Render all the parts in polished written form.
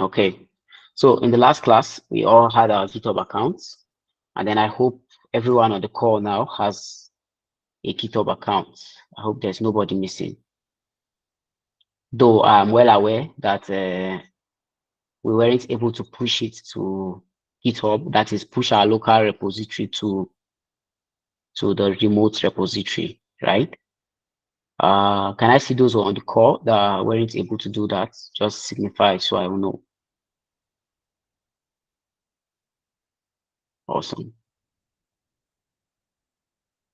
Okay. So in the last class, we all had our GitHub accounts, and then I hope everyone on the call now has a GitHub account. I hope there's nobody missing. Though I'm well aware that we weren't able to push it to GitHub, that is push our local repository to the remote repository, right? Can I see those on the call that weren't able to do that? Just signify so I will know. Awesome.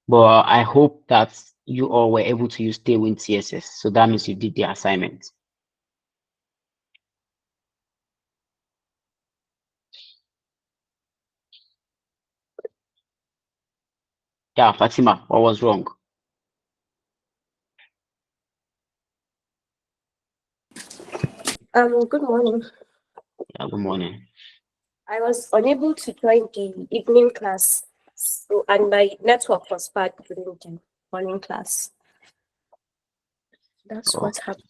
But I hope that you all were able to use Tailwind CSS. So that means you did the assignment. Yeah, Fatima, what was wrong? Good morning. Yeah, good morning. I was unable to join the evening class, so, and my network was bad during the morning class. That's what happened.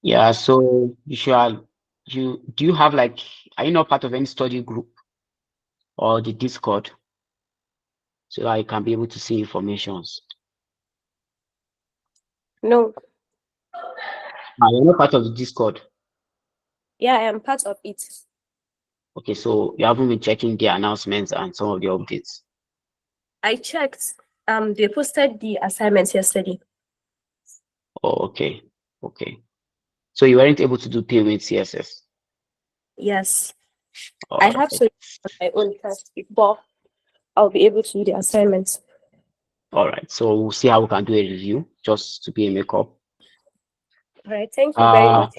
Yeah, so do you have like, are you not part of any study group or the Discord so that you can be able to see informations? No. You're not part of the Discord. Yeah, I am part of it. Okay, so you haven't been checking the announcements and some of the updates. I checked. They posted the assignments yesterday. Oh, okay. Okay. So you weren't able to do Tailwind CSS? Yes. All I right. have to on my own class before I'll be able to do the assignments. All right. So we'll see how we can do a review just to be a makeup. All right. Thank you very much.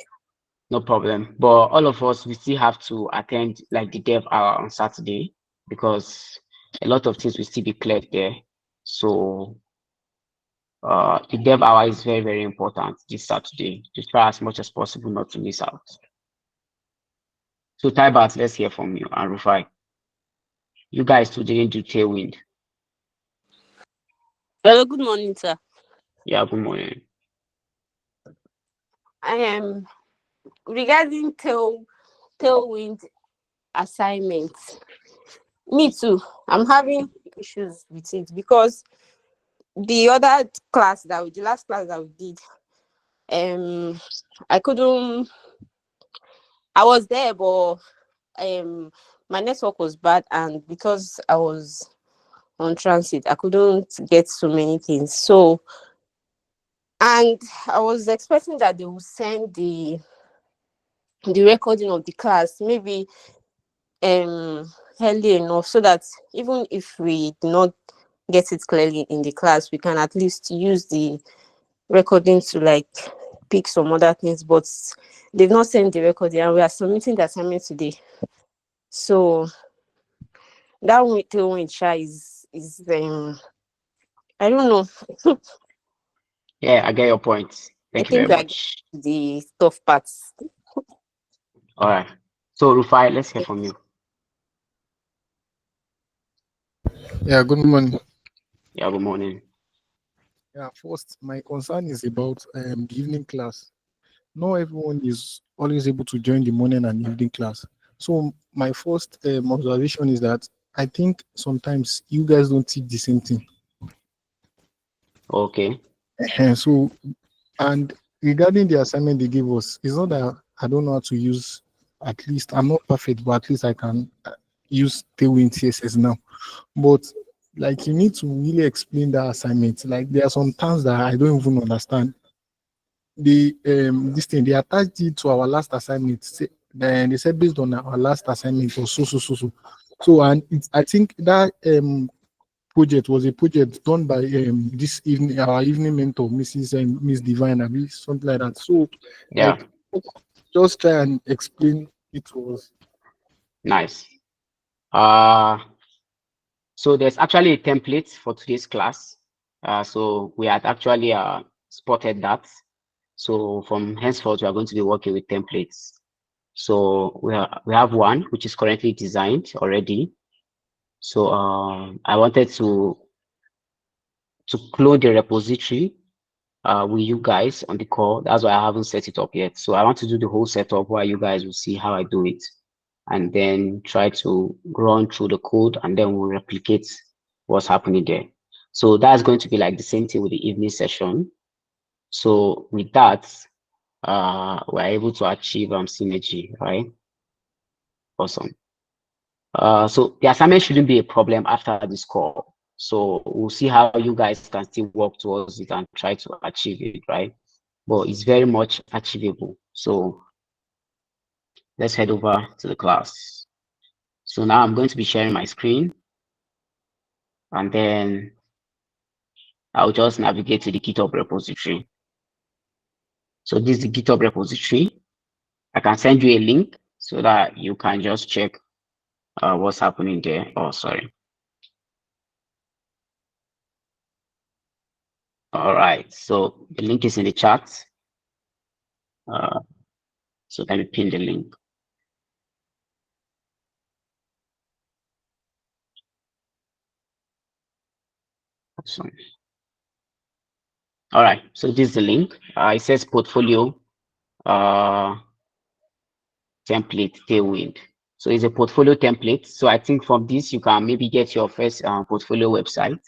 No problem. But all of us, we still have to attend like the dev hour on Saturday because a lot of things will still be cleared there. So the dev hour is very, very important this Saturday to try as much as possible not to miss out. So Taibat, let's hear from you, and Rufai. You guys too didn't do Tailwind. Hello, good morning, sir. Yeah, good morning. I am regarding Tailwind assignments. Me too. I'm having issues with it because the other class the last class that we did, I couldn't. I was there, but my network was bad, and because I was on transit, I couldn't get so many things. So, and I was expecting that they would send the recording of the class maybe early enough so that even if we do not get it clearly in the class, we can at least use the recording to like pick some other things. But they've not sent the recording, and we are submitting the assignment today. So that one is I don't know. Yeah, I get your point. Thank you very much. The tough parts. All right. So Rufai, let's hear from you. Yeah, good morning. Yeah, good morning. Yeah, first, my concern is about the evening class. Not everyone is always able to join the morning and evening class. So my first observation is that I think sometimes you guys don't teach the same thing. Okay. So, and regarding the assignment they gave us, it's not that I don't know how to use, at least I'm not perfect, but at least I can use Tailwind CSS now. But like you need to really explain that assignment. Like there are some terms that I don't even understand. They they attached it to our last assignment. Then they said based on our last assignment or so. So and I think that project was a project done by this evening our evening mentor, Mrs. and Miss Divine, something like that. So yeah, like, just try and explain it to us. Nice. So there's actually a template for today's class. So we had actually spotted that. So from henceforth, we are going to be working with templates. So we have one which is currently designed already. So I wanted to clone the repository with you guys on the call. That's why I haven't set it up yet. So I want to do the whole setup where you guys will see how I do it, and then try to run through the code, and then we'll replicate what's happening there. So that's going to be like the same thing with the evening session. So with that, we're able to achieve synergy, right? Awesome. So the assignment shouldn't be a problem after this call. So we'll see how you guys can still work towards it and try to achieve it, right? But it's very much achievable. So let's head over to the class. So now I'm going to be sharing my screen, and then I'll just navigate to the GitHub repository. So this is the GitHub repository. I can send you a link so that you can just check what's happening there. Oh, sorry. All right, so the link is in the chat. So let me pin the link. Awesome. All right, so this is the link. It says portfolio template Tailwind. So it's a portfolio template. So I think from this, you can maybe get your first portfolio website,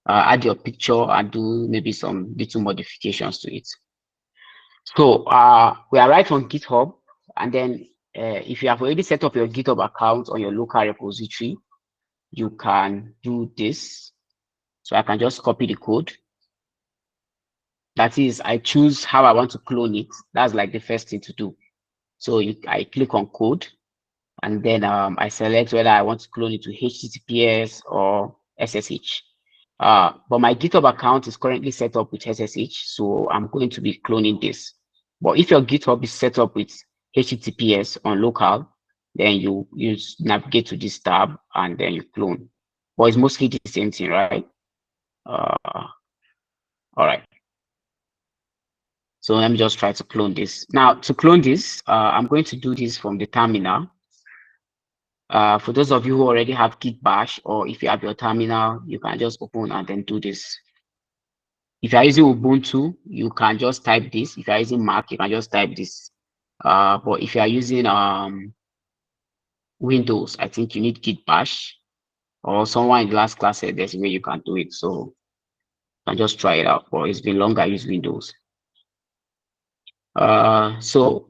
add your picture, and do maybe some little modifications to it. So we are right on GitHub. And then if you have already set up your GitHub account on your local repository, you can do this. So I can just copy the code. That is, I choose how I want to clone it. That's like the first thing to do. So I click on code, and then I select whether I want to clone it to HTTPS or SSH. But my GitHub account is currently set up with SSH, so I'm going to be cloning this. But if your GitHub is set up with HTTPS on local, then you navigate to this tab and then you clone. But it's mostly the same thing, right? All right. So let me just try to clone this. Now, to clone this, I'm going to do this from the terminal. For those of you who already have Git Bash, or if you have your terminal, you can just open and then do this. If you're using Ubuntu, you can just type this. If you're using Mac, you can just type this. But if you are using Windows, I think you need Git Bash, or someone in the last class said there's a way you can do it. So you can just try it out. But it's been long I use Windows. So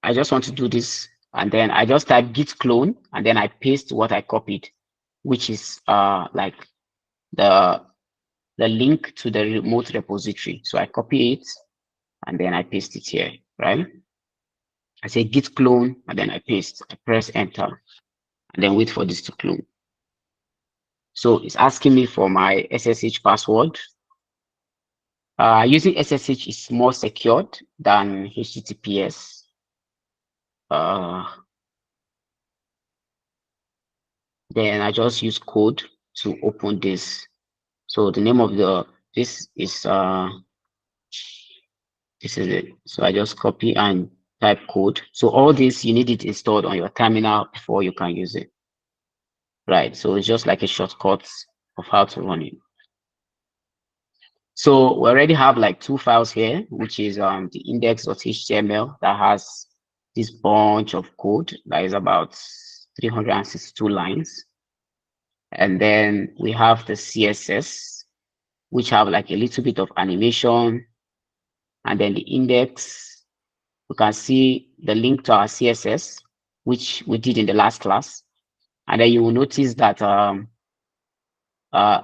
I just want to do this, and then I just type git clone, and then I paste what I copied, which is like the link to the remote repository. So I copy it, and then I paste it here, right? I say git clone, and then I paste. I press enter, and then wait for this to clone. So it's asking me for my SSH password. Using SSH is more secured than HTTPS. Then I just use code to open this. So the name of this is it. So I just copy and type code. So all this, you need it installed on your terminal before you can use it. Right. So it's just like a shortcut of how to run it. So we already have like two files here, which is the index.html that has this bunch of code that is about 362 lines. And then we have the CSS, which have like a little bit of animation. And then the index, we can see the link to our CSS, which we did in the last class. And then you will notice that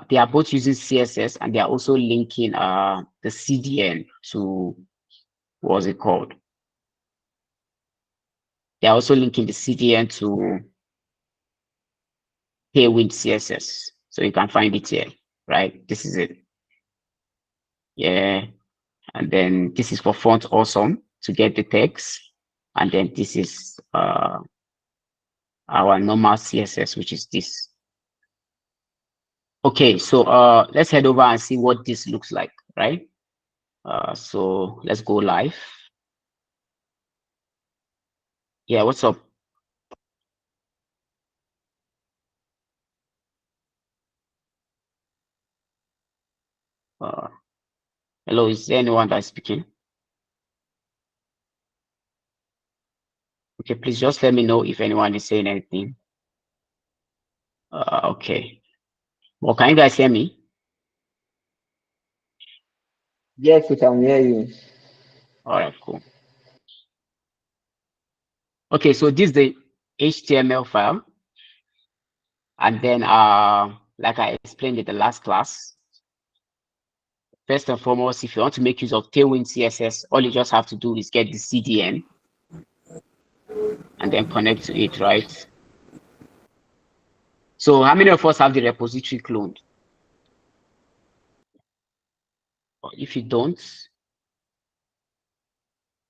they are both using CSS, and they are also linking the CDN to, what's it called? They are also linking the CDN to Tailwind CSS. So you can find it here, right? This is it. Yeah. And then this is for font awesome to get the text. And then this is our normal CSS, which is this. Okay, so let's head over and see what this looks like, right? So let's go live. Yeah, what's up? Hello, is there anyone that's speaking? Okay, please just let me know if anyone is saying anything. Okay. Well, can you guys hear me? Yes, we can hear you. All right, cool. Okay, so this is the HTML file. And then, like I explained in the last class, first and foremost, if you want to make use of Tailwind CSS, all you just have to do is get the CDN and then connect to it, right? So how many of us have the repository cloned? If you don't,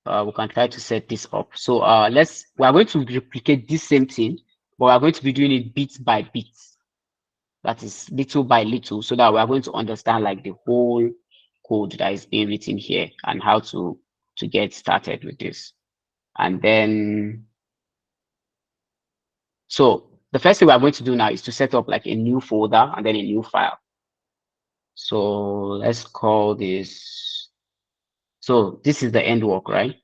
we can try to set this up. So we are going to replicate this same thing, but we are going to be doing it bit by bit. That is little by little, so that we are going to understand like the whole code that is being written here and how to get started with this. And then, so the first thing we are going to do now is to set up like a new folder and then a new file. So let's call this, so this is the end work, right?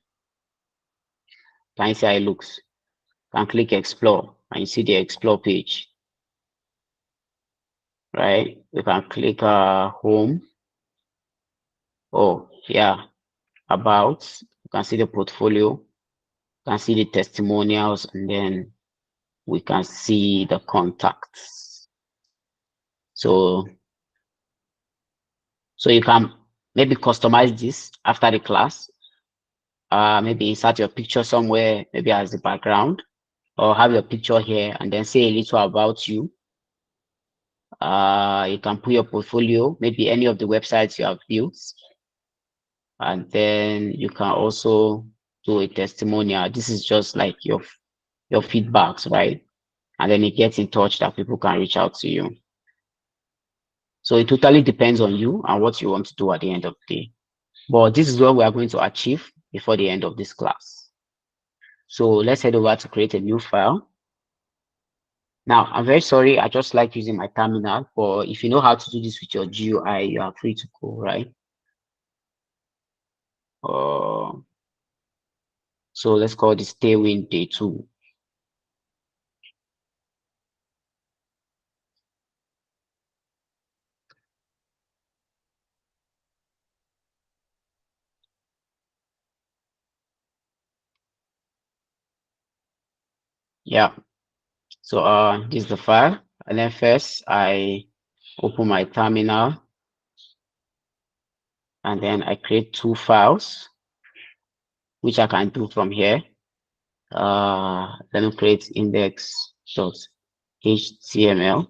Can you see how it looks? Can click explore and you see the explore page, right? You can click home. Oh yeah, about, you can see the portfolio, you can see the testimonials, and then we can see the contacts. So you can maybe customize this after the class. Maybe insert your picture somewhere, maybe as the background, or have your picture here and then say a little about you. You can put your portfolio, maybe any of the websites you have built. And then you can also do a testimonial. This is just like your feedbacks, right? And then it gets in touch that people can reach out to you. So it totally depends on you and what you want to do at the end of the day. But this is what we are going to achieve before the end of this class. So let's head over to create a new file. Now, I'm very sorry, I just like using my terminal, but if you know how to do this with your GUI, you are free to go, right? So let's call this Tailwind Day 2. Yeah, so this is the file, and then first I open my terminal, and then I create two files, which I can do from here. Let me create index.html.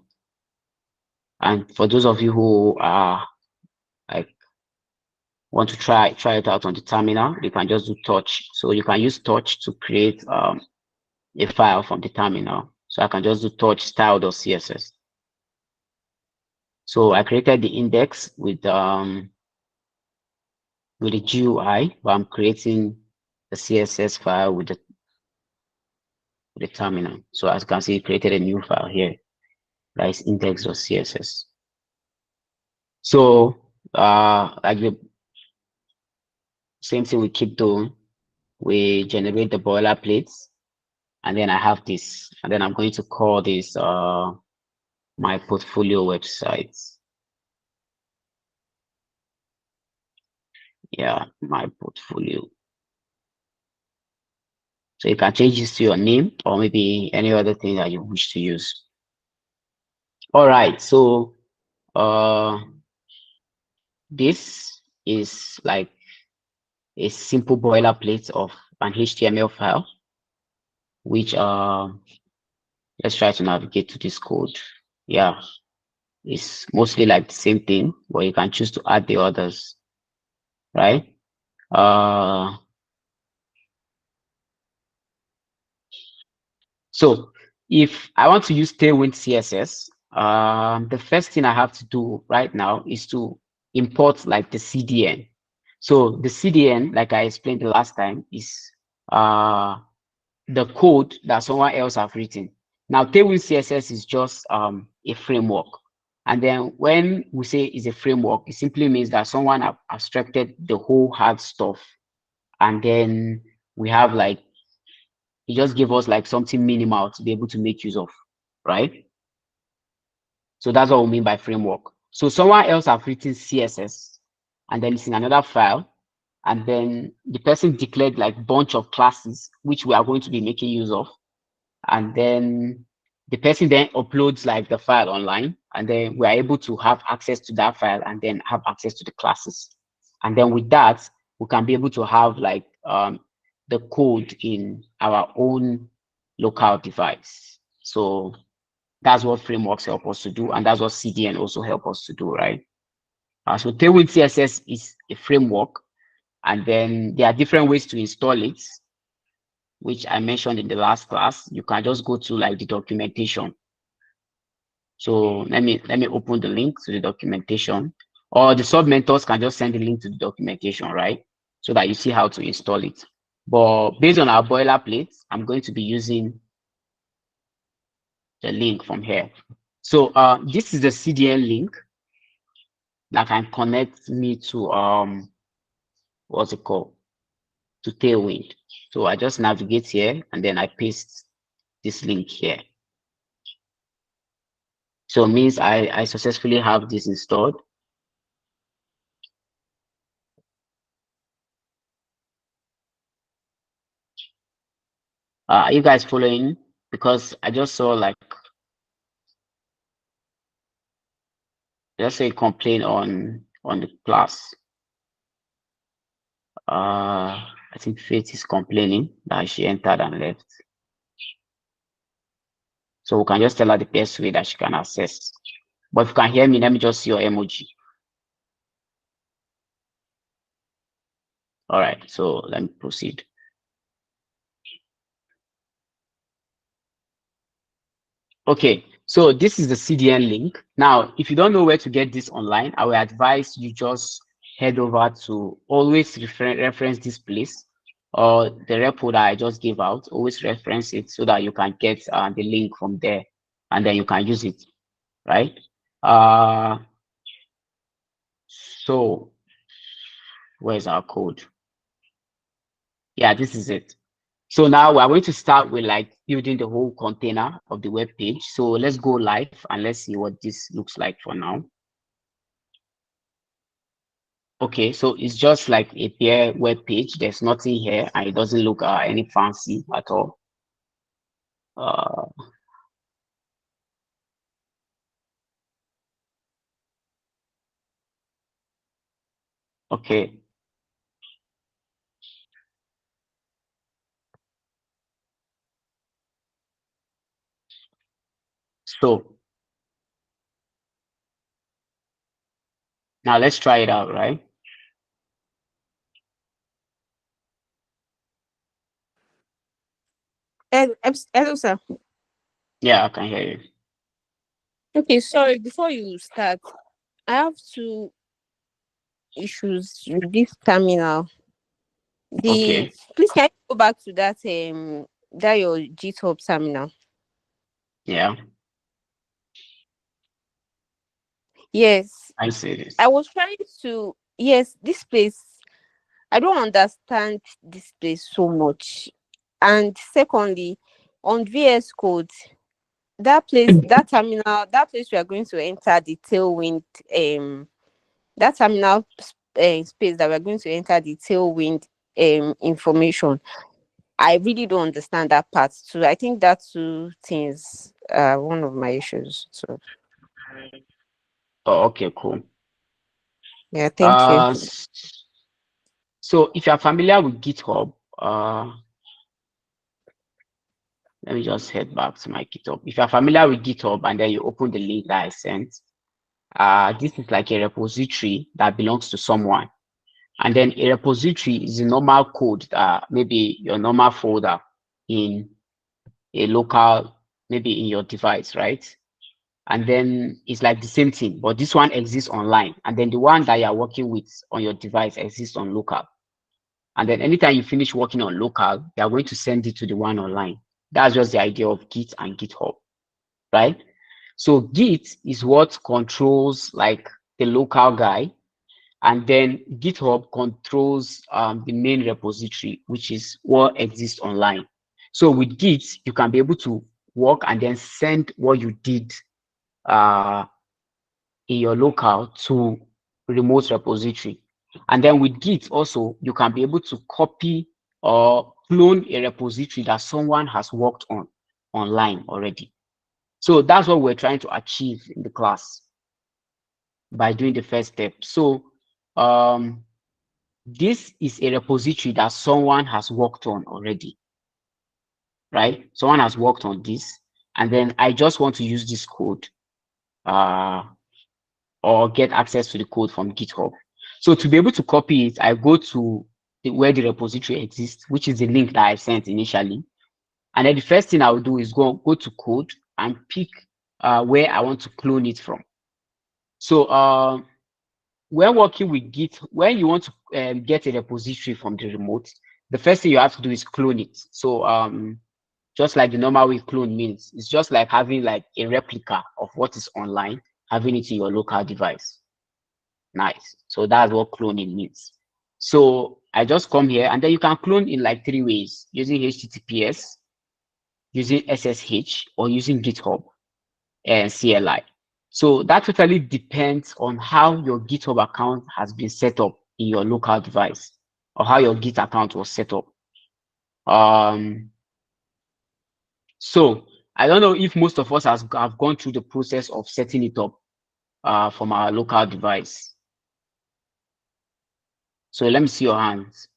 And for those of you who are like want to try it out on the terminal, you can just do touch. So you can use touch to create a file from the terminal. So I can just do touch style.css. So I created the index with the GUI, but I'm creating the CSS file with the terminal. So as you can see, it created a new file here, that is index.css. So like the same thing we keep doing, we generate the boilerplates, and then I have this, and then I'm going to call this my portfolio website. Yeah, my portfolio. So you can change this to your name or maybe any other thing that you wish to use. All right, so this is like a simple boilerplate of an HTML file, which let's try to navigate to this code. Yeah, it's mostly like the same thing, but you can choose to add the others, right? So if I want to use Tailwind CSS, the first thing I have to do right now is to import like the CDN. So the CDN, like I explained the last time, is the code that someone else have written. Now, Tailwind CSS is just a framework. And then when we say it's a framework, it simply means that someone have abstracted the whole hard stuff. And then we have like, it just give us like something minimal to be able to make use of, right? So that's what we mean by framework. So someone else have written CSS and then it's in another file. And then the person declared like bunch of classes, which we are going to be making use of. And then the person then uploads like the file online, and then we're able to have access to that file and then have access to the classes. And then with that, we can be able to have like the code in our own local device. So that's what frameworks help us to do, and that's what CDN also help us to do, right? So Tailwind CSS is a framework, and then there are different ways to install it, which I mentioned in the last class. You can just go to like the documentation. So let me open the link to the documentation, or the sub mentors can just send the link to the documentation, right? So that you see how to install it. But based on our boilerplate, I'm going to be using the link from here. So this is the CDN link that can connect me to what's it called? To Tailwind. So I just navigate here and then I paste this link here. So it means I successfully have this installed. Are you guys following? Because I just saw like, let's say complaint on the class. I think Faith is complaining that she entered and left. So we can just tell her the best way that she can access. But if you can hear me, let me just see your emoji. All right, so let me proceed. Okay, so this is the CDN link. Now, if you don't know where to get this online, I will advise you just head over to always reference this place, or the repo that I just gave out. Always reference it so that you can get the link from there, and then you can use it, right? So where's our code? Yeah, this is it. So now we're going to start with like building the whole container of the web page. So let's go live and let's see what this looks like for now. Okay, so it's just like a bare web page. There's nothing here and it doesn't look any fancy at all. Okay. So now let's try it out, right? Hello, sir. Yeah, I can hear you. Okay, sorry. Before you start, I have two issues with this terminal. Okay. Please can you go back to that that your GitHub terminal? Yeah, Yes, I see this. I was trying to. Yes, this place. I don't understand this place so much. And secondly, on VS Code, that place, that terminal, that place we are going to enter the Tailwind, that terminal space that we're going to enter the Tailwind information. I really don't understand that part too. I think that two things are one of my issues. So Oh, okay, cool. yeah, thank you. So if you're familiar with GitHub, let me just head back to my GitHub. If you're familiar with GitHub and then you open the link that I sent, this is like a repository that belongs to someone. And then a repository is a normal code that maybe your normal folder in a local, maybe in your device, right? And then it's like the same thing, but this one exists online. And then the one that you're working with on your device exists on local. And then anytime you finish working on local, they are going to send it to the one online. That's just the idea of Git and GitHub, right? So Git is what controls like the local guy, and then GitHub controls the main repository, which is what exists online. So with Git, you can be able to work and then send what you did in your local to remote repository. And then with Git also, you can be able to copy or clone a repository that someone has worked on online already. So that's what we're trying to achieve in the class by doing the first step. So this is a repository that someone has worked on already, right? Someone has worked on this, and then I just want to use this code or get access to the code from GitHub. So to be able to copy it, I go to where the repository exists, which is the link that I sent initially. And then the first thing I will do is go to code and pick where I want to clone it from. So when working with Git, when you want to get a repository from the remote, the first thing you have to do is clone it. So just like the normal way clone means, it's just like having like a replica of what is online, having it in your local device. Nice. So that's what cloning means. So I just come here, and then you can clone in like 3 ways: using HTTPS, using SSH, or using GitHub and CLI. So that totally depends on how your GitHub account has been set up in your local device, or how your Git account was set up. So I don't know if most of us have gone through the process of setting it up from our local device. So let me see your hands.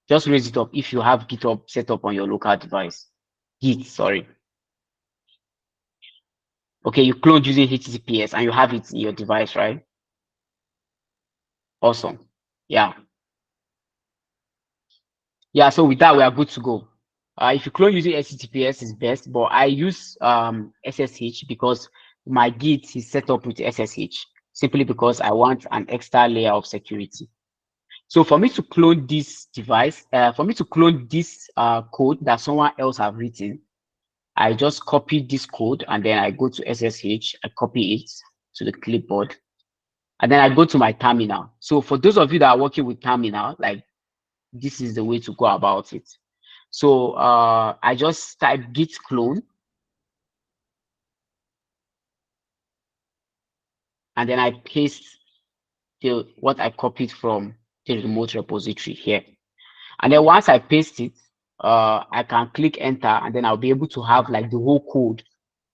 Just raise it up if you have GitHub set up on your local device. Git, sorry. Okay, you cloned using HTTPS and you have it in your device, right? Awesome. Yeah. Yeah, so with that, we are good to go. If you clone using HTTPS is best, but I use SSH because my Git is set up with SSH, simply because I want an extra layer of security. So for me to clone this device, for me to clone this code that someone else have written, I just copy this code and then I go to SSH, I copy it to the clipboard, and then I go to my terminal. So for those of you that are working with terminal, like this is the way to go about it. So I just type git clone, and then I paste what I copied from the remote repository here. And then once I paste it, I can click enter, and then I'll be able to have like the whole code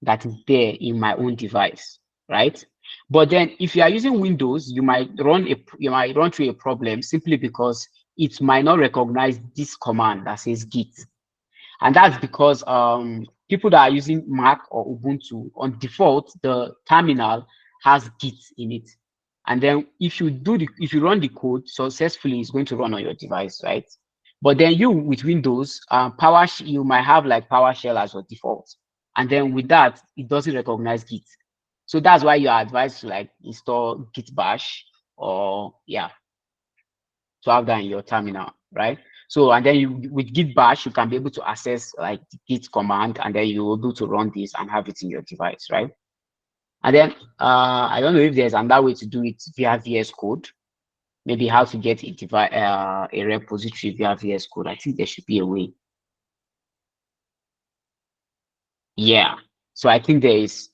that is there in my own device, right? But then if you are using Windows, you might run through a problem simply because it might not recognize this command that says git. And that's because people that are using Mac or Ubuntu, on default, the terminal has git in it. And then if you run the code successfully, it's going to run on your device, right? But then you with Windows, you might have like PowerShell as your default. And then with that, it doesn't recognize Git. So that's why you are advised to like install Git bash, or yeah, to have that in your terminal, right? So and then with Git bash, you can be able to access like the Git command, and then you will be able to run this and have it in your device, right? And then I don't know if there's another way to do it via VS Code. Maybe how to get a repository via VS Code. I think there should be a way. Yeah. So I think there is.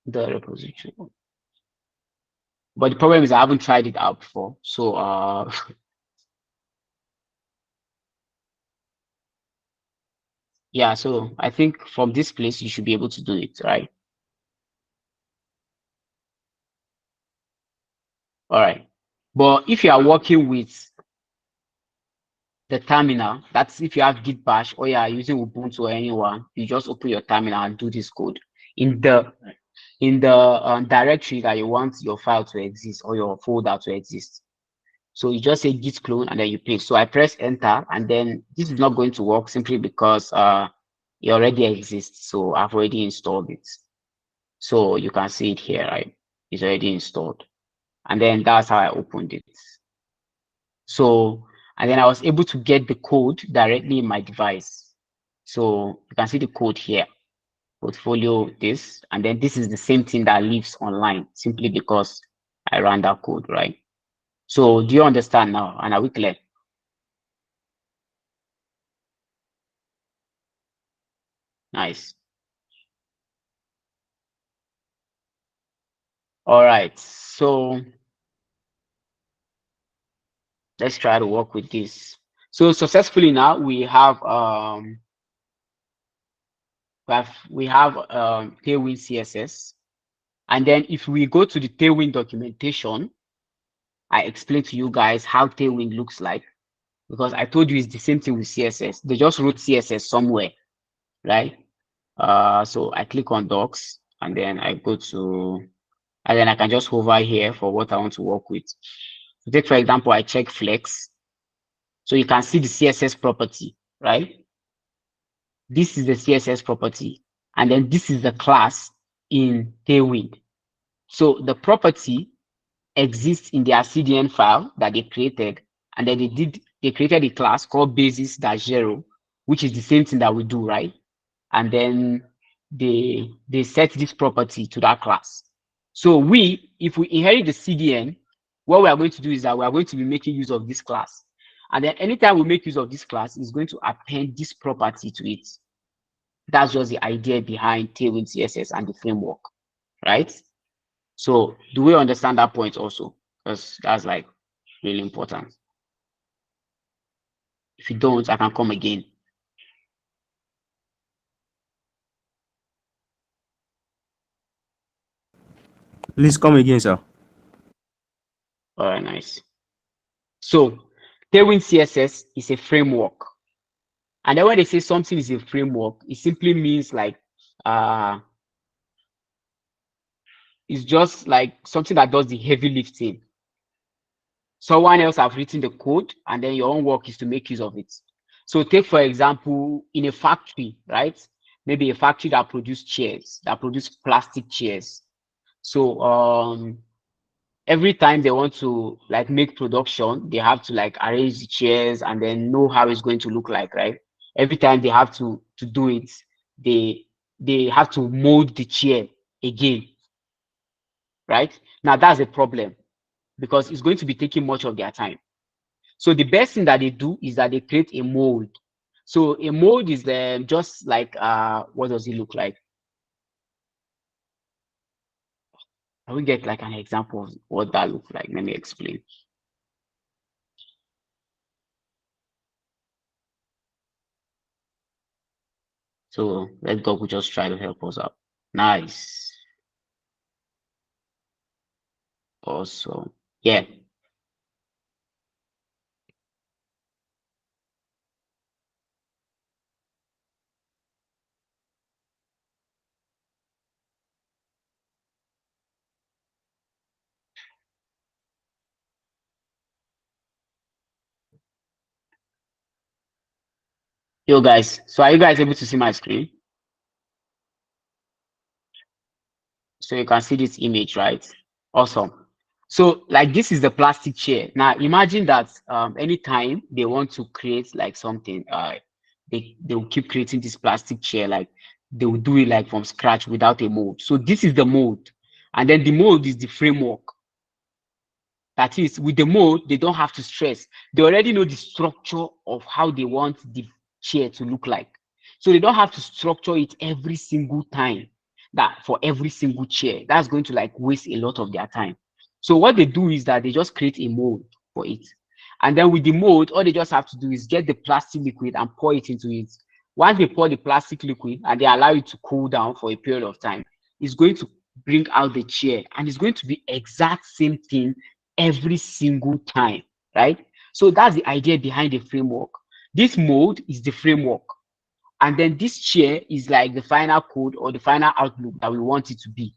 The repository. But the problem is I haven't tried it out before. So yeah, so I think from this place you should be able to do it, right? All right. But if you are working with the terminal, that's if you have Git bash or you are using Ubuntu or anyone, you just open your terminal and do this code in the directory that you want your file to exist or your folder to exist. So you just say git clone and then you paste. So I press enter, and then this is not going to work simply because it already exists. So I've already installed it. So you can see it here, right? It's already installed. And then that's how I opened it. So, and then I was able to get the code directly in my device. So you can see the code here, portfolio this, and then this is the same thing that lives online simply because I ran that code, right? So do you understand now? And are we clear? Nice. All right. So let's try to work with this. So successfully now we have Tailwind CSS. And then if we go to the Tailwind documentation, I explained to you guys how Tailwind looks like, because I told you it's the same thing with CSS. They just wrote CSS somewhere, right? So I click on docs and then I go to, and then I can just hover here for what I want to work with. So take, for example, I check flex. So you can see the CSS property, right? This is the CSS property. And then this is the class in Tailwind. So the property exists in their CDN file that they created. And then they created a class called basis-0, which is the same thing that we do, right? And then they set this property to that class. So if we inherit the CDN, what we are going to do is that we are going to be making use of this class. And then anytime we make use of this class, it's going to append this property to it. That's just the idea behind Tailwind CSS and the framework, right? So do we understand that point also? Because that's like really important. If you don't, I can come again. Please come again, sir. All right, nice. So Tailwind CSS is a framework. And then when they say something is a framework, it simply means like it's just like something that does the heavy lifting. Someone else have written the code, and then your own work is to make use of it. So take, for example, in a factory, right? Maybe a factory that produce chairs, that produce plastic chairs. So every time they want to like make production, they have to like arrange the chairs and then know how it's going to look like, right? Every time they have to do it, they have to mold the chair again, right? Now that's a problem because it's going to be taking much of their time. So the best thing that they do is that they create a mold. So a mold is just like what does it look like? I will get like an example of what that looks like. Let me explain. So let Google just try to help us out. Nice. Awesome. Yeah. Yo guys, so are you guys able to see my screen? So you can see this image, right? Awesome. So like this is the plastic chair. Now imagine that anytime they want to create like something, they will keep creating this plastic chair, like they will do it like from scratch without a mold. So this is the mold, and then the mold is the framework. That is, with the mold, they don't have to stress. They already know the structure of how they want the chair to look like. So they don't have to structure it every single time, that for every single chair. That's going to like waste a lot of their time. So what they do is that they just create a mold for it. And then with the mold, all they just have to do is get the plastic liquid and pour it into it. Once they pour the plastic liquid and they allow it to cool down for a period of time, it's going to bring out the chair, and it's going to be exact same thing every single time, right? So that's the idea behind the framework. This mode is the framework, and then this chair is like the final code or the final outlook that we want it to be.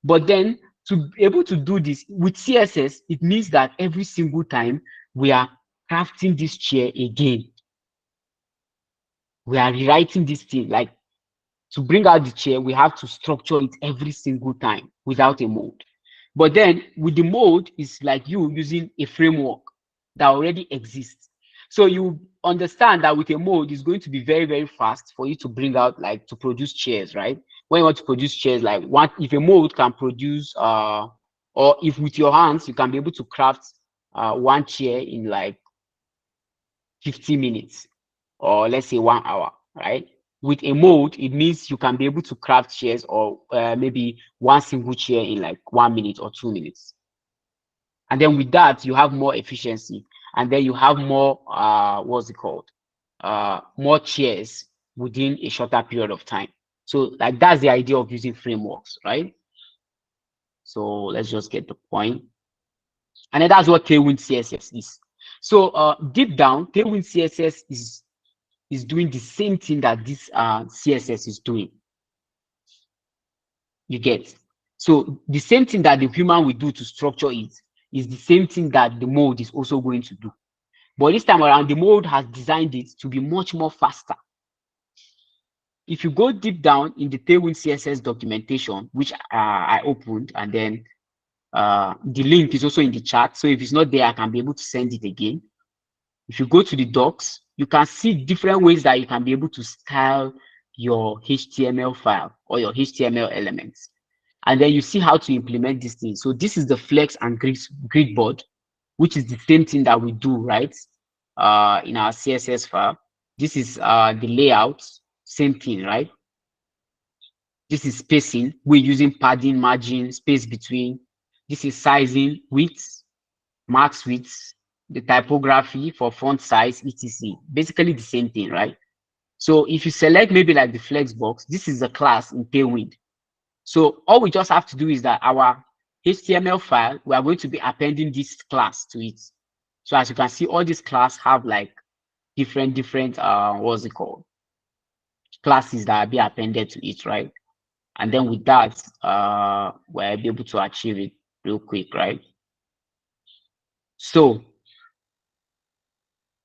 But then to be able to do this with CSS, it means that every single time we are crafting this chair again, we are rewriting this thing. Like to bring out the chair, we have to structure it every single time without a mode. But then with the mode, it's like you using a framework. that already exists. So you understand that with a mode, it's going to be very, very fast for you to bring out, like, to produce chairs, right? When you want to produce chairs, like one, if a mode can produce, or if with your hands, you can be able to craft one chair in like 50 minutes, or let's say 1 hour, right? With a mode, it means you can be able to craft chairs, or maybe one single chair in like 1 minute or 2 minutes. And then with that, you have more efficiency, and then you have more what's it called, more chairs within a shorter period of time. So like that's the idea of using frameworks, right? So let's just get the point. And then that's what Tailwind CSS is. So deep down, Tailwind CSS is doing the same thing that this CSS is doing. You get? So the same thing that the human will do to structure it is the same thing that the mode is also going to do. But this time around, the mode has designed it to be much more faster. If you go deep down in the Tailwind CSS documentation, which I opened, and then the link is also in the chat. So if it's not there, I can be able to send it again. If you go to the docs, you can see different ways that you can be able to style your HTML file or your HTML elements. And then you see how to implement this thing. So this is the flex and grid board, which is the same thing that we do, right? In our CSS file. This is the layout, same thing, right? This is spacing. We're using padding, margin, space between. This is sizing, width, max width, the typography for font size, etc. Basically the same thing, right? So if you select maybe like the flex box, this is a class in Tailwind. So all we just have to do is that our HTML file, we are going to be appending this class to it. So as you can see, all these classes have like different what's it called, classes that are being appended to it, right? And then with that, we'll be able to achieve it real quick, right? So,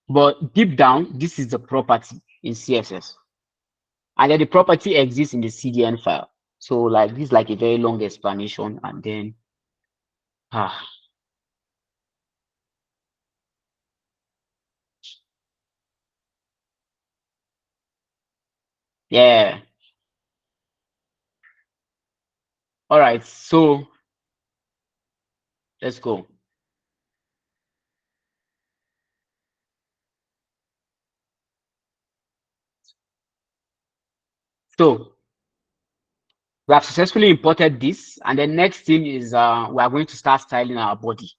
but deep down, this is the property in CSS. And then the property exists in the CDN file. So like this is like a very long explanation, and then yeah. All right, so let's go. So we have successfully imported this, and the next thing is we are going to start styling our body.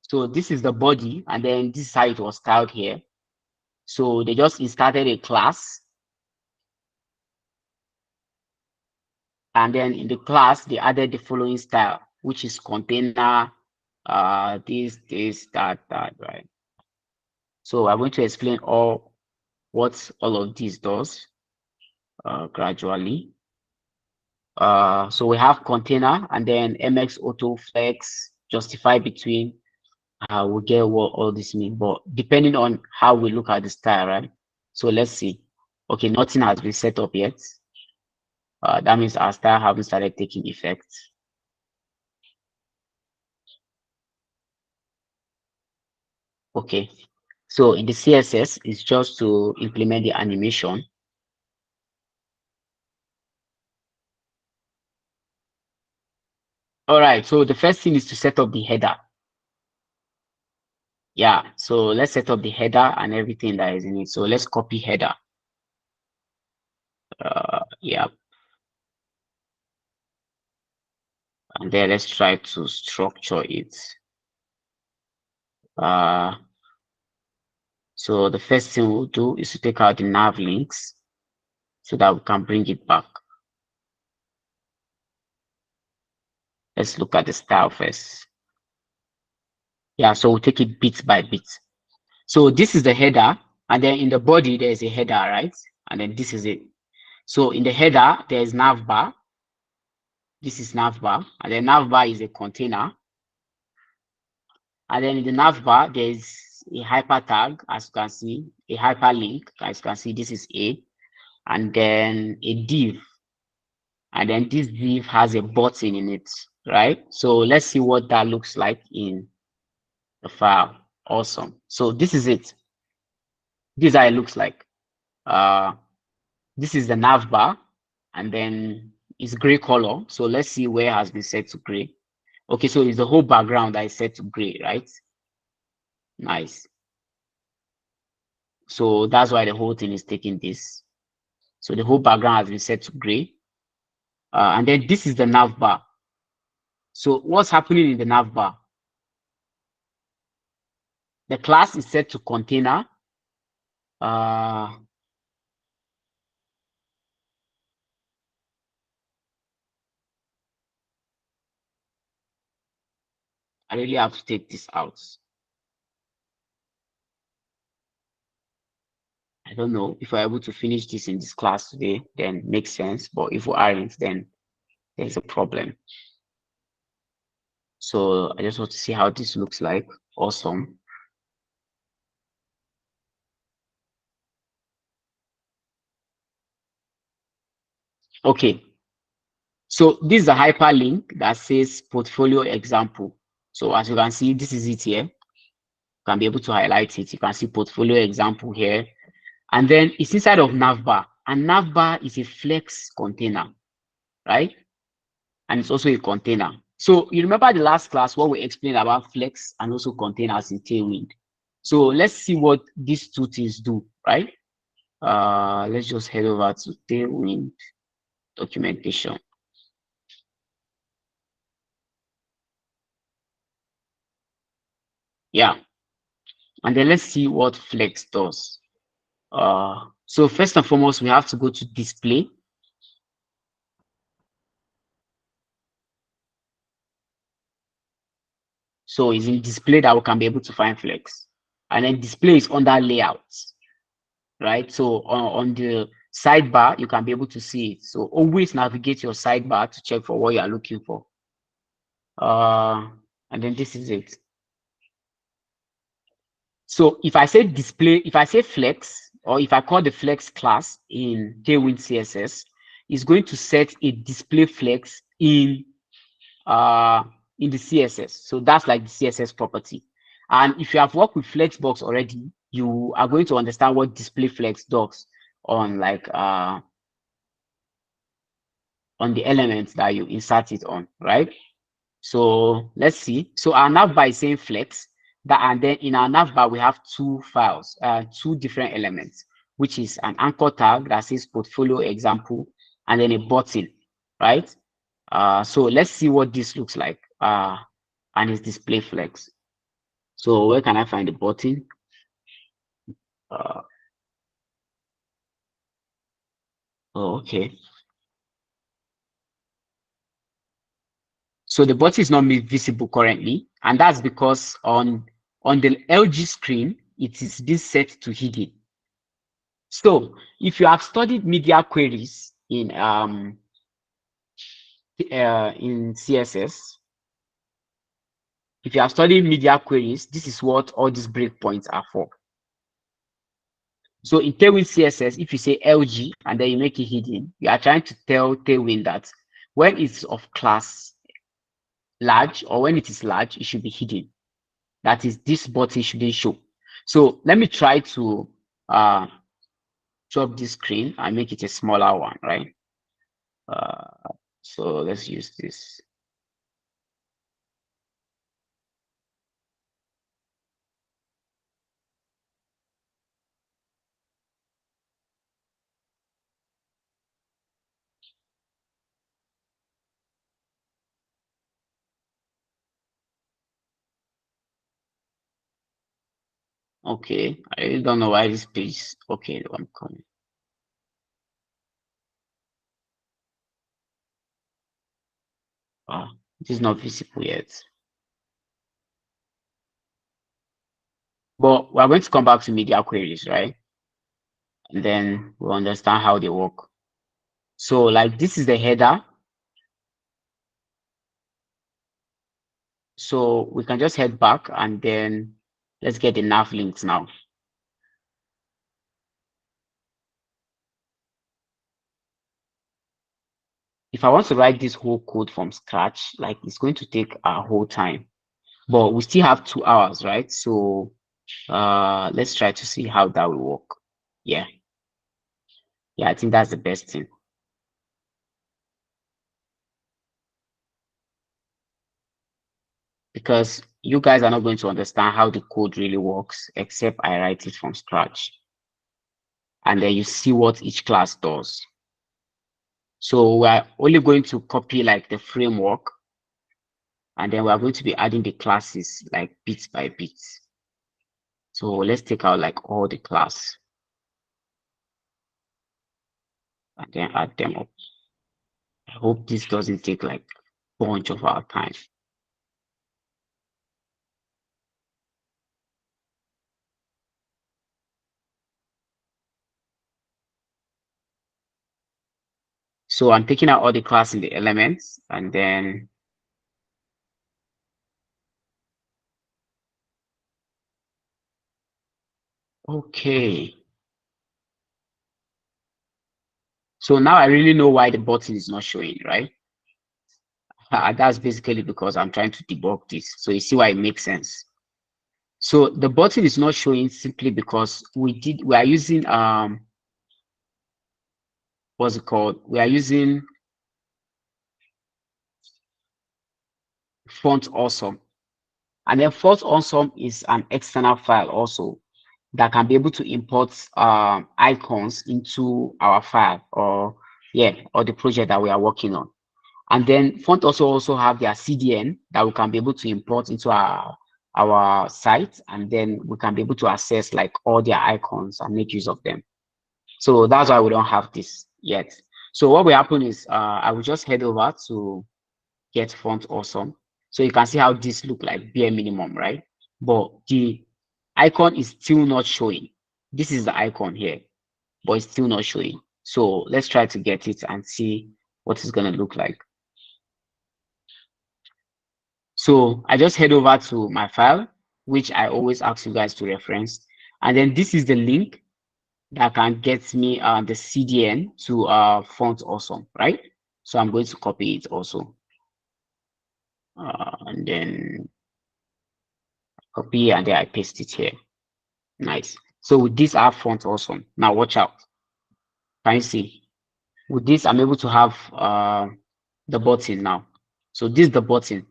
So this is the body, and then this is how it was styled here. So they just inserted a class, and then in the class they added the following style, which is container, this, that, right? So I'm going to explain what all of this does gradually. So we have container, and then MX auto flex, justify between. We'll get what all this means, but depending on how we look at the style, right? So let's see. Okay, nothing has been set up yet. That means our style haven't started taking effect. Okay, so in the CSS, it's just to implement the animation. All right, so the first thing is to set up the header. Yeah, so let's set up the header and everything that is in it. So let's copy header. Yeah. And then let's try to structure it. So the first thing we'll do is to take out the nav links so that we can bring it back. Let's look at the style first. Yeah, so we'll take it bit by bit. So this is the header, and then in the body, there's a header, right? And then this is it. So in the header, there's nav bar. This is nav bar, and then nav bar is a container. And then in the nav bar, there's a hyper tag, as you can see, a hyperlink, as you can see, this is A, and then a div. And then this div has a button in it, right? So let's see what that looks like in the file. Awesome. So this is it. This is how it looks like. This is the nav bar, and then it's gray color. So let's see where it has been set to gray. Okay, so it's the whole background that is set to gray, right? Nice. So that's why the whole thing is taking this. So the whole background has been set to gray. And then this is the nav bar. So what's happening in the nav bar? The class is set to container. I really have to take this out. I don't know if we're able to finish this in this class today, then makes sense. But if we aren't, then there's a problem. So I just want to see how this looks like. Awesome. Okay. So this is a hyperlink that says portfolio example. So as you can see, this is it here. You can be able to highlight it. You can see portfolio example here. And then it's inside of navbar. And navbar is a flex container, right? And it's also a container. So you remember the last class what we explained about flex and also containers in Tailwind. So let's see what these two things do, right? Let's just head over to Tailwind documentation. Yeah. And then let's see what flex does. So first and foremost, we have to go to display. So it's in display that we can be able to find flex. And then display is under layouts, right? So on the sidebar, you can be able to see it. So always navigate your sidebar to check for what you are looking for. And then this is it. So if I say display, if I say flex, or if I call the flex class in Tailwind CSS, it's going to set a display flex in the CSS. So that's like the CSS property. And if you have worked with Flexbox already, you are going to understand what display flex does on like on the elements that you insert it on, right? So let's see. So our navbar is saying flex, that, and then in our navbar we have two files, two different elements, which is an anchor tag that says portfolio example, and then a button, right? So let's see what this looks like. And it's display flex. So where can I find the button? Oh, okay. So the button is not visible currently, and that's because on the LG screen, it is this set to hidden. So if you have studied media queries in CSS, if you have studied media queries, this is what all these breakpoints are for. So in Tailwind CSS, if you say LG and then you make it hidden, you are trying to tell Tailwind that when it's of class large or when it is large, it should be hidden. That is, this button shouldn't show. So let me try to drop this screen and make it a smaller one, right? So let's use this. Okay, I really don't know why this page. Okay, I'm coming. It is not visible yet. But we're going to come back to media queries, right? And then we'll understand how they work. So like this is the header. So we can just head back and then let's get the nav links now. If I want to write this whole code from scratch, like it's going to take a whole time. but we still have 2 hours, right? So let's try to see how that will work. Yeah, I think that's the best thing. Because you guys are not going to understand how the code really works except I write it from scratch. And then you see what each class does. So we're only going to copy like the framework, and then we're going to be adding the classes like bit by bit. So let's take out like all the class and then add them up. I hope this doesn't take like a bunch of our time. So I'm taking out all the class in the elements, and then okay. So now I really know why the button is not showing, right? That's basically because I'm trying to debug this. So you see why it makes sense. So the button is not showing simply because we are using what's it called? We are using font awesome. And then font awesome is an external file also that can be able to import icons into our file or the project that we are working on. And then font also have their CDN that we can be able to import into our site, and then we can be able to access like all their icons and make use of them. So that's why we don't have this yet. So what will happen is I will just head over to get font awesome. So you can see how this look like bare minimum, right? But the icon is still not showing. This is the icon here, but it's still not showing. So let's try to get it and see what it's going to look like. So I just head over to my file, which I always ask you guys to reference. And then this is the link that can get me the CDN to font awesome, right? So I'm going to copy it also. And then copy, and then I paste it here. Nice. So with this, I have font awesome. Now watch out. Can you see? With this, I'm able to have the button now. So this is the button,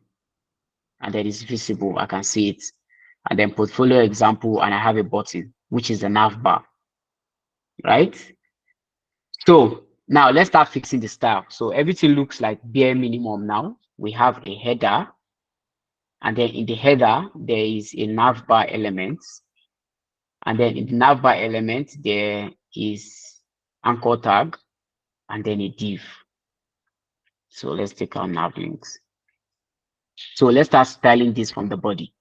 and then it's visible. I can see it. And then portfolio example, and I have a button, which is the nav bar, right? So now let's start fixing the style. So everything looks like bare minimum now. We have a header, and then in the header, there is a nav bar element. And then in the nav bar element, there is anchor tag, and then a div. So let's take our nav links. So let's start styling this from the body.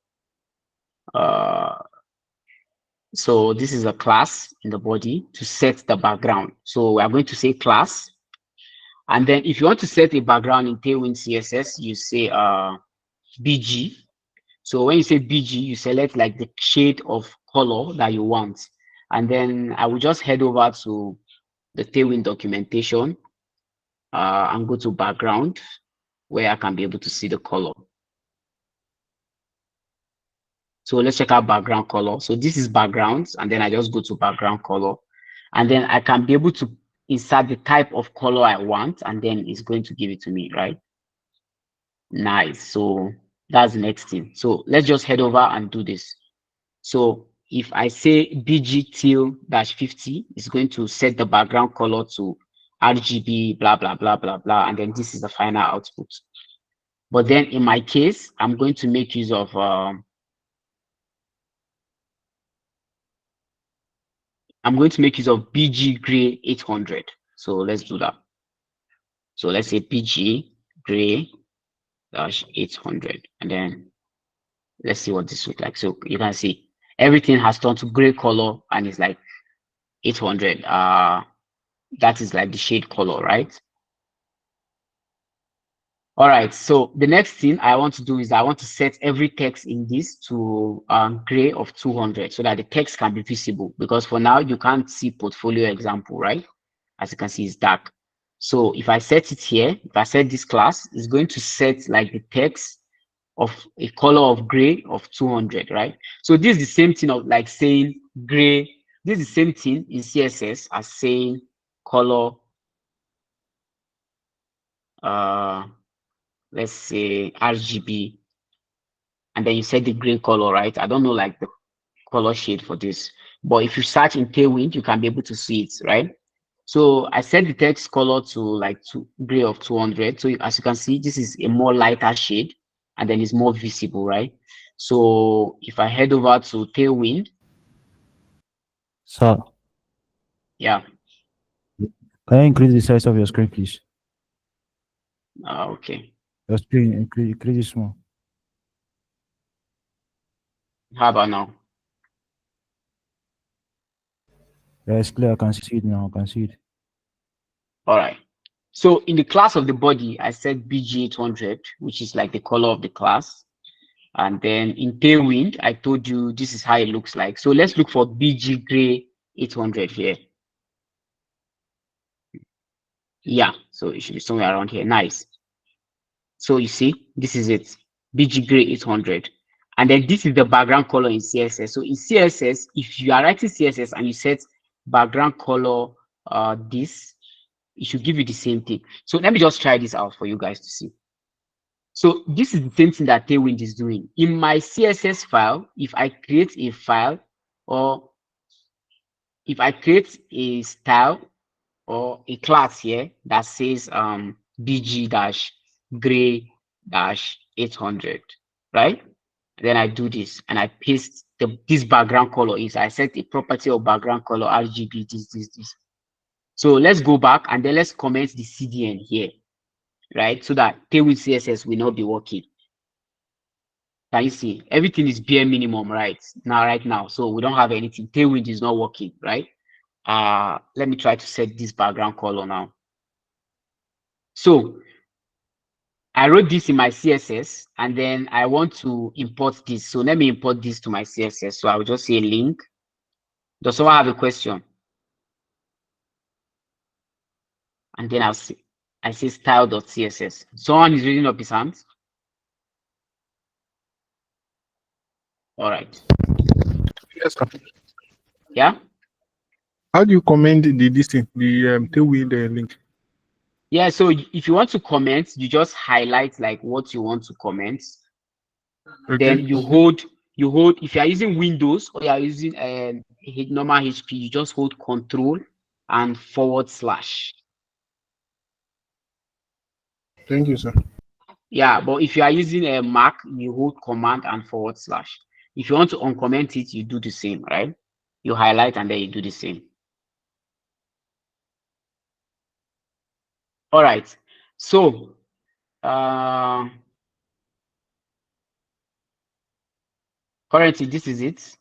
So this is a class in the body to set the background. So we are going to say class. And then if you want to set a background in Tailwind CSS, you say BG. So when you say BG, you select like the shade of color that you want. And then I will just head over to the Tailwind documentation and go to background, where I can be able to see the color. So let's check out background color. So this is backgrounds, and then I just go to background color, and then I can be able to insert the type of color I want, and then it's going to give it to me, right? Nice. So that's the next thing. So let's just head over and do this. So if I say BG teal -50, it's going to set the background color to RGB, blah, blah, blah, blah, blah. And then this is the final output. But then in my case, I'm going to make use of BG gray 800. So let's do that. So let's say BG gray -800, and then let's see what this looks like. So you can see everything has turned to gray color, and it's like 800. That is like the shade color, right? All right, so the next thing I want to do is I want to set every text in this to gray of 200 so that the text can be visible, because for now you can't see portfolio example, right? As you can see, it's dark. So if I set it here, if I set this class, it's going to set like the text of a color of gray of 200, right? So this is the same thing of like saying gray. This is the same thing in CSS as saying color, let's say RGB, and then you set the gray color, right? I don't know like the color shade for this, but if you search in Tailwind, you can be able to see it, right? So I set the text color to like gray of 200. So as you can see, this is a more lighter shade, and then it's more visible, right? So if I head over to Tailwind, Sir, yeah, can you increase the size of your screen, please? okay. Your screen, increase it small. How about now? Yeah, it's clear. I can see it now. I can see it. All right. So in the class of the body, I set BG800, which is like the color of the class. And then in Tailwind, I told you this is how it looks like. So let's look for BG Gray 800 here. Yeah, so it should be somewhere around here. Nice. So you see, this is it, BG Gray 800. And then this is the background color in CSS. So in CSS, if you are writing CSS and you set background color this, it should give you the same thing. So let me just try this out for you guys to see. So this is the same thing that Tailwind is doing. In my CSS file, if I create a file or if I create a style or a class here that says bg-gray-800, right? Then I do this and I paste this background color is I set a property of background color RGB this. So let's go back and then let's comment the CDN here, right? So that Tailwind CSS will not be working. Can you see? Everything is bare minimum right now. So we don't have anything. Tailwind is not working, right? Let me try to set this background color now. So I wrote this in my CSS and then I want to import this. So let me import this to my CSS. So I will just say link. Does someone have a question? And then I say style.css. Someone is reading up his hands. All right. Yes, sir. Yeah. How do you comment the listing, the Tailwind link? Yeah. So if you want to comment, you just highlight like what you want to comment. Okay. Then you hold. If you are using Windows or you are using normal HP, you just hold Control and /. Thank you, sir. Yeah, but if you are using a Mac, you hold Command and /. If you want to uncomment it, you do the same, right? You highlight and then you do the same. All right. So currently this is it.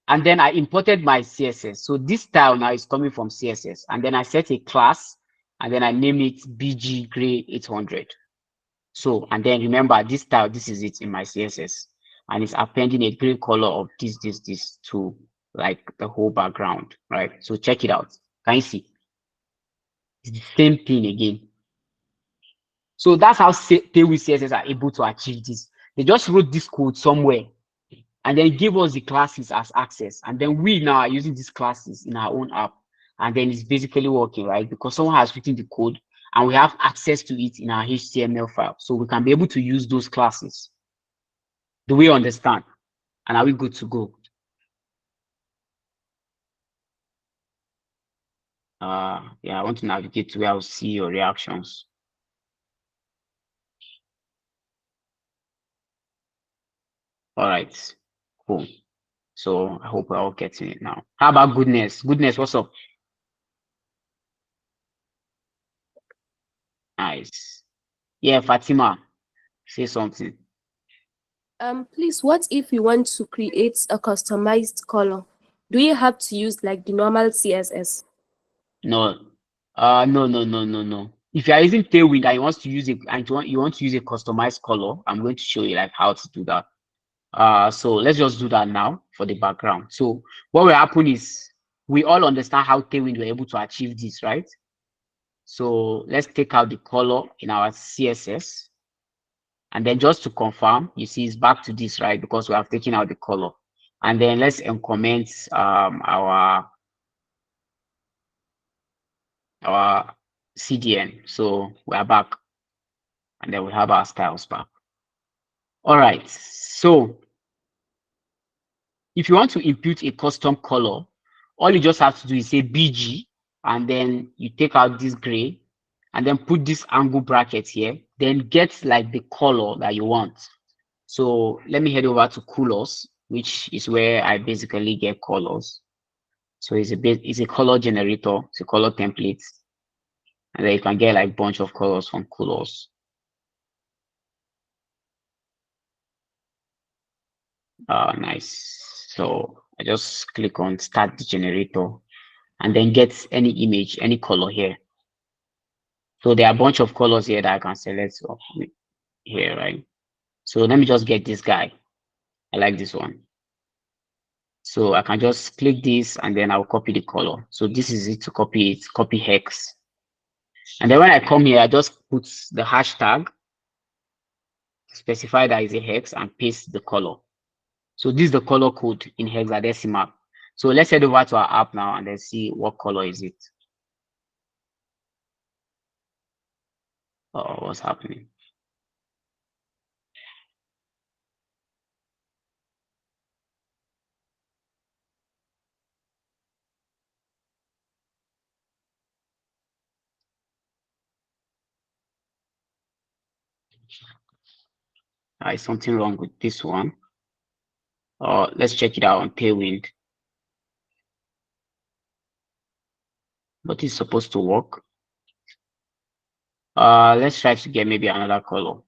And then I imported my CSS. So this style now is coming from CSS. And then I set a class and then I name it BG Gray 800. So, and then remember this style, this is it in my CSS. And it's appending a gray color of this to like the whole background, right? So check it out. Can you see? It's the same thing again. So that's how Tailwind CSS are able to achieve this. They just wrote this code somewhere and then give us the classes as access. And then we now are using these classes in our own app. And then it's basically working, right? Because someone has written the code and we have access to it in our HTML file. So we can be able to use those classes. Do we understand? And are we good to go? Yeah, I want to navigate to where I'll see your reactions. All right, cool. So I hope we're all getting it now. How about Goodness? Goodness, what's up? Nice. Yeah, Fatima, say something. Please, what if you want to create a customized color? Do you have to use like the normal CSS? No. No. If you are using Tailwind and you want to use it and you want to use a customized color, I'm going to show you like how to do that. So let's just do that now for the background. So what will happen is we all understand how Tailwind were able to achieve this, right? So let's take out the color in our CSS. And then just to confirm, you see it's back to this, right? Because we have taken out the color. And then let's uncomment our CDN. So we are back, and then we have our styles back. All right. So if you want to impute a custom color, all you just have to do is say BG, and then you take out this gray, and then put this angle bracket here, then get like the color that you want. So let me head over to colors, which is where I basically get colors. So it's a color generator, it's a color template, and then you can get like a bunch of colors from colors. Nice. So I just click on start the generator, and then get any image, any color here. So there are a bunch of colors here that I can select here, right? So let me just get this guy. I like this one. So I can just click this, and then I'll copy the color. So this is it to copy it, copy hex. And then when I come here, I just put the hashtag, specify that is a hex, and paste the color. So this is the color code in hexadecimal. So let's head over to our app now and then see what color is it. Oh, what's happening? Is something wrong with this one? Let's check it out on Tailwind. But it's supposed to work. Let's try to get maybe another color.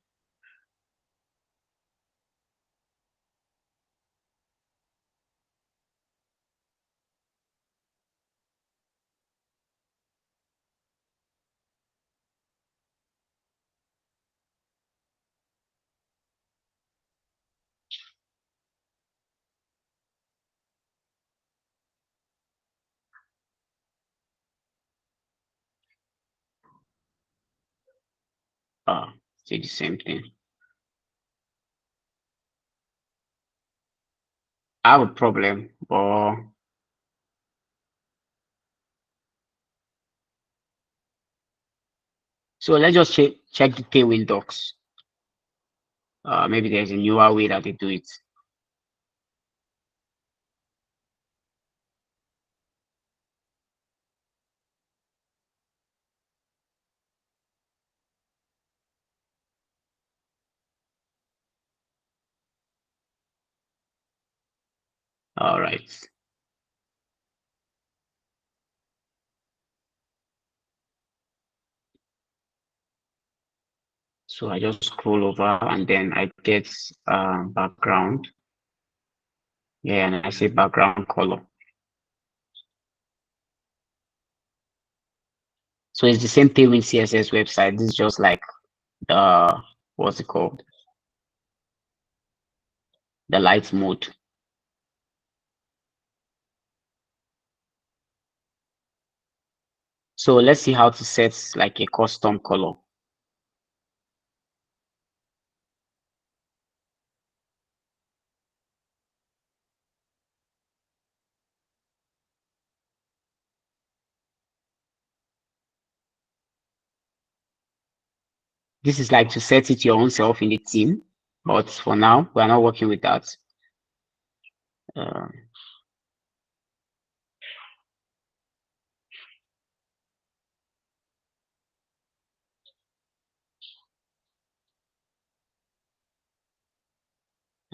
Say the same thing. I have a problem, but so let's just check the Tailwind docs. Maybe there's a newer way that they do it. All right. So I just scroll over, and then I get background. Yeah, and I say background color. So it's the same Tailwind CSS website. This is just like what's it called? The light mode. So let's see how to set like a custom color. This is like to set it your own self in the team, but for now, we are not working with that.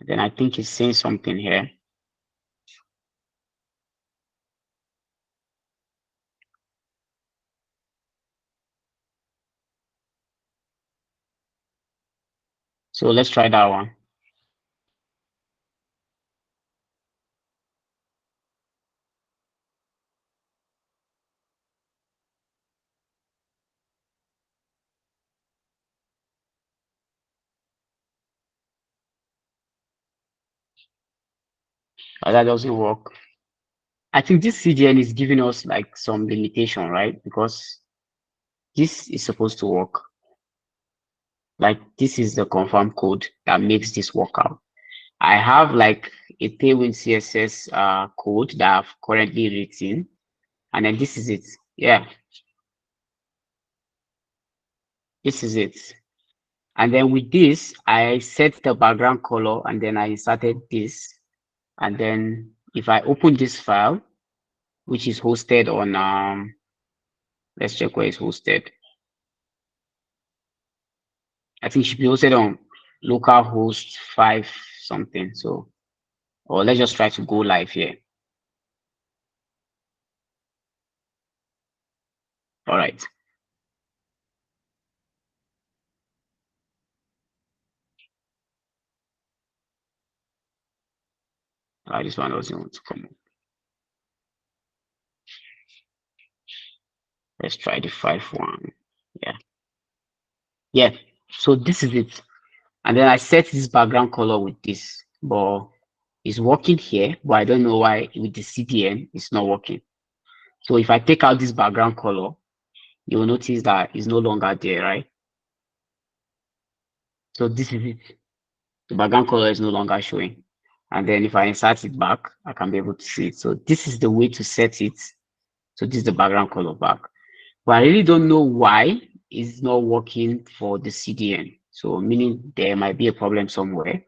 Then I think it's saying something here. So let's try that one. That doesn't work. I think this CDN is giving us like some limitation, right? Because this is supposed to work. like this is the confirm code that makes this work out. I have like a Tailwind CSS code that I've currently written, and then this is it. Yeah, this is it. And then with this, I set the background color, and then I inserted this. And then if I open this file, which is hosted on let's check where it's hosted. I think it should be hosted on localhost 5 something. So, or let's just try to go live here. All right. This one doesn't want to come up. Let's try the 5.1. Yeah. Yeah. So this is it. And then I set this background color with this, but it's working here, but I don't know why with the CDN it's not working. So if I take out this background color, you will notice that it's no longer there, right? So this is it. The background color is no longer showing. And then if I insert it back, I can be able to see it. So this is the way to set it. So this is the background color back. But I really don't know why it's not working for the CDN. So meaning there might be a problem somewhere.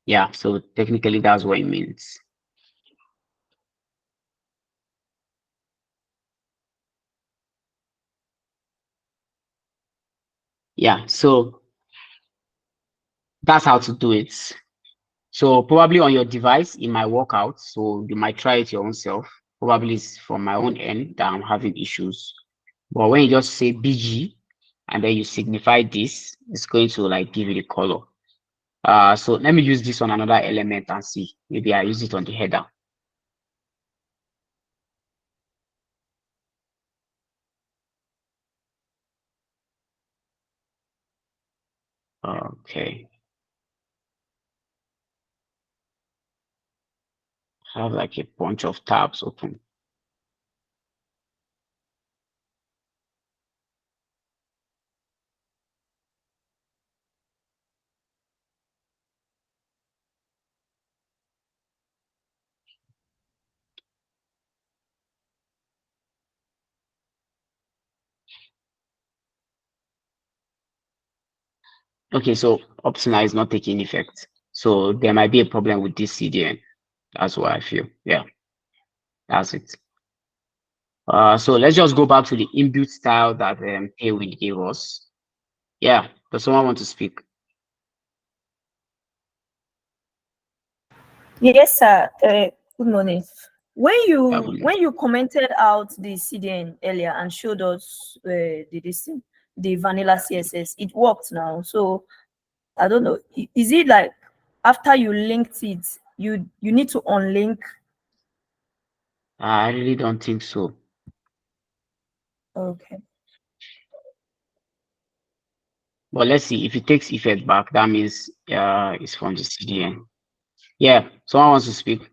Yeah, so technically that's what it means. Yeah, so that's how to do it. So probably on your device, it might work out. So you might try it your own self. Probably it's from my own end that I'm having issues. But when you just say BG and then you signify this, it's going to like give you the color. So let me use this on another element and see. Maybe I use it on the header. Okay. I have like a bunch of tabs open. Okay, so optional is not taking effect. So there might be a problem with this CDN. That's what I feel. Yeah, that's it. So let's just go back to the inbuilt style that Tailwind gave us. Yeah, does someone want to speak? Yes, sir. Good morning. When Yeah, you commented out the CDN earlier and showed us the vanilla CSS, it worked now. So I don't know. Is it like after you linked it, you need to unlink? I really don't think so. Okay. But let's see if it takes effect back. That means it's from the CDN. Yeah, someone wants to speak.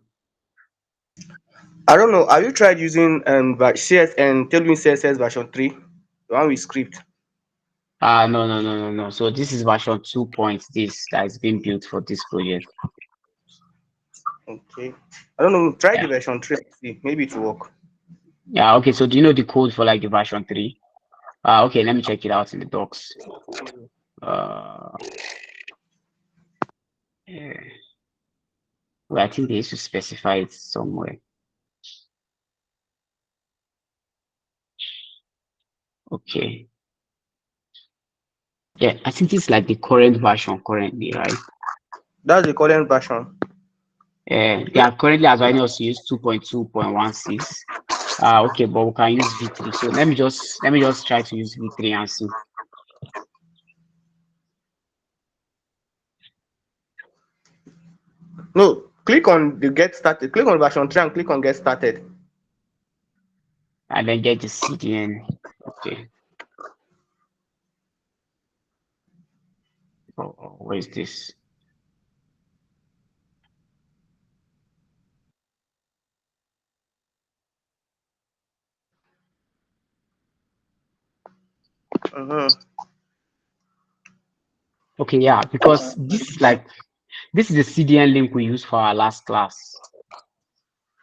I don't know. Have you tried using CS and Tailwind CSS version 3? The one with script. No. So this is version 2 point this that is being built for this project. Okay. I don't know. Try Yeah. the version 3 and see. Maybe it will work. Yeah, okay. So do you know the code for like the version 3? Okay, let me check it out in the docs. Yeah. Well, I think they used to specify it somewhere. Okay. Yeah, I think it's like the current version currently, right? That's the current version. They are currently advising us to use 2.2.16. Okay, but we can use V3. So let me just try to use V3 and see. No, click on the get started. Click on version 3 and click on get started. And then get the CDN. Okay. Where is this? Okay, yeah, because this is the CDN link we used for our last class.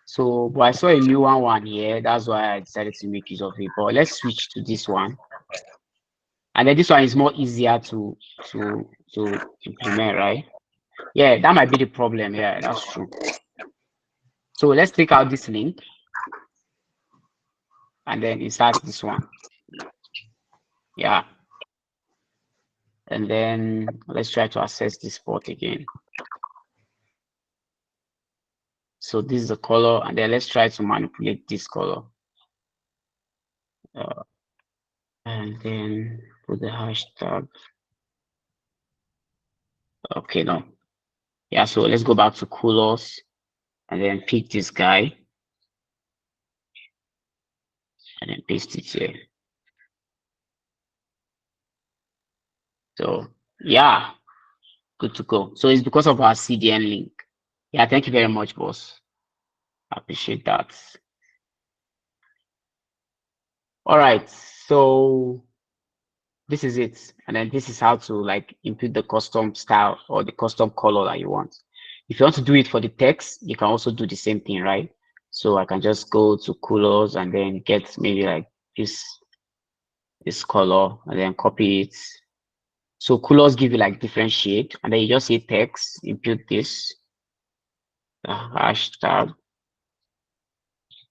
So, but I saw a new one here. That's why I decided to make use of it. But let's switch to this one. And then this one is more easier to implement, right? Yeah, that might be the problem. Yeah, that's true. So let's take out this link and then insert this one. Yeah. And then let's try to access this port again. So this is the color, and then let's try to manipulate this color. And then put the hashtag. Okay, no. Yeah, so let's go back to colors and then pick this guy and then paste it here. So yeah, good to go. So it's because of our CDN link. Yeah, thank you very much, boss. I appreciate that. All right, so this is it. And then this is how to like input the custom style or the custom color that you want. If you want to do it for the text, you can also do the same thing, right? So I can just go to colors and then get maybe like this color and then copy it. So colors give you like different shade, and then you just say text, input this, the hashtag,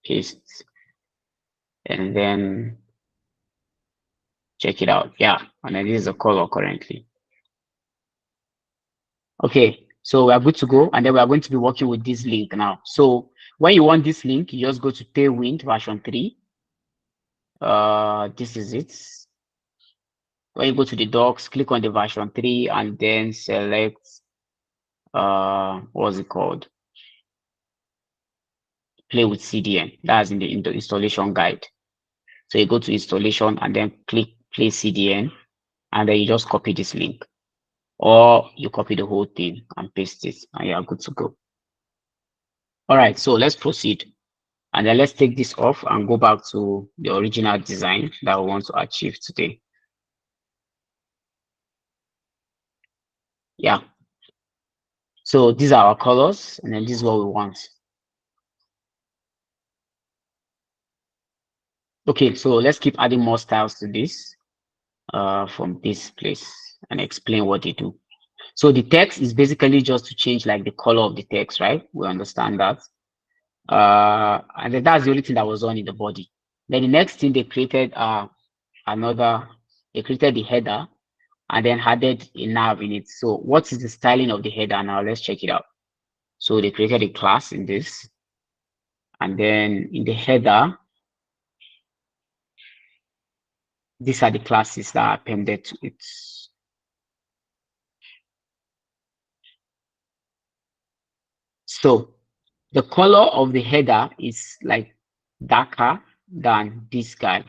paste, and then check it out. Yeah, and then this is the color currently. Okay, so we are good to go, and then we are going to be working with this link now. So when you want this link, you just go to Tailwind version 3. This is it. When you go to the docs, click on the version 3 and then select what's it called? Play with CDN. That's in the installation guide. So you go to installation and then click play CDN, and then you just copy this link, or you copy the whole thing and paste it, and you are good to go. All right, so let's proceed. And then let's take this off and go back to the original design that we want to achieve today. Yeah. So these are our colors, and then this is what we want. Okay, so let's keep adding more styles to this from this place and explain what they do. So the text is basically just to change like the color of the text, right? We understand that. And then that's the only thing that was on in the body. Then the next thing they created they created the header and then added a nav in it. So what is the styling of the header now? Let's check it out. So they created a class in this, and then in the header, these are the classes that are appended to it. So the color of the header is like darker than this guy,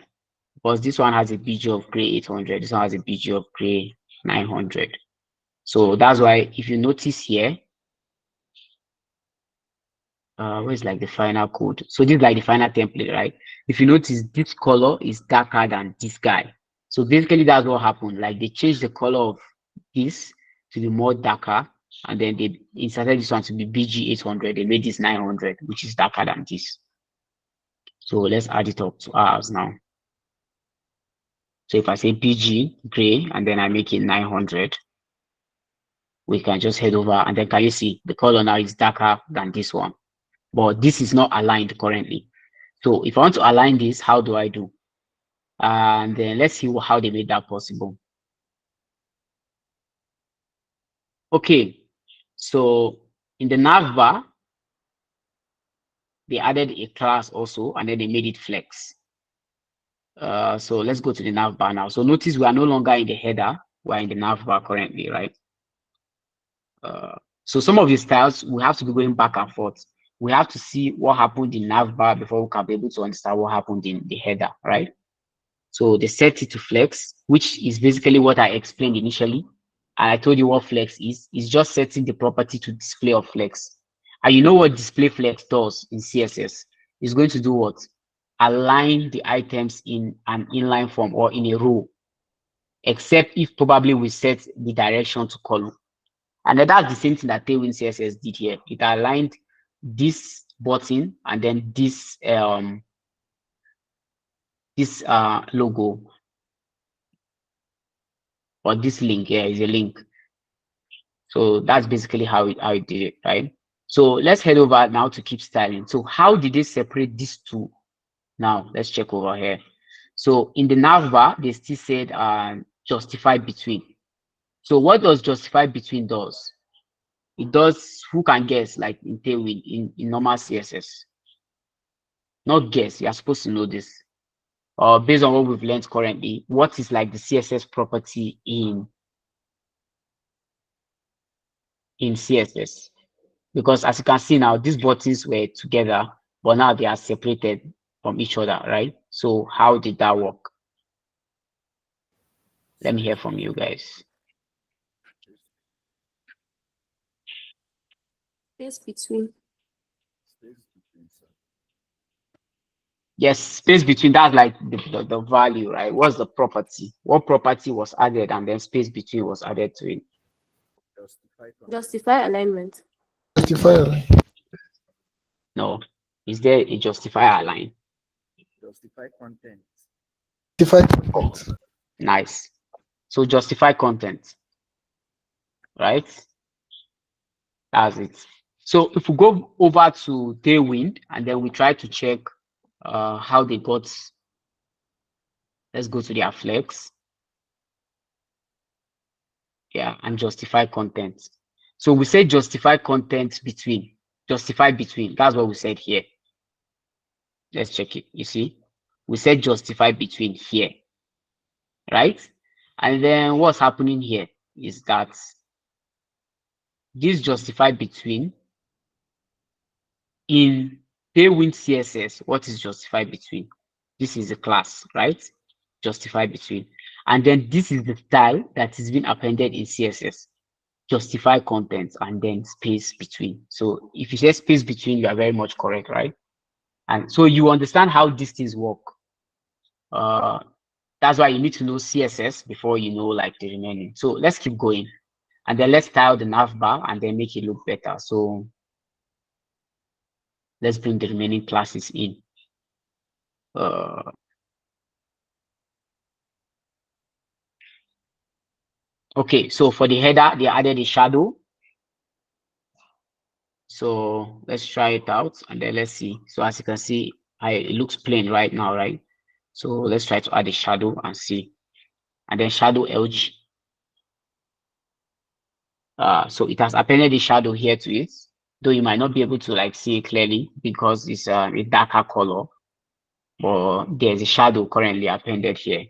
because this one has a BG of gray 800, this one has a BG of gray 900. So that's why if you notice here, where's like the final code? So this is like the final template, right? If you notice, this color is darker than this guy. So basically that's what happened. Like they changed the color of this to be more darker, and then they inserted this one to be BG 800. They made this 900, which is darker than this. So let's add it up to ours now. So if I say BG gray and then I make it 900, we can just head over, and then can you see the color now is darker than this one, but this is not aligned currently. So if I want to align this, how do I do? And then let's see how they made that possible. Okay, so in the nav bar, they added a class also, and then they made it flex. So let's go to the nav bar now. So notice we are no longer in the header, we're in the nav bar currently, right? So some of the styles, we have to be going back and forth. We have to see what happened in nav bar before we can be able to understand what happened in the header, right? So they set it to flex, which is basically what I explained initially. And I told you what flex is. It's just setting the property to display of flex. And you know what display flex does in CSS? It's going to do what? Align the items in an inline form or in a row. except if probably we set the direction to column. And then that's the same thing that Tailwind CSS did here. It aligned this button and then this logo, or this link here is a link. So that's basically how it did it, right? So let's head over now to keep styling. So how did they separate these two? Now let's check over here. So in the navbar, they still said justify between. So what does justify between does? It does, who can guess, like in Tailwind, in normal CSS? Not guess, you're supposed to know this. Based on what we've learned currently, what is like the CSS property in CSS? Because as you can see now, these buttons were together, but now they are separated from each other, right? So how did that work? Let me hear from you guys. Space between. Yes, space between, that's like the value, right? What's the property? What property was added and then space between was added to it? Justify alignment. Justify. No. Is there a justify align? Justify content. Justify content. Nice. So justify content, right? That's it. So if we go over to Tailwind and then we try to check how they got, let's go to their flex. Yeah, and justify content. So we say justify content between, justify between. That's what we said here. Let's check it. You see, we said justify between here, right? And then what's happening here is that this justify between in Tailwind CSS, what is justify between? This is a class, right? Justify between. And then this is the style that is being appended in CSS. Justify content and then space between. So if you say space between, you are very much correct, right? And so you understand how these things work. That's why you need to know CSS before you know like the remaining. So let's keep going. And then let's style the navbar and then make it look better. So let's bring the remaining classes in. Okay, so for the header, they added a shadow. So let's try it out and then let's see. So as you can see, it looks plain right now, right? So let's try to add a shadow and see. And then shadow LG. So it has appended the shadow here to it, though you might not be able to like see it clearly because it's a darker color, but there's a shadow currently appended here.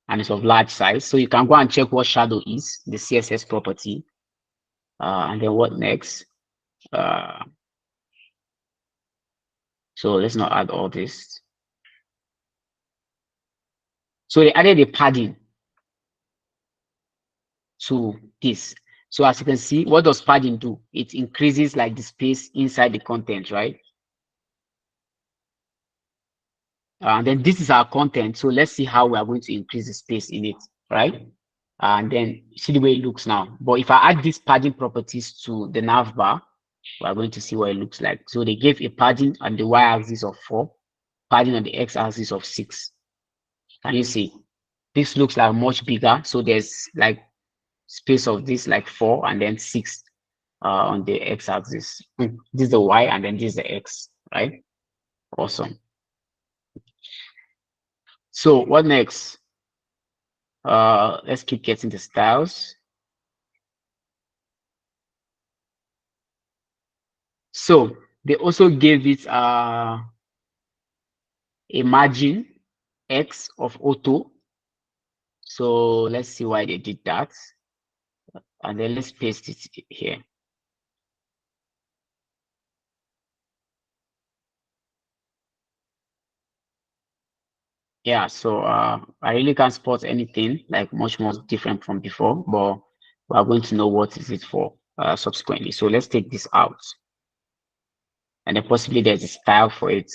And it's of large size. So you can go and check what shadow is, the CSS property. And then what next? So let's not add all this. So they added a padding to this. So as you can see, what does padding do? It increases like the space inside the content, right? And then this is our content. So let's see how we are going to increase the space in it, right? And then see the way it looks now. But if I add these padding properties to the navbar, we are going to see what it looks like. So they gave a padding on the y-axis of 4, padding on the x-axis of 6. Can you see? This looks like much bigger. So there's like space of this like 4 and then 6 on the x-axis. This is the y and then this is the x, right? Awesome. So what next? Let's keep getting the styles. So they also gave it a margin X of auto. So let's see why they did that. And then let's paste it here. Yeah, so I really can't spot anything like much more different from before, but we're going to know what is it for subsequently. So let's take this out. And then possibly there's a style for it.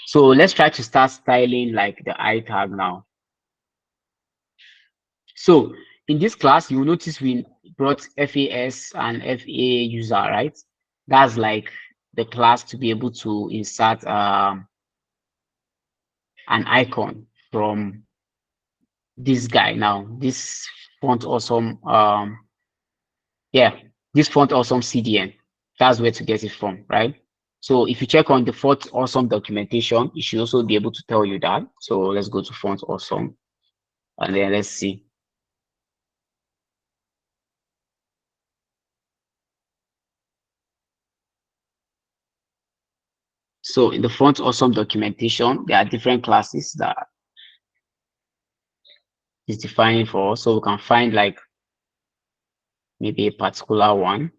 So let's try to start styling like the I tag now. So in this class, you will notice we brought FAS and FA user, right? That's like the class to be able to insert an icon from this guy now, this font awesome, yeah, this font awesome CDN. That's where to get it from, right? So if you check on the font awesome documentation, it should also be able to tell you that. So let's go to font awesome and then let's see. So in the font awesome documentation, there are different classes that is defining for us. So we can find like maybe a particular one.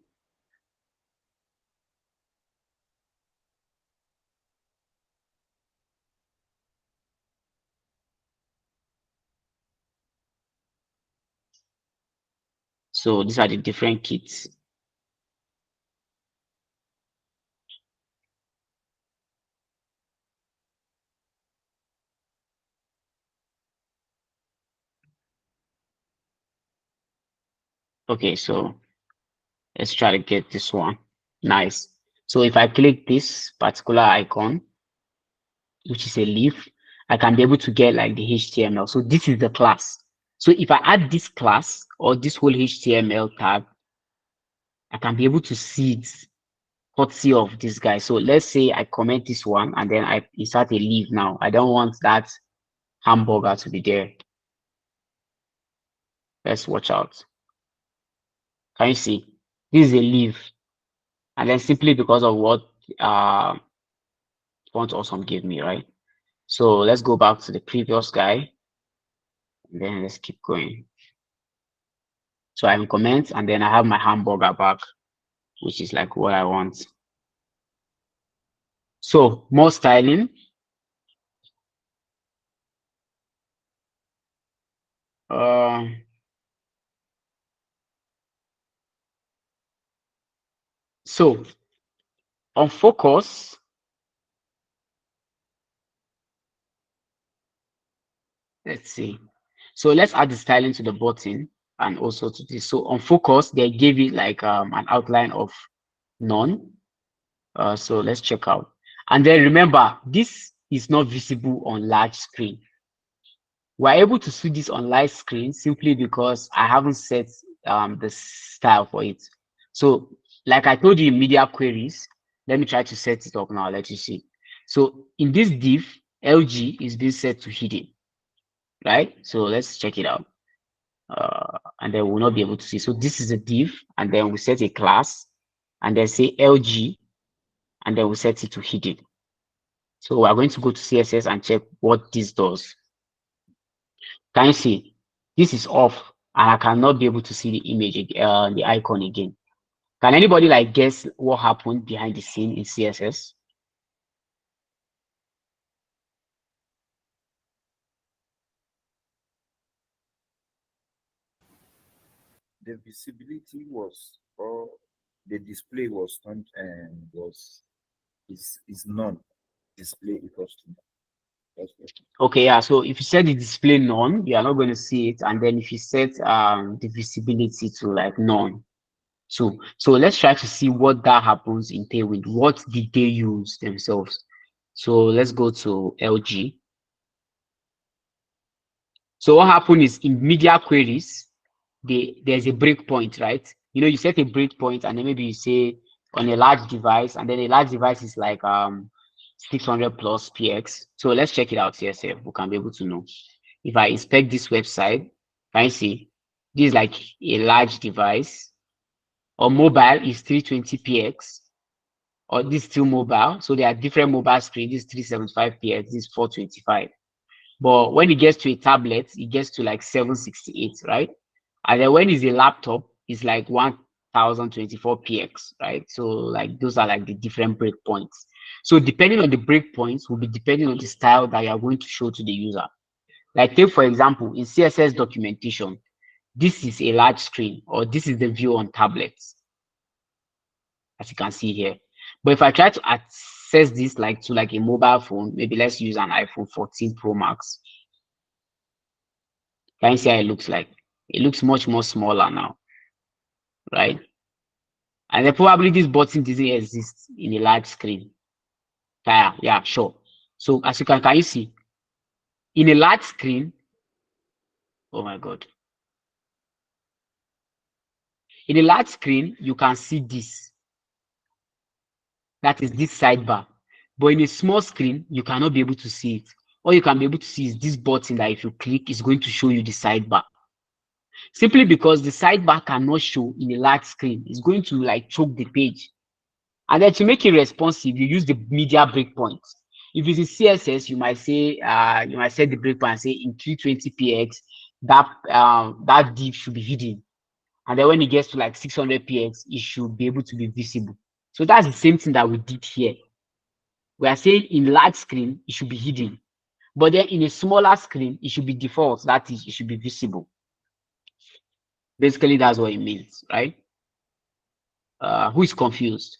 So these are the different kits. Okay, so let's try to get this one. Nice. So if I click this particular icon, which is a leaf, I can be able to get like the HTML. So this is the class. So if I add this class or this whole HTML tag, I can be able to see it courtesy of this guy. So let's say I comment this one and then I insert a leaf now. I don't want that hamburger to be there. Let's watch out. Can you see? This is a leaf. And then simply because of what font awesome gave me, right? So let's go back to the previous guy. And then let's keep going. So I comment and then I have my hamburger back, which is like what I want. So more styling. So on focus, let's see. So let's add the styling to the button and also to this. So on focus, they gave it like an outline of none. So let's check out. And then remember, this is not visible on large screen. We're able to see this on light screen simply because I haven't set the style for it. So like I told you in media queries, let me try to set it up now. Let you see. So in this div, LG is being set to hidden, right? So let's check it out. And then we'll not be able to see. So this is a div, and then we set a class, and then say LG, and then we set it to hidden. So we're going to go to CSS and check what this does. Can you see? This is off, and I cannot be able to see the image, the icon again. Can anybody like guess what happened behind the scene in CSS? The visibility was, or the display was turned and is none. Display equals to none. That's what. Okay, yeah. So if you set the display none, you are not going to see it, and then if you set the visibility to like none, so let's try to see what that happens in Tailwind. What did they use themselves? So let's go to LG. So what happened is in media queries, there's a breakpoint, right? You know, you set a breakpoint and then maybe you say on a large device, and then a large device is like 600 plus px. So let's check it out here, so we can be able to know. If I inspect this website, can you see this is like a large device, or mobile is 320 px, or this is still mobile. So there are different mobile screens. This is 375 px, this is 425. But when it gets to a tablet, it gets to like 768, right? And then when it's a laptop, it's like 1024 px, right? So like those are like the different breakpoints. So depending on the breakpoints will be depending on the style that you are going to show to the user. Like take for example, in CSS documentation, this is a large screen, or this is the view on tablets, as you can see here. But if I try to access this like to like a mobile phone, maybe let's use an iPhone 14 Pro Max. Can you see how it looks like? It looks much more smaller now, right? And then probably this button doesn't exist in a large screen. Yeah, sure. So as you can you see in a large screen? Oh my God. In a large screen, you can see this. That is this sidebar. But in a small screen, you cannot be able to see it. All you can be able to see is this button that if you click, is going to show you the sidebar. Simply because the sidebar cannot show in a large screen. It's going to like choke the page. And then to make it responsive, you use the media breakpoint. If it's in CSS, you might say you might set the breakpoint and say in 320px, that div should be hidden. And then when it gets to like 600px, it should be able to be visible. So that's the same thing that we did here. We are saying in large screen, it should be hidden. But then in a smaller screen, it should be default. That is, it should be visible. Basically, that's what it means, right? Who is confused?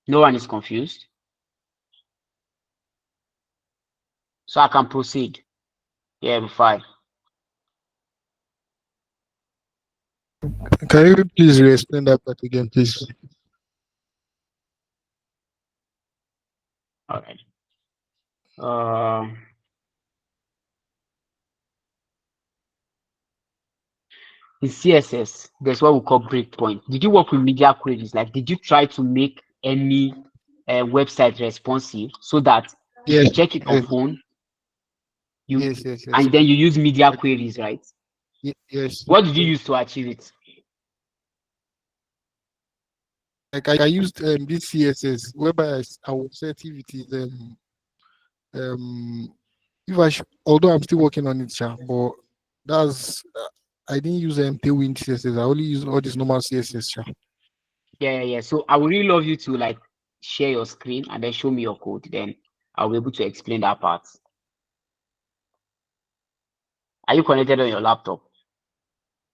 No one is confused. So I can proceed. Yeah, I'm fine. Can you please re-explain that part again, please? All right. In CSS, there's what we call breakpoint. Did you work with media queries? Like, did you try to make any website responsive so that if you Yes, check it on yes, phone, yes. and then you use media queries, right? Yes. What did you use to achieve it? Like I used this CSS whereby I would set if it is if I should, although I'm still working on it, but that's I didn't use Tailwind CSS. I only use all this normal CSS. Yeah. So I would really love you to like share your screen and then show me your code. Then I'll be able to explain that part. Are you connected on your laptop?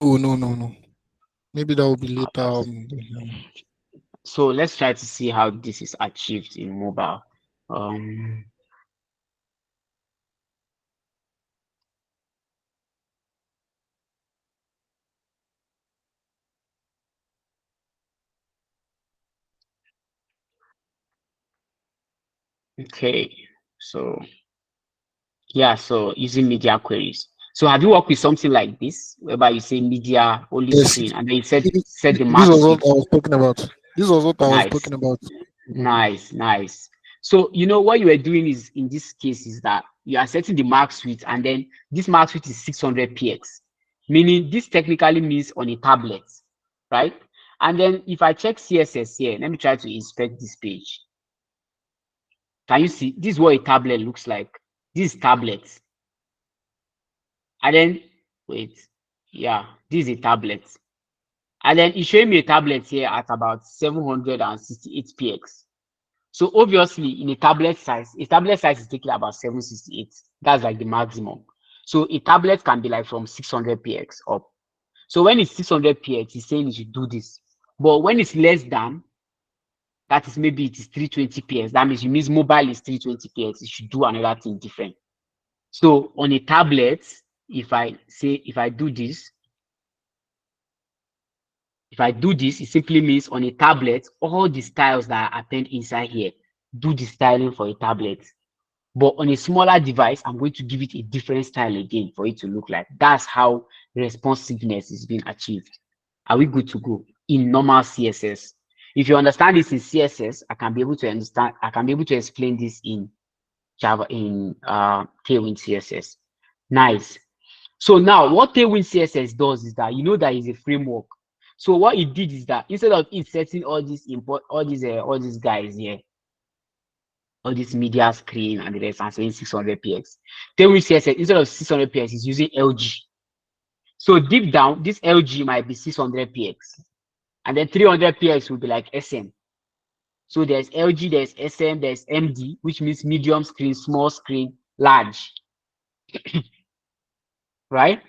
Oh no. Maybe that will be later. Alright. So let's try to see how this is achieved in mobile. Okay, so yeah, so using media queries. So have you worked with something like this, whereby you say media only Yes, screen, and then you set the this max was what width? I was talking about. This was what I was Nice, talking about. nice. So you know what you are doing is in this case is that you are setting the max width, and then this max width is 600px, meaning this technically means on a tablet, right? And then if I check CSS here, let me try to inspect this page. Can you see? This is what a tablet looks like. This is tablet. And then wait, yeah, this is a tablet. And then it's showing me a tablet here at about 768px. So obviously in a tablet size is taking about 768. That's like the maximum. So a tablet can be like from 600px up. So when it's 600px, it's saying you should do this. But when it's less than, that is maybe it is 320px. That means mobile is 320px. You should do another thing different. So on a tablet, if I do this, it simply means on a tablet, all the styles that are append inside here, do the styling for a tablet. But on a smaller device, I'm going to give it a different style again for it to look like. That's how responsiveness is being achieved. Are we good to go? In normal CSS. If you understand this in CSS, I can be able to explain this in Java, in Tailwind CSS. Nice. So now what Tailwind CSS does is that you know that is a framework. So what it did is that instead of it setting all these guys here, all this media screen and the rest, and saying 600px, Tailwind CSS instead of 600px is using LG. So deep down, this LG might be 600px, and then 300px will be like SM. So there's LG, there's SM, there's MD, which means medium screen, small screen, large, right?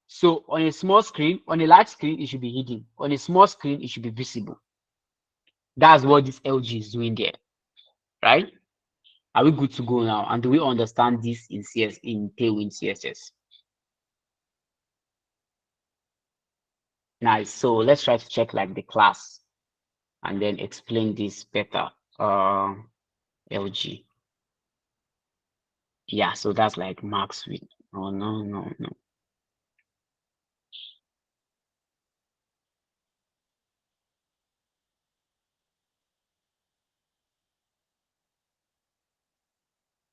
So on a small screen, on a large screen, it should be hidden. On a small screen, it should be visible. That's what this LG is doing there, right? Are we good to go now? And do we understand this in Tailwind CSS? Nice. So let's try to check like the class and then explain this better. LG. Yeah, so that's like max with no.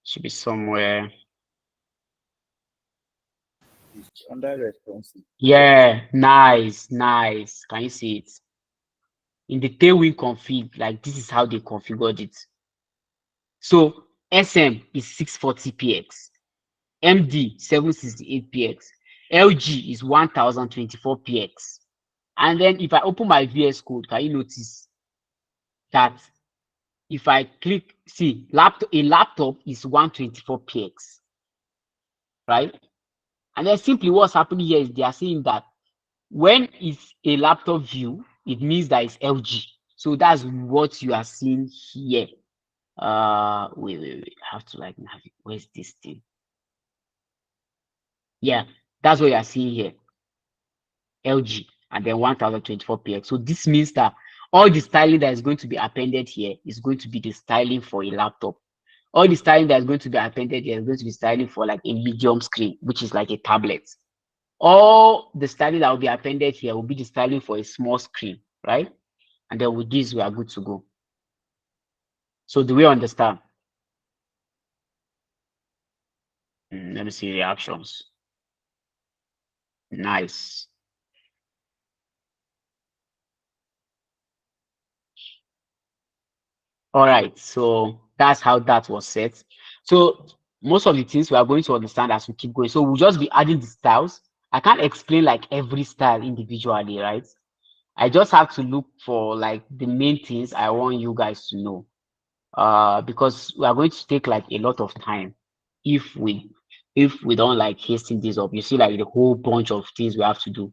Should be somewhere. It's under responsive. Yeah, nice. Can you see it? In the Tailwind config, like this is how they configured it. So SM is 640px, MD 768px, LG is 1024px. And then if I open my VS Code, can you notice that if I click, see, a laptop is 124px, right? And then simply what's happening here is they are saying that when it's a laptop view, it means that it's LG. So that's what you are seeing here. Wait. I have to like navigate. Where's this thing? Yeah, that's what you are seeing here. LG and then 1024px. So this means that all the styling that is going to be appended here is going to be the styling for a laptop. All the styling that is going to be appended here is going to be styling for like a medium screen, which is like a tablet. All the styling that will be appended here will be the styling for a small screen, right? And then with this, we are good to go. So do we understand? Let me see reactions. Nice. All right, so that's how that was set. So most of the things we are going to understand as we keep going. So we'll just be adding the styles. I can't explain like every style individually, right? I just have to look for like the main things I want you guys to know. Because we are going to take like a lot of time if we don't like hasten this up. You see like the whole bunch of things we have to do.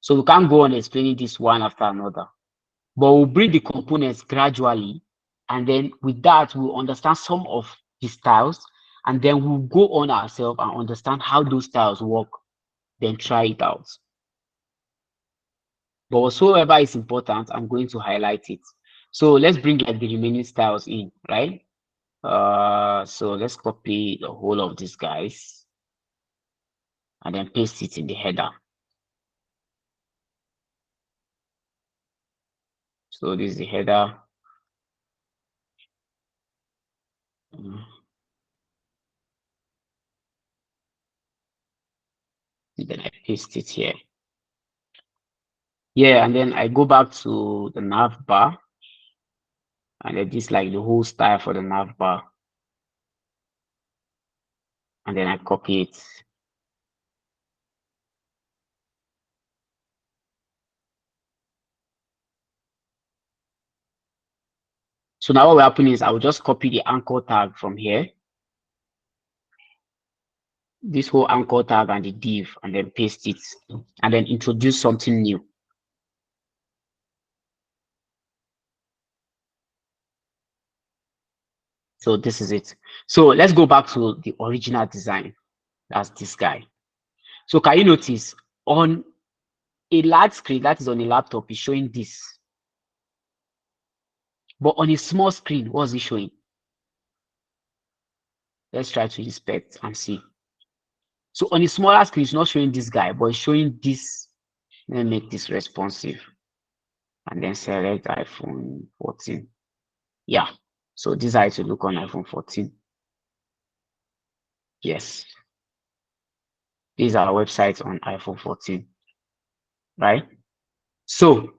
So we can't go on explaining this one after another. But we'll bring the components gradually, and then with that we'll understand some of the styles, and then we'll go on ourselves and understand how those styles work, then try it out. But whatsoever is important, I'm going to highlight it. So let's bring like the remaining styles in, right? So let's copy the whole of these guys and then paste it in the header. So this is the header. And then I paste it here. Yeah, and then I go back to the nav bar, and then this like the whole style for the nav bar. And then I copy it. So now what will happen is I will just copy the anchor tag from here, this whole anchor tag and the div, and then paste it, and then introduce something new. So this is it. So let's go back to the original design. That's this guy. So can you notice on a large screen that is on a laptop is showing this, but on a small screen, what's it showing? Let's try to inspect and see. So on a smaller screen, it's not showing this guy, but it's showing this. Let me make this responsive and then select iPhone 14. Yeah, so this is how it will look on iPhone 14. Yes, these are websites on iPhone 14, right? So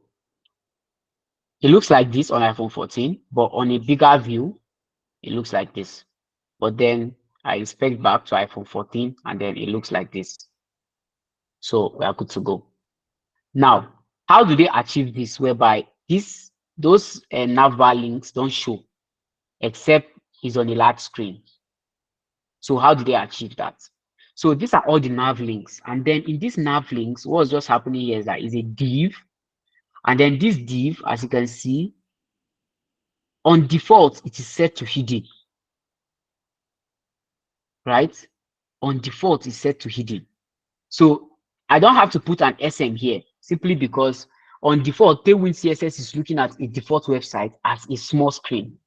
it looks like this on iPhone 14, but on a bigger view, it looks like this. But then I inspect back to iPhone 14 and then it looks like this. So we are good to go. Now, how do they achieve this? Whereby those navbar links don't show except it's on a large screen. So how do they achieve that? So these are all the nav links. And then in these nav links, what's just happening here is that is a div. And then this div, as you can see, on default, it is set to hidden, right? On default, it's set to hidden. So I don't have to put an SM here simply because on default, Tailwind CSS is looking at a default website as a small screen.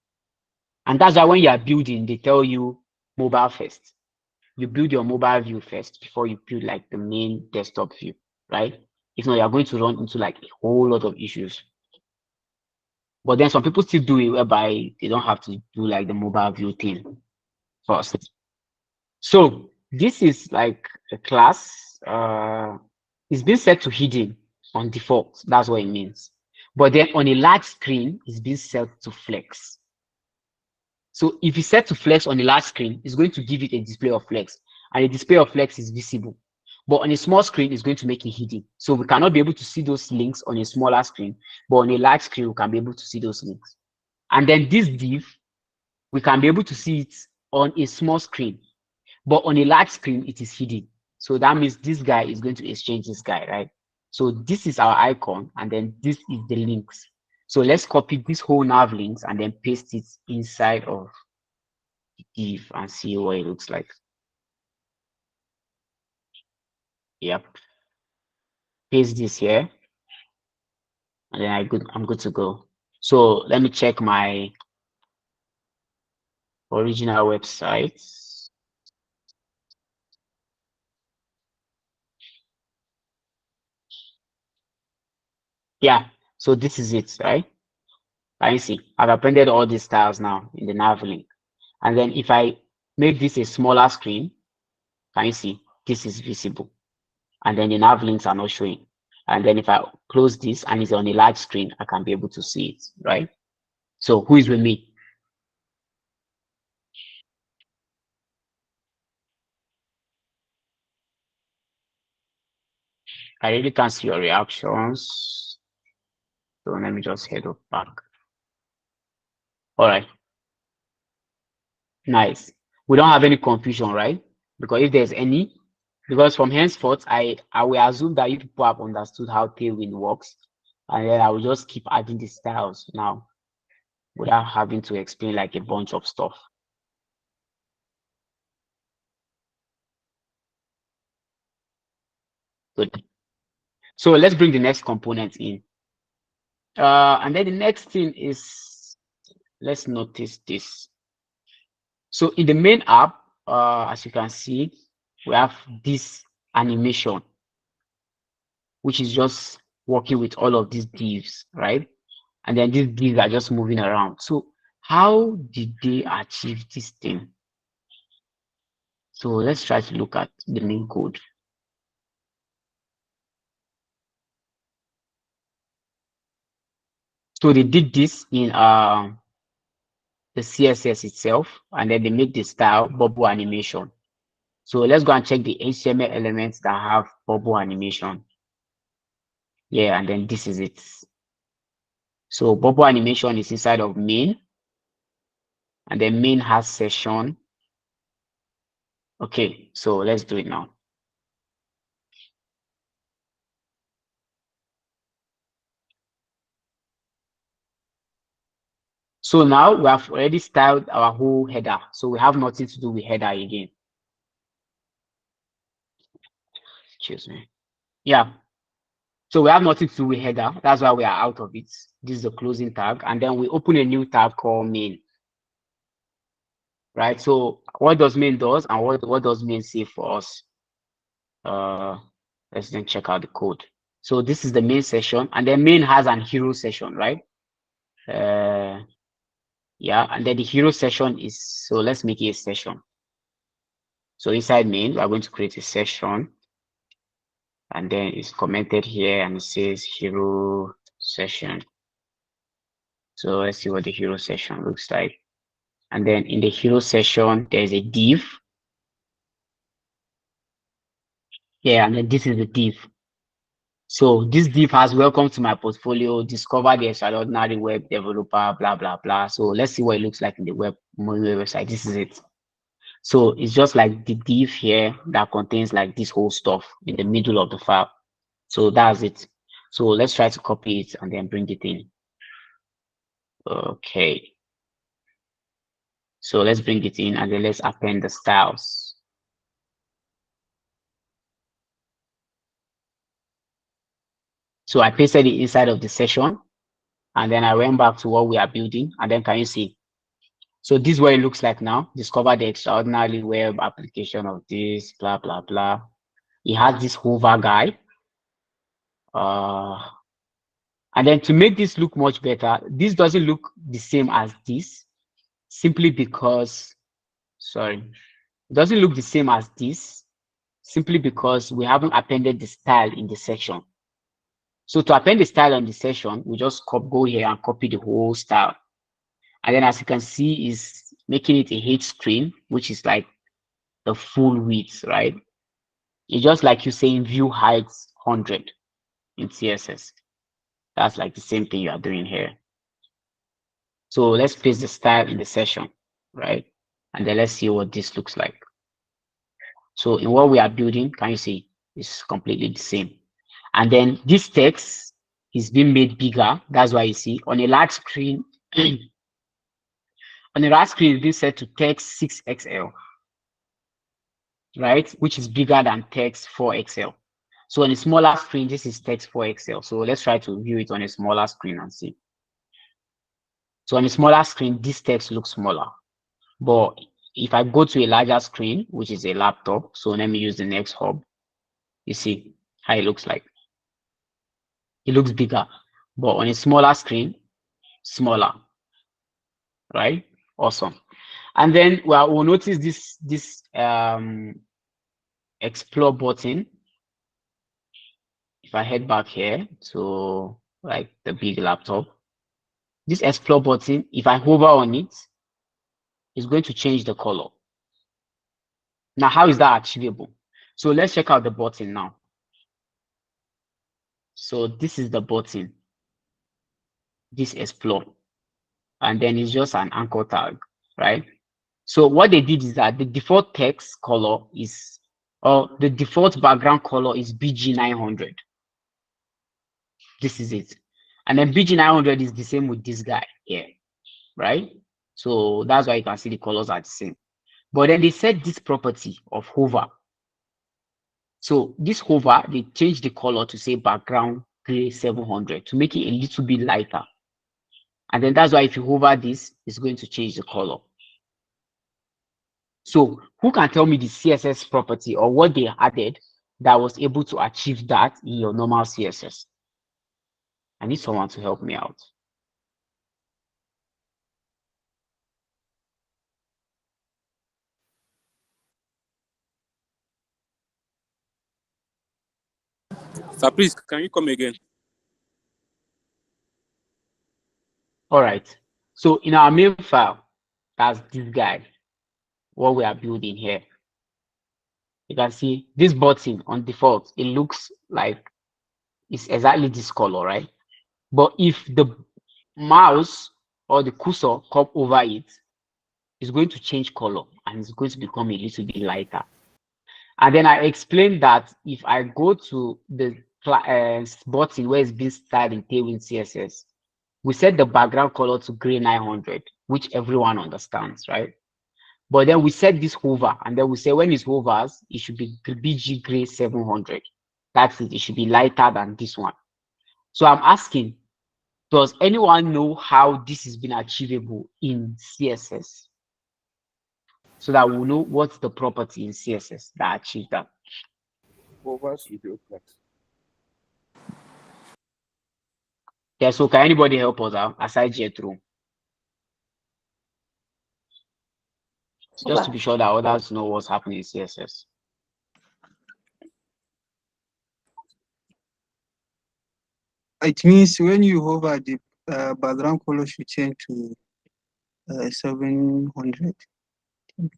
And that's why when you are building, they tell you mobile first. You build your mobile view first before you build like the main desktop view, right? If not, you're going to run into like a whole lot of issues. But then some people still do it whereby they don't have to do like the mobile view thing first. So this is like a class. It's been set to hidden on default. That's what it means. But then on a large screen, it's been set to flex. So if it's set to flex on a large screen, it's going to give it a display of flex, and a display of flex is visible. But on a small screen, it's going to make it hidden. So we cannot be able to see those links on a smaller screen, but on a large screen, we can be able to see those links. And then this div, we can be able to see it on a small screen, but on a large screen, it is hidden. So that means this guy is going to exchange this guy, right? So this is our icon, and then this is the links. So let's copy this whole nav links and then paste it inside of the div and see what it looks like. Yep. Paste this here, and then I'm good to go. So let me check my original website. Yeah, so this is it, right? Can you see? I've appended all these styles now in the nav link. And then if I make this a smaller screen, can you see? This is visible. And then the nav links are not showing. And then if I close this and it's on a large screen, I can be able to see it, right? So who is with me? I really can't see your reactions. So let me just head up back. All right. Nice. We don't have any confusion, right? Because if there's any, because from henceforth, I will assume that you people have understood how Tailwind works, and then I will just keep adding the styles now without having to explain like a bunch of stuff. Good. So let's bring the next component in. And then the next thing is, let's notice this. So in the main app, as you can see, we have this animation, which is just working with all of these divs, right? And then these divs are just moving around. So how did they achieve this thing? So let's try to look at the main code. So they did this in the CSS itself, and then they made the style bubble animation. So let's go and check the HTML elements that have bubble animation. Yeah, and then this is it. So bubble animation is inside of main, and then main has session. Okay, so let's do it now. So now we have already styled our whole header. So we have nothing to do with header again. Excuse me. Yeah. So we have nothing to do with header. That's why we are out of it. This is the closing tag. And then we open a new tab called main. Right. So what does main does and what does main say for us? Let's then check out the code. So this is the main session, and then main has an hero session, right? Yeah, and then the hero session is, so let's make it a session. So inside main, we are going to create a session, and then it's commented here and it says hero session. So let's see what the hero session looks like. And then in the hero session, there's a div. Yeah, and then this is the div. So this div has welcome to my portfolio, discover the extraordinary web developer, blah, blah, blah. So let's see what it looks like in the website. This is it. So it's just like the div here that contains like this whole stuff in the middle of the file. So that's it. So let's try to copy it and then bring it in. Okay. So let's bring it in and then let's append the styles. So I pasted it inside of the session, and then I went back to what we are building, and then can you see? So this is what it looks like now. Discover the extraordinary web application of this, blah, blah, blah. It has this hover guy. And then to make this look much better, this doesn't look the same as this, simply because, sorry, it doesn't look the same as this, simply because we haven't appended the style in the section. So to append the style on the session, we just go here and copy the whole style. And then as you can see, is making it a H screen, which is like the full width, right? It's just like you saying view height 100 in CSS. That's like the same thing you are doing here. So let's paste the style in the session, right? And then let's see what this looks like. So in what we are building, can you see it's completely the same? And then this text is being made bigger. That's why you see on a large screen, on a large screen, it's being set to text 6XL, right? Which is bigger than text 4XL. So on a smaller screen, this is text 4XL. So let's try to view it on a smaller screen and see. So on a smaller screen, this text looks smaller. But if I go to a larger screen, which is a laptop, so let me use the next hub, you see how it looks like. It looks bigger, but on a smaller screen, smaller, right? Awesome. And then we'll notice this explore button. If I head back here to like the big laptop, this explore button, if I hover on it, it's going to change the color. Now, how is that achievable? So let's check out the button now. So this is the button, this explore, and then it's just an anchor tag, right? So what they did is that the default text color is, or the default background color is BG900. This is it. And then BG900 is the same with this guy here, right? So that's why you can see the colors are the same. But then they set this property of hover. So this hover, they changed the color to say background gray 700 to make it a little bit lighter. And then that's why if you hover this, it's going to change the color. So who can tell me the CSS property or what they added that was able to achieve that in your normal CSS? I need someone to help me out. Sir, please, can you come again? All right. So in our main file, that's this guy, what we are building here. You can see this button on default, it looks like it's exactly this color, right? But if the mouse or the cursor come over it, it's going to change color and it's going to become a little bit lighter. And then I explained that if I go to the button where it's being styled in Tailwind CSS, we set the background color to gray 900, which everyone understands, right? But then we set this hover, and then we say when it hovers, it should be BG gray 700. That's it. It should be lighter than this one. So I'm asking, does anyone know how this has been achievable in CSS? So that we'll know what's the property in CSS that achieves that. Over studio class. Yeah, so can anybody help us out aside Jethro? Just to be sure that others know what's happening in CSS. It means when you hover, the background color should change to 700.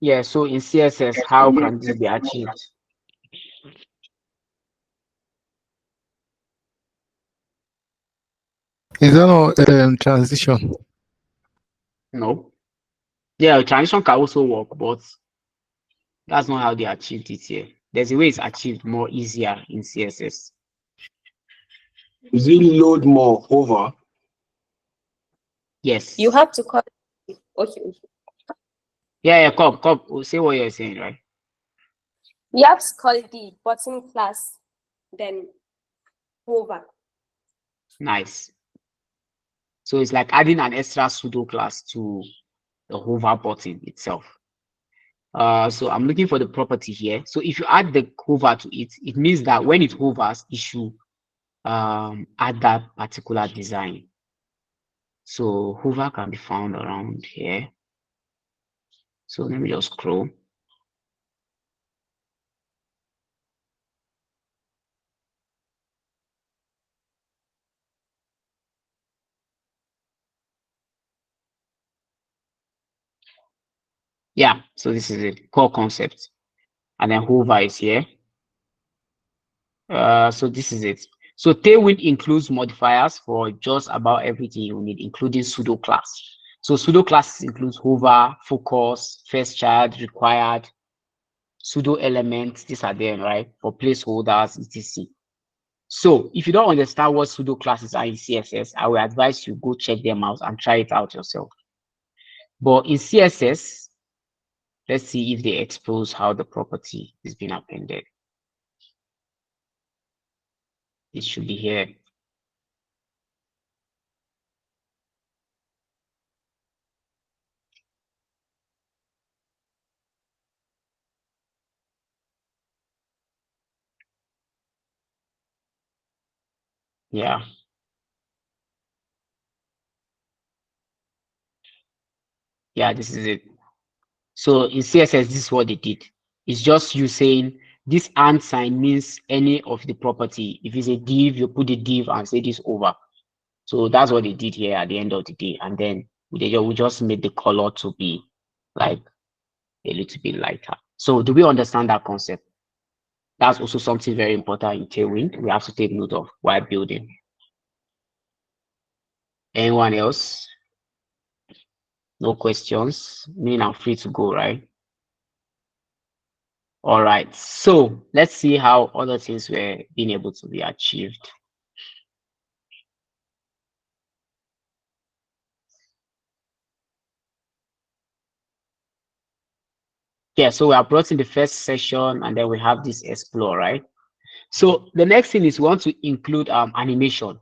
Yeah, so in CSS, how can this be achieved? Is there no transition? No. Yeah, transition can also work, but that's not how they achieved it here. There's a way it's achieved more easier in CSS. Is it load more hover? Yes. You have to call. Okay. Yeah, come. Say what you're saying, right? We have to call the button class, then hover. Nice. So it's like adding an extra pseudo class to the hover button itself. So I'm looking for the property here. So if you add the hover to it, it means that when it hovers, it should add that particular design. So hover can be found around here. So let me just scroll. Yeah, so this is it, core concept. And then hover is here. So this is it. So Tailwind includes modifiers for just about everything you need, including pseudo class. So pseudo classes includes hover, focus, first child, required, pseudo elements. These are there, right? For placeholders, etc. So if you don't understand what pseudo classes are in CSS, I will advise you go check them out and try it out yourself. But in CSS, let's see if they expose how the property is being appended. It should be here. Yeah. Yeah, this is it. So in CSS, this is what they did. It's just you saying this and sign means any of the property. If it's a div, you put the div and say this over. So that's what they did here at the end of the day. And then we just made the color to be like a little bit lighter. So do we understand that concept? That's also something very important in Tailwind. We have to take note of while building. Anyone else? No questions? Meaning I'm free to go, right? All right. So let's see how other things were being able to be achieved. Yeah, so we are brought in the first session and then we have this explore, right? So the next thing is we want to include animation.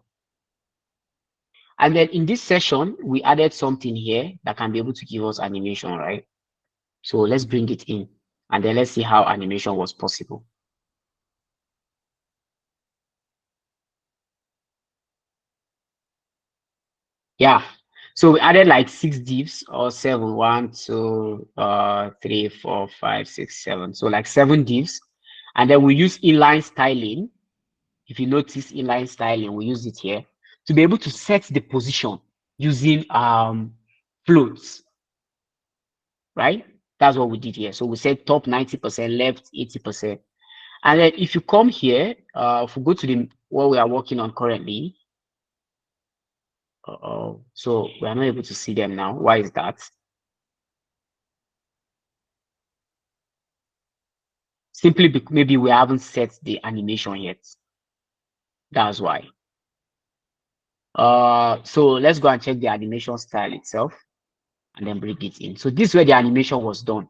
And then in this session, we added something here that can be able to give us animation, right? So let's bring it in and then let's see how animation was possible. Yeah, so we added like 6 divs or 7, 1, 2, 3, 4, 5, 6, 7. So like 7 divs. And then we use inline styling. If you notice inline styling, we use it here to be able to set the position using floats, right? That's what we did here. So we said top 90%, left 80%. And then if you come here, if we go to the what we are working on currently, so we are not able to see them now. Why is that? Simply because maybe we haven't set the animation yet. That's why. So let's go and check the animation style itself and then bring it in. So this is where the animation was done.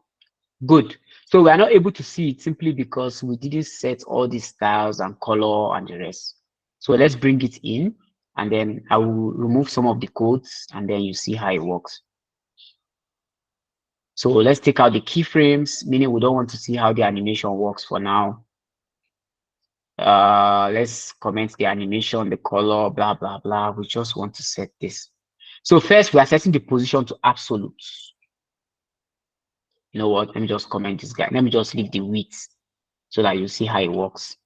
Good. So we are not able to see it simply because we didn't set all these styles and color and the rest. So let's bring it in and then I will remove some of the codes and then you see how it works. So let's take out the keyframes, meaning we don't want to see how the animation works for now. Let's comment the animation, the color, blah, blah, blah. We just want to set this. So first we are setting the position to absolute. You know what? Let me just comment this guy. Let me just leave the width so that you see how it works.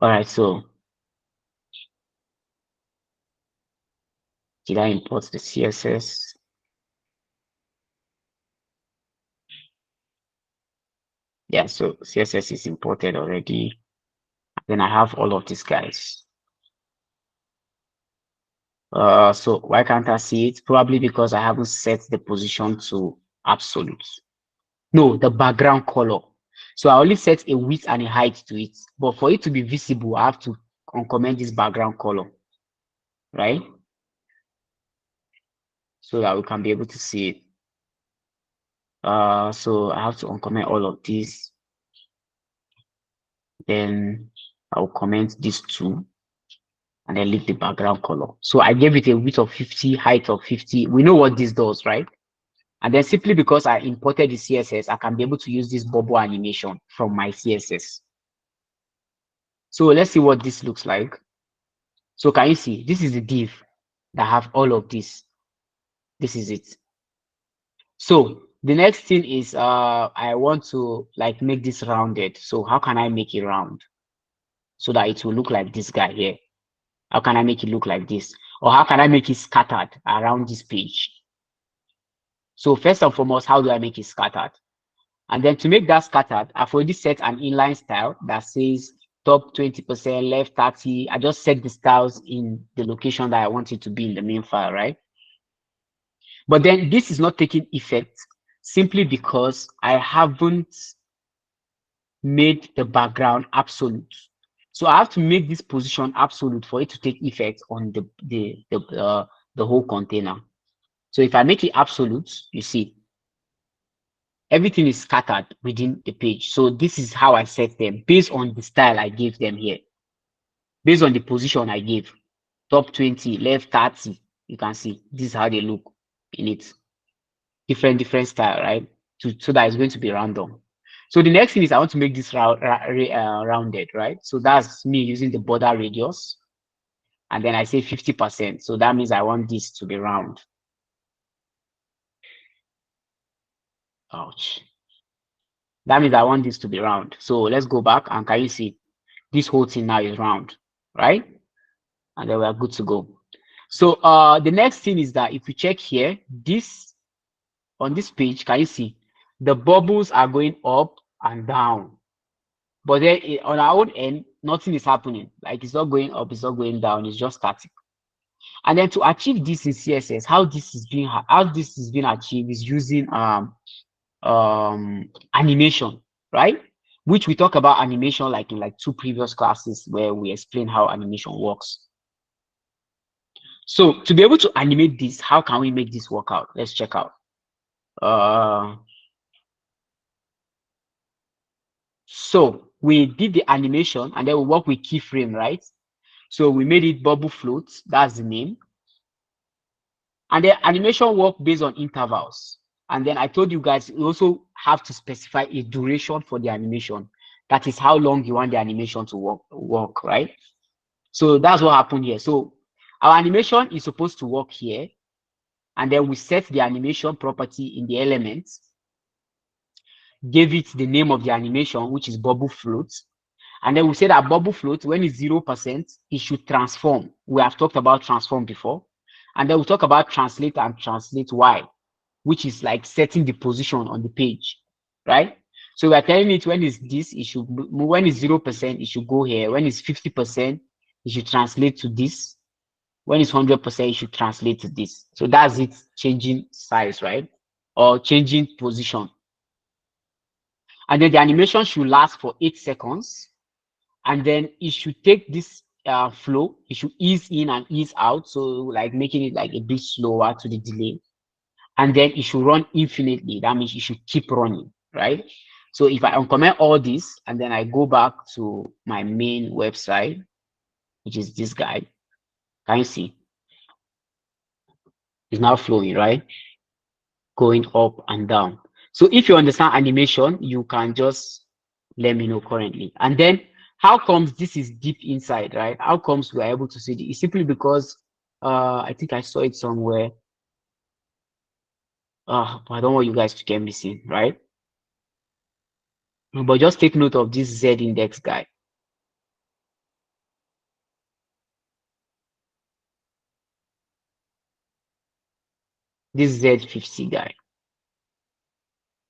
All right, so did I import the CSS? Yeah, so CSS is imported already. Then I have all of these guys. So why can't I see it? Probably because I haven't set the position to absolute. No, the background color. So I only set a width and a height to it. But for it to be visible, I have to uncomment this background color, right? so that we can be able to see it. So I have to uncomment all of these. Then I'll comment these two and then leave the background color. So I gave it a width of 50, height of 50. We know what this does, right? And then simply because I imported the CSS, I can be able to use this bubble animation from my CSS. So let's see what this looks like. So can you see, this is the div that have all of this. This is it. So the next thing is I want to like make this rounded. So how can I make it round so that it will look like this guy here? How can I make it look like this? Or how can I make it scattered around this page? So first and foremost, how do I make it scattered? And then to make that scattered, I've already set an inline style that says top 20%, left 30. I just set the styles in the location that I want it to be in the main file, right? But then this is not taking effect simply because I haven't made the background absolute. So I have to make this position absolute for it to take effect on the whole container. So if I make it absolute, you see, everything is scattered within the page. So this is how I set them based on the style I gave them here. Based on the position I gave, top 20, left 30, you can see this is how they look in it. Different style, right? So that it's going to be random. So the next thing is I want to make this rounded, right? So that's me using the border radius. And then I say 50%. So that means I want this to be round. Ouch. That means I want this to be round. So let's go back and can you see this whole thing now is round, right? And then we are good to go. So the next thing is that if you check here, this on this page, can you see the bubbles are going up and down? But then on our own end, nothing is happening. Like it's not going up, it's not going down, it's just static. And then to achieve this in CSS, how this is being achieved is using animation, right? Which we talk about animation like in like 2 previous classes where we explain how animation works. So to be able to animate this, how can we make this work out? Let's check out. So we did the animation and then we work with keyframe, right? So we made it bubble float, that's the name. And the animation work based on intervals. And then I told you guys, you also have to specify a duration for the animation. That is how long you want the animation to work, right? So that's what happened here. So our animation is supposed to work here. And then we set the animation property in the elements, gave it the name of the animation, which is bubble float. And then we say that bubble float, when it's 0%, it should transform. We have talked about transform before. And then we talk about translate and translate Y, which is like setting the position on the page, right? So we are telling it when it's this, it should, when it's 0%, it should go here. When it's 50%, it should translate to this. When it's 100%, it should translate to this. So that's it, changing size, right? Or changing position. And then the animation should last for 8 seconds. And then it should take this flow, it should ease in and ease out. So like making it like a bit slower to the delay. And then it should run infinitely. That means it should keep running, right? So if I uncomment all this and then I go back to my main website, which is this guy, can you see? It's now flowing, right? Going up and down. So if you understand animation, you can just let me know currently. And then how comes this is deep inside, right? How comes we are able to see it? It's simply because I think I saw it somewhere. I don't want you guys to get missing, right? But just take note of this Z index guy. This Z50 guy.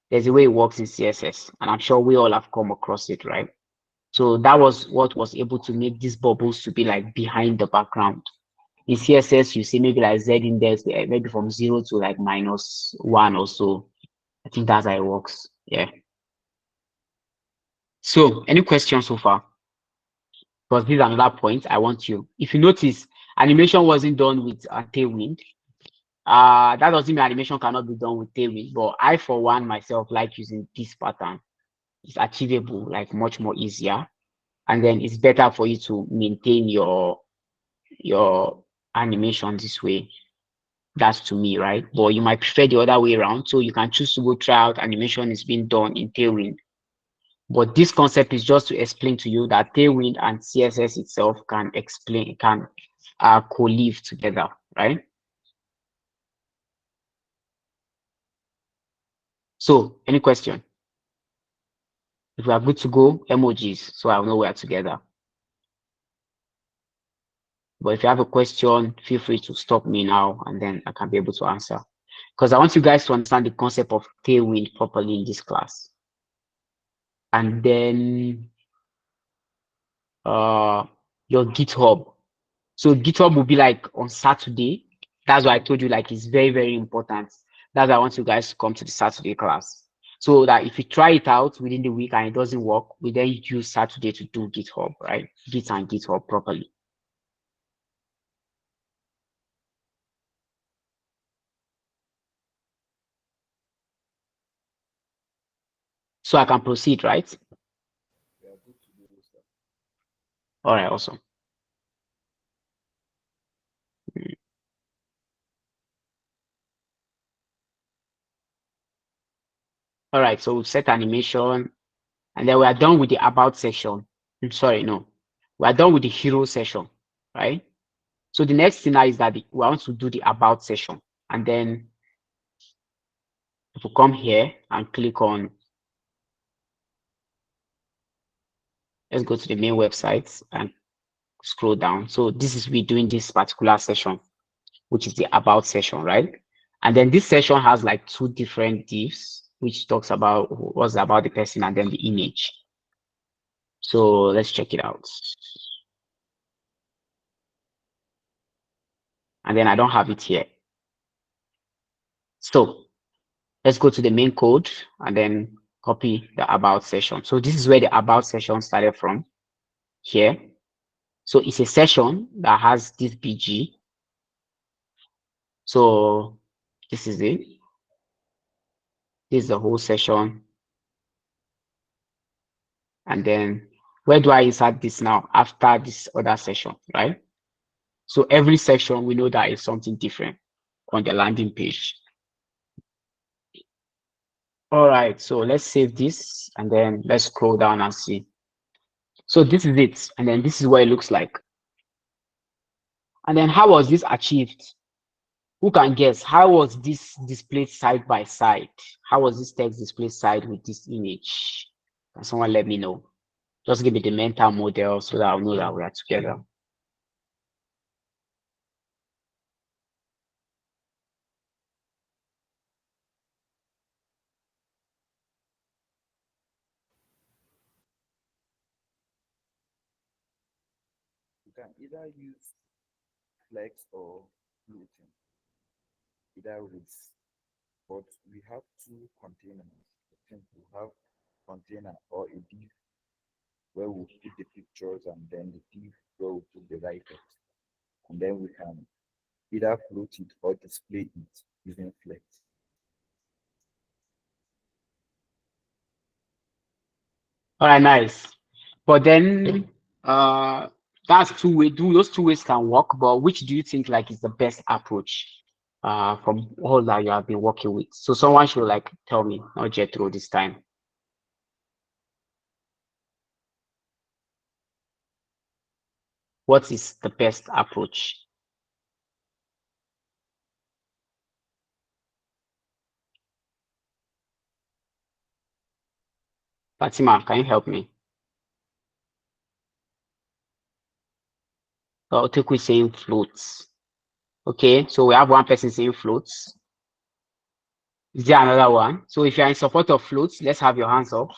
There's a way it works in CSS, and I'm sure we all have come across it, right? So that was what was able to make these bubbles to be like behind the background. In CSS, you see maybe like Z index, maybe from 0 to like -1 or so. I think that's how it works. Yeah. So any questions so far? Because this is another point I want you. If you notice, animation wasn't done with Tailwind. That doesn't mean animation cannot be done with Tailwind, but I, for one, myself, like using this pattern. It's achievable, like much more easier, and then it's better for you to maintain your animation this way. That's to me, right? But you might prefer the other way around, so you can choose to go try out animation is being done in Tailwind. But this concept is just to explain to you that Tailwind and CSS itself can co-live together, right? So, any question? If we are good to go, emojis, so I'll know we are together. But if you have a question, feel free to stop me now, and then I can be able to answer. Because I want you guys to understand the concept of Tailwind properly in this class. And then your GitHub. So GitHub will be like on Saturday. That's why I told you like it's very, very important. That's why I want you guys to come to the Saturday class. So that if you try it out within the week and it doesn't work, we then use Saturday to do GitHub, right? Git and GitHub properly. So I can proceed, right? All right, awesome. All right, so we've set animation, and then we are done with the about section. I'm sorry, no, we are done with the hero section, right? So the next thing now is that we want to do the about section, and then if we come here and click on, let's go to the main website and scroll down. So this is we doing this particular session, which is the about session, right? And then this session has like two different divs, which talks about what's about the person and then the image. So let's check it out. And then I don't have it here. So let's go to the main code and then copy the about session. So this is where the about session started from here. So it's a session that has this BG. So this is it. This is the whole session. And then where do I insert this now after this other session, right? So every section we know that is something different on the landing page. All right, so let's save this and then let's scroll down and see. So this is it, and then this is what it looks like. And then how was this achieved? Who can guess? How was this displayed side by side? How was this text displayed side with this image? Can someone let me know? Just give me the mental model so that I'll know that we are together. You can either use flex or floating, either with, but we have two containers. I think we have container or a div where we put the pictures and then the div where we put the right text. And then we can either float it or display it using flex. All right, nice. But then that's two way. Those two ways can work, but which do you think like is the best approach from all that you have been working with? So someone should like tell me, not Jethro this time. What is the best approach? Fatima, can you help me? Oteku is saying floats. Okay, so we have one person saying floats. Is there another one? So if you're in support of floats, let's have your hands up.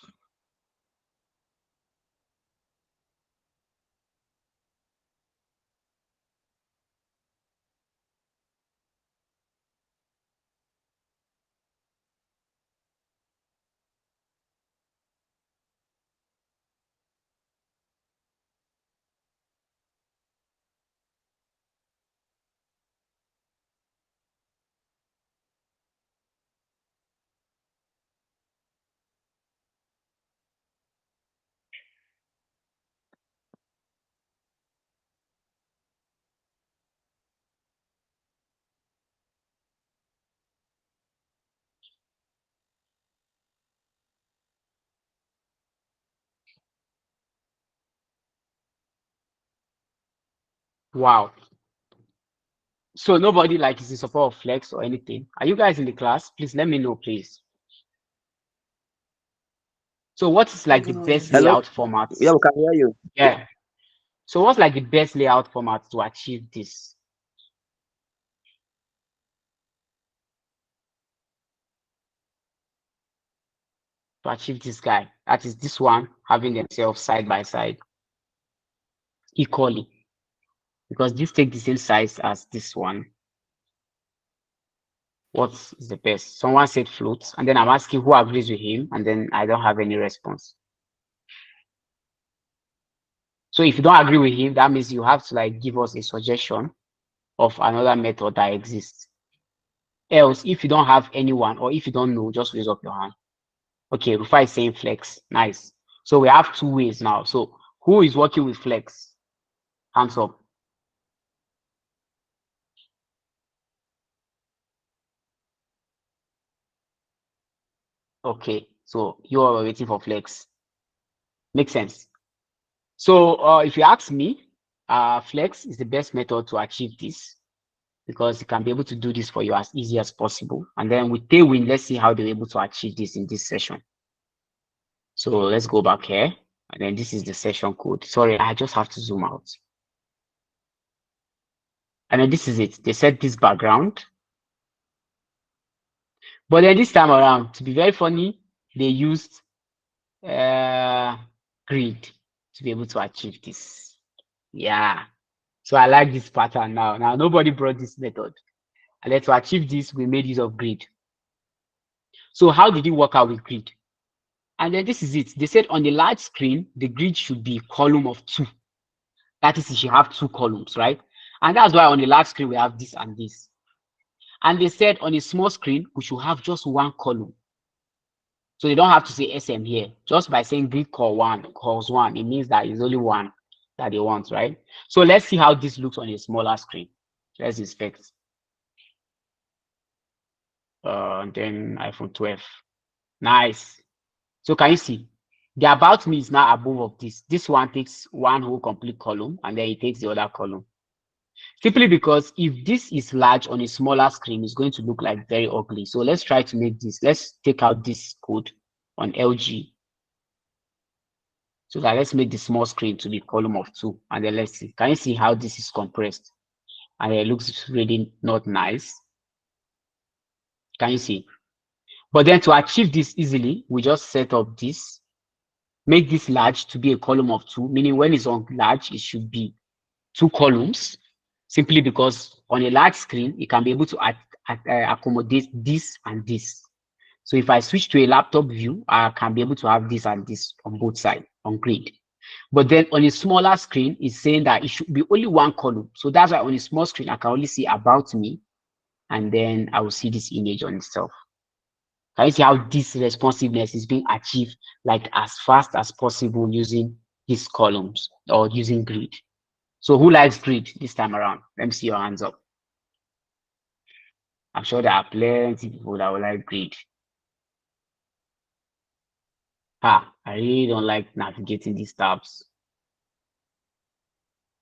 Wow. So nobody like is in support of flex or anything. Are you guys in the class? Please let me know, please. So what is like the best Hello? layout format? Yeah, we can hear you. Yeah. So what's like the best layout format to achieve this? To achieve this guy, that is this one having themselves side by side equally, because this take the same size as this one. What is the best? Someone said float, and then I'm asking who agrees with him, and then I don't have any response. So if you don't agree with him, that means you have to like give us a suggestion of another method that exists. Else, if you don't have anyone or if you don't know, just raise up your hand. Okay, Rufai is saying flex. Nice. So we have two ways now. So who is working with flex? Hands up. Okay, so you are waiting for flex. Makes sense. So if you ask me, flex is the best method to achieve this because you can be able to do this for you as easy as possible. And then with Tailwind, let's see how they're able to achieve this in this session. So let's go back here. And then this is the session code. Sorry, I just have to zoom out. And then this is it. They set this background. But then this time around, to be very funny, they used grid to be able to achieve this. Yeah. So I like this pattern now. Now nobody brought this method. And then to achieve this, we made use of grid. So how did it work out with grid? And then this is it. They said on the large screen, the grid should be column of 2. That is, it should have 2 columns, right? And that's why on the large screen, we have this and this. And they said on a small screen, we should have just 1 column. So they don't have to say SM here. Just by saying grid call 1, calls 1, it means that it's only 1 that they want, right? So let's see how this looks on a smaller screen. Let's inspect. And then iPhone 12. Nice. So can you see? The about me is now above of this. This one takes 1 whole complete column, and then it takes the other column. Simply because if this is large on a smaller screen, it's going to look like very ugly. So let's try to make this. Let's take out this code on LG. So that let's make the small screen to be column of 2. And then let's see. Can you see how this is compressed? And it looks really not nice. Can you see? But then to achieve this easily, we just set up this. Make this large to be a column of 2, meaning when it's on large, it should be 2 columns, simply because on a large screen, it can be able to accommodate this and this. So if I switch to a laptop view, I can be able to have this and this on both sides on grid. But then on a smaller screen, it's saying that it should be only 1 column. So that's why on a small screen, I can only see about me, and then I will see this image on itself. Can you see how this responsiveness is being achieved like as fast as possible using these columns or using grid? So who likes grid this time around? Let me see your hands up. I'm sure there are plenty of people that will like grid. I really don't like navigating these tabs.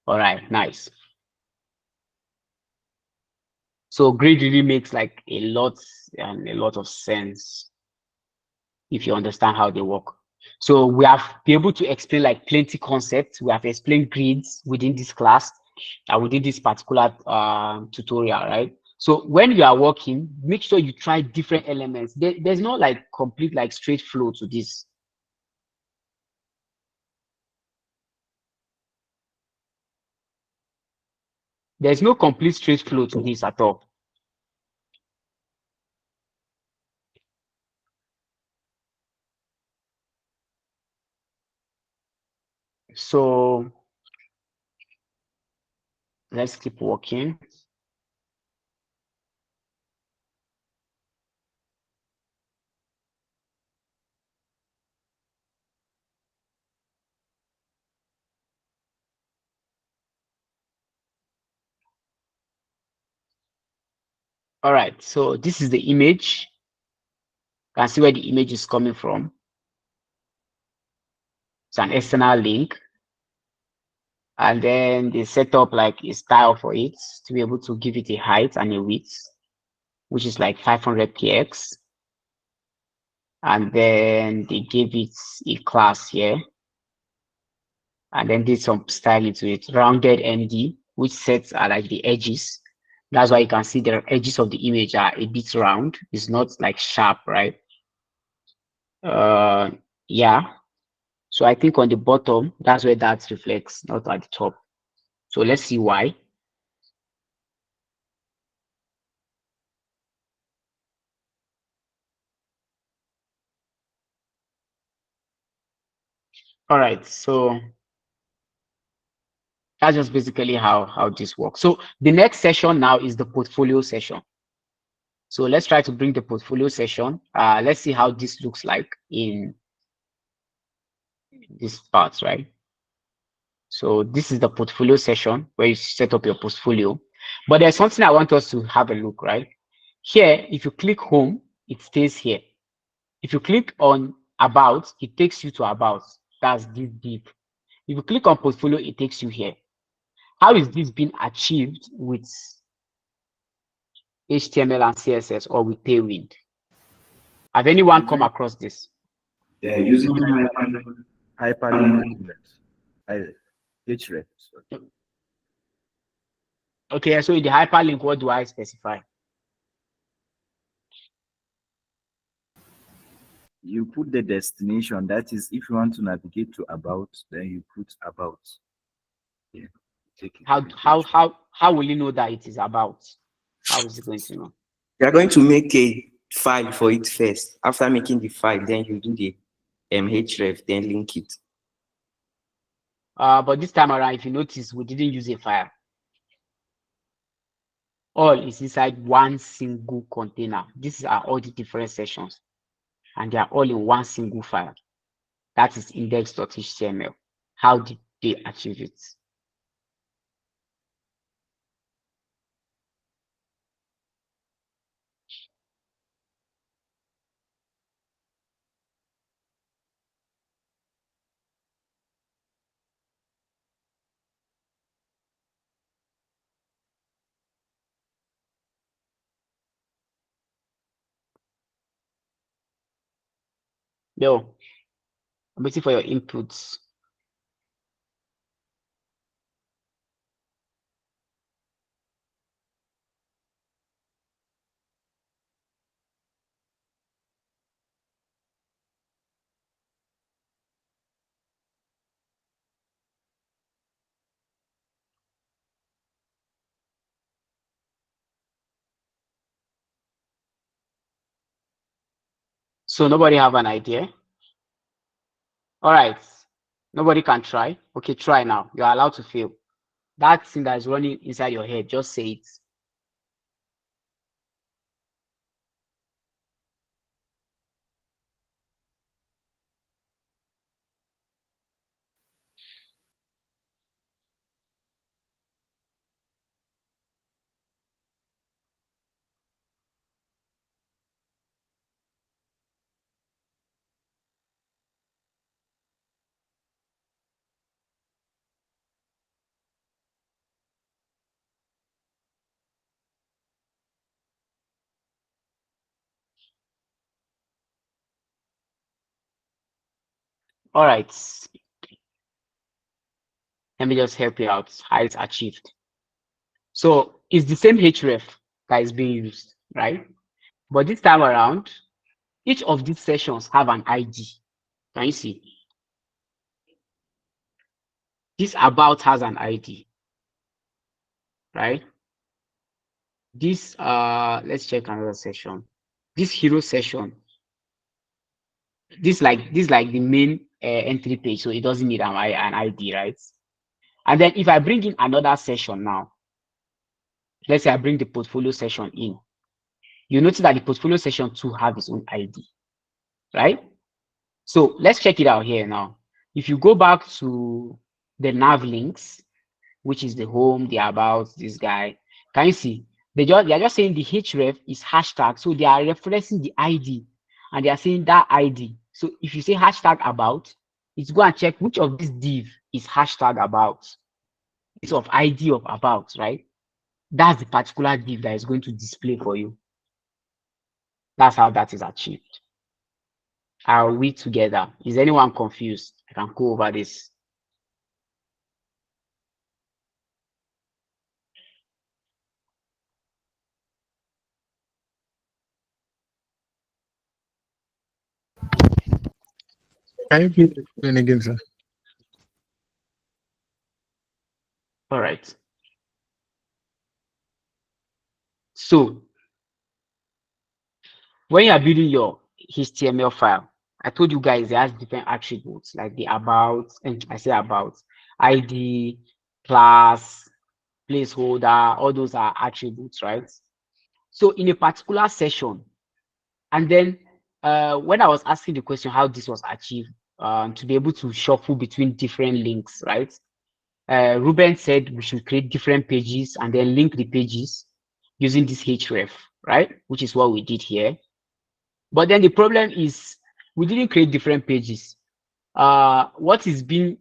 All right, nice. So grid really makes like a lot of sense if you understand how they work. So we have been able to explain like plenty concepts. We have explained grids within this class and within this particular tutorial, right? So when you are working, make sure you try different elements. There's not like complete like straight flow to this. There's no complete straight flow to this at all. So let's keep working. All right, so this is the image. You can see where the image is coming from. It's an external link. And then they set up like a style for it to be able to give it a height and a width, which is like 500 px. And then they gave it a class here, and then did some styling to it. Rounded MD, which sets are like the edges. That's why you can see the edges of the image are a bit round. It's not like sharp, right? Yeah. So I think on the bottom, that's where that reflects, not at the top. So let's see why. All right, so that's just basically how this works. So the next session now is the portfolio session. So let's try to bring the portfolio session. Let's see how this looks like in this part, right? So this is the portfolio session where you set up your portfolio. But there's something I want us to have a look, right? Here, if you click home, it stays here. If you click on about, it takes you to about. That's this div. If you click on portfolio, it takes you here. How is this being achieved with HTML and CSS or with Tailwind? Have anyone come across this? Yeah, using hyperlink href. Okay, so in the hyperlink, what do I specify? You put the destination. That is, if you want to navigate to about, then you put about. Yeah. How will you know that it is about? How is it going to know? You are going to make a file for it first. After making the file, then you do the href, then link it. But this time around, if you notice, we didn't use a file. All is inside one single container. These are all the different sections, and they are all in one single file. That is index.html. How did they achieve it? Yo, I'm waiting for your inputs. So nobody have an idea? All right, nobody can try. Okay, try now. You're allowed to fail. That thing that is running inside your head, just say it. All right. Let me just help you out how it's achieved. So it's the same href that is being used, right? But this time around, each of these sessions have an ID. Can you see? This about has an ID, right? This let's check another session. This hero session, this like the main entry page, so it doesn't need an ID, right? And then if I bring in another session now, let's say I bring the portfolio session in, you notice that the portfolio session too have its own ID, right? So let's check it out here now. If you go back to the nav links, which is the home, the about, this guy, can you see? They are just saying the href is hashtag, so they are referencing the ID, and they are saying that ID. So if you say hashtag about, it's go and check which of these div is hashtag about. of ID of about, right? That's the particular div that is going to display for you. That's how that is achieved. Are we together? Is anyone confused? I can go over this. Can you please explain again, sir? All right. So when you are building your HTML file, I told you guys it has different attributes like the about, and I say about, ID, class, placeholder, all those are attributes, right? So in a particular session, and then when I was asking the question how this was achieved, to be able to shuffle between different links, right? Ruben said we should create different pages and then link the pages using this href, right? Which is what we did here. But then the problem is we didn't create different pages. What is being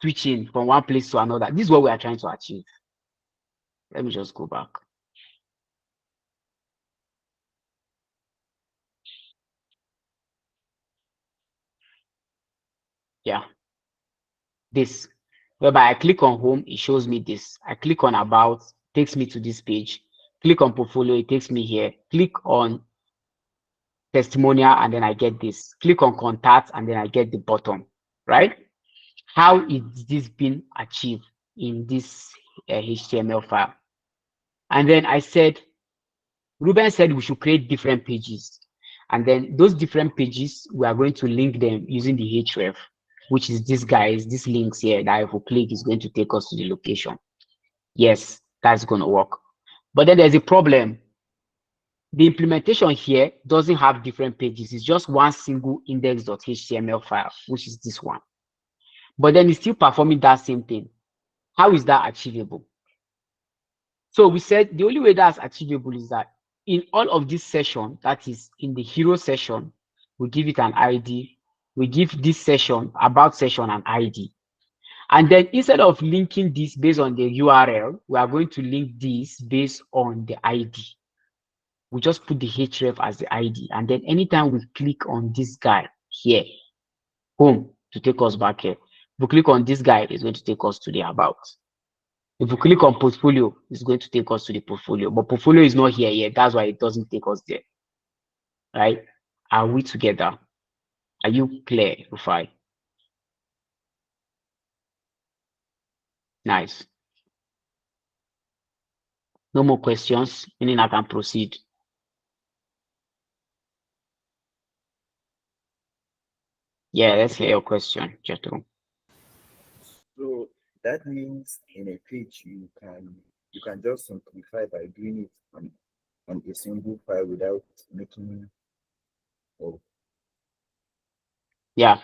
switching from one place to another? This is what we are trying to achieve. Let me just go back. Yeah, this, whereby I click on home, it shows me this. I click on about, takes me to this page. Click on portfolio, it takes me here. Click on testimonial, and then I get this. Click on contact, and then I get the bottom, right? How is this being achieved in this HTML file? And then I said, Ruben said we should create different pages. And then those different pages, we are going to link them using the href, which is this guys, these links here that if we click is going to take us to the location. Yes, that's going to work. But then there's a problem. The implementation here doesn't have different pages. It's just one single index.html file, which is this one. But then it's still performing that same thing. How is that achievable? So we said the only way that's achievable is that in all of this session, that is in the hero session, we give it an ID. We give this session, about session, an ID. And then instead of linking this based on the URL, we are going to link this based on the ID. We just put the href as the ID. And then anytime we click on this guy here, home, to take us back here. If we click on this guy, it's going to take us to the about. If we click on portfolio, it's going to take us to the portfolio. But portfolio is not here yet. That's why it doesn't take us there. Right? Are we together? Are you clear, Rufai? Nice. No more questions, meaning I can proceed. Yeah, let's hear your question, Jethro. So that means in a page you can just simplify by doing it on a single file without making. Oh. Yeah,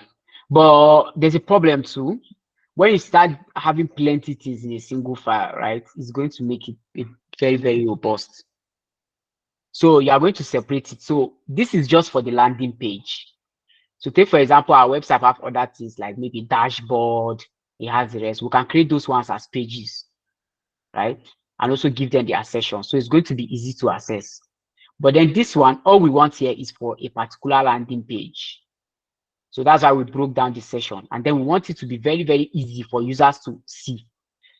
but there's a problem too. When you start having plenty things in a single file, right, it's going to make it very, very robust. So you are going to separate it. So this is just for the landing page. So take, for example, our website have other things like maybe dashboard, it has the rest. We can create those ones as pages, right? And also give them the accession. So it's going to be easy to access. But then this one, all we want here is for a particular landing page. So that's why we broke down the session. And then we want it to be very, very easy for users to see,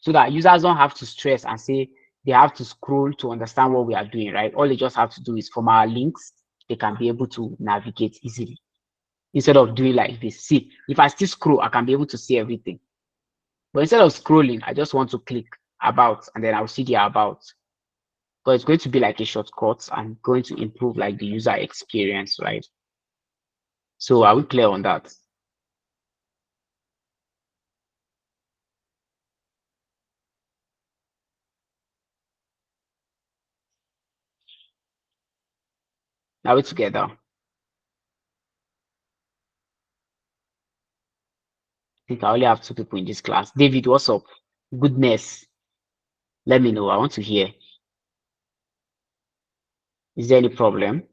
so that users don't have to stress and say they have to scroll to understand what we are doing, right? All they just have to do is from our links, they can be able to navigate easily instead of doing like this. See, if I still scroll, I can be able to see everything. But instead of scrolling, I just want to click about, and then I'll see the about. But it's going to be like a shortcut and going to improve like the user experience, right? So are we clear on that? Are we together? I think I only have 2 people in this class. David, what's up? Goodness. Let me know. I want to hear. Is there any problem?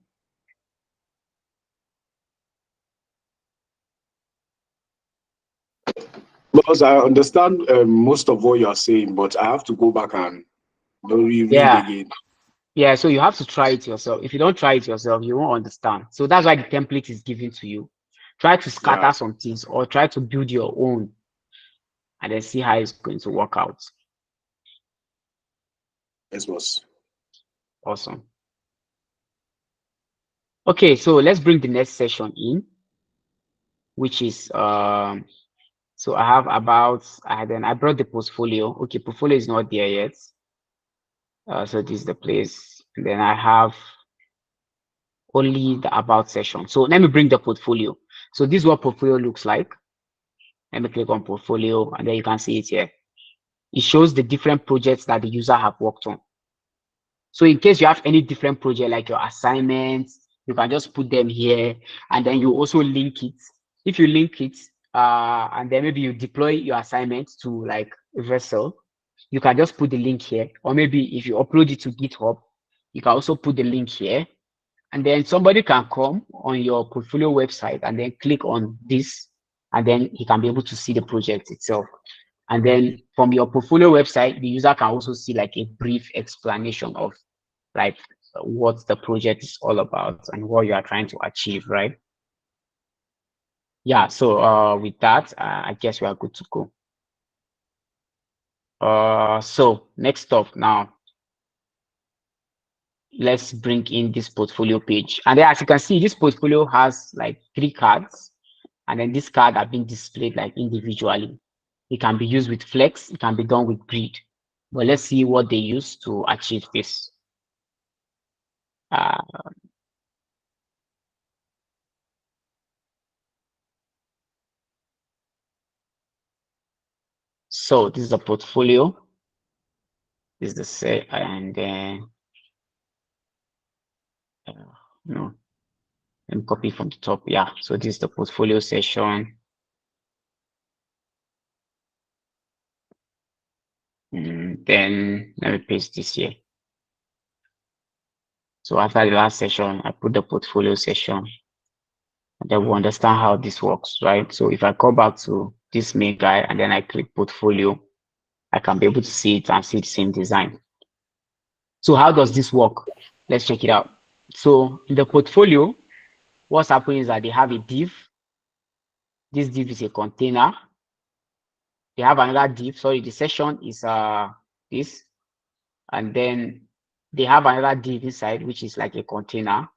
Because I understand most of what you are saying, but I have to go back and read Yeah. again. Yeah, so you have to try it yourself. If you don't try it yourself, you won't understand. So that's why the template is given to you. Try to scatter Yeah. some things or try to build your own and then see how it's going to work out. Yes, boss. Awesome. Okay, so let's bring the next session in, which is so I have about I brought the portfolio. Okay, portfolio is not there yet. So this is the place. And then I have only the about section. So let me bring the portfolio. So this is what portfolio looks like. Let me click on portfolio and then you can see it here. It shows the different projects that the user have worked on. So in case you have any different project like your assignments, you can just put them here and then you also link it. If you link it and then maybe you deploy your assignment to like a vessel, you can just put the link here. Or maybe if you upload it to GitHub, you can also put the link here. And then somebody can come on your portfolio website and then click on this and then he can be able to see the project itself. And then from your portfolio website, the user can also see like a brief explanation of like what the project is all about and what you are trying to achieve, right? Yeah, so with that, I guess we are good to go. So next up now, let's bring in this portfolio page. And then as you can see, this portfolio has like 3 cards. And then this card are being displayed like individually. It can be used with Flex, it can be done with Grid. But let's see what they use to achieve this. So this is a portfolio. This is the set, and then no, let me copy from the top. Yeah, so this is the portfolio session. Then let me paste this here. So after the last session, I put the portfolio session. And then we understand how this works, right? So if I go back to this main guy and then I click portfolio, I can be able to see it and see the same design. So how does this work? Let's check it out. So in the portfolio, what's happening is that they have a div. This div is a container. They have another div. Sorry, the session is this. And then they have another div inside, which is like a container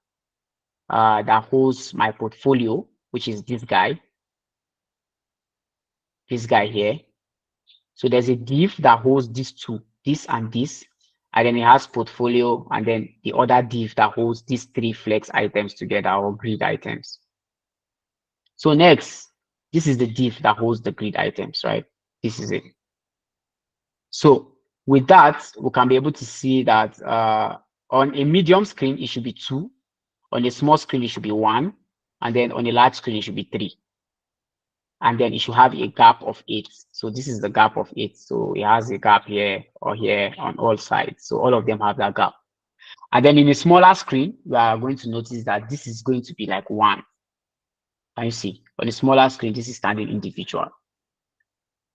that holds my portfolio, which is this guy here. So there's a div that holds these two, this and this, and then it has portfolio, and then the other div that holds these 3 flex items together or grid items. So next, this is the div that holds the grid items, right? This is it. So with that, we can be able to see that on a medium screen, it should be 2. On a small screen, it should be 1. And then on a large screen, it should be 3. And then it should have a gap of 8. So this is the gap of 8. So it has a gap here or here on all sides. So all of them have that gap. And then in a smaller screen, we are going to notice that this is going to be like 1. Can you see? On a smaller screen, this is standing individual.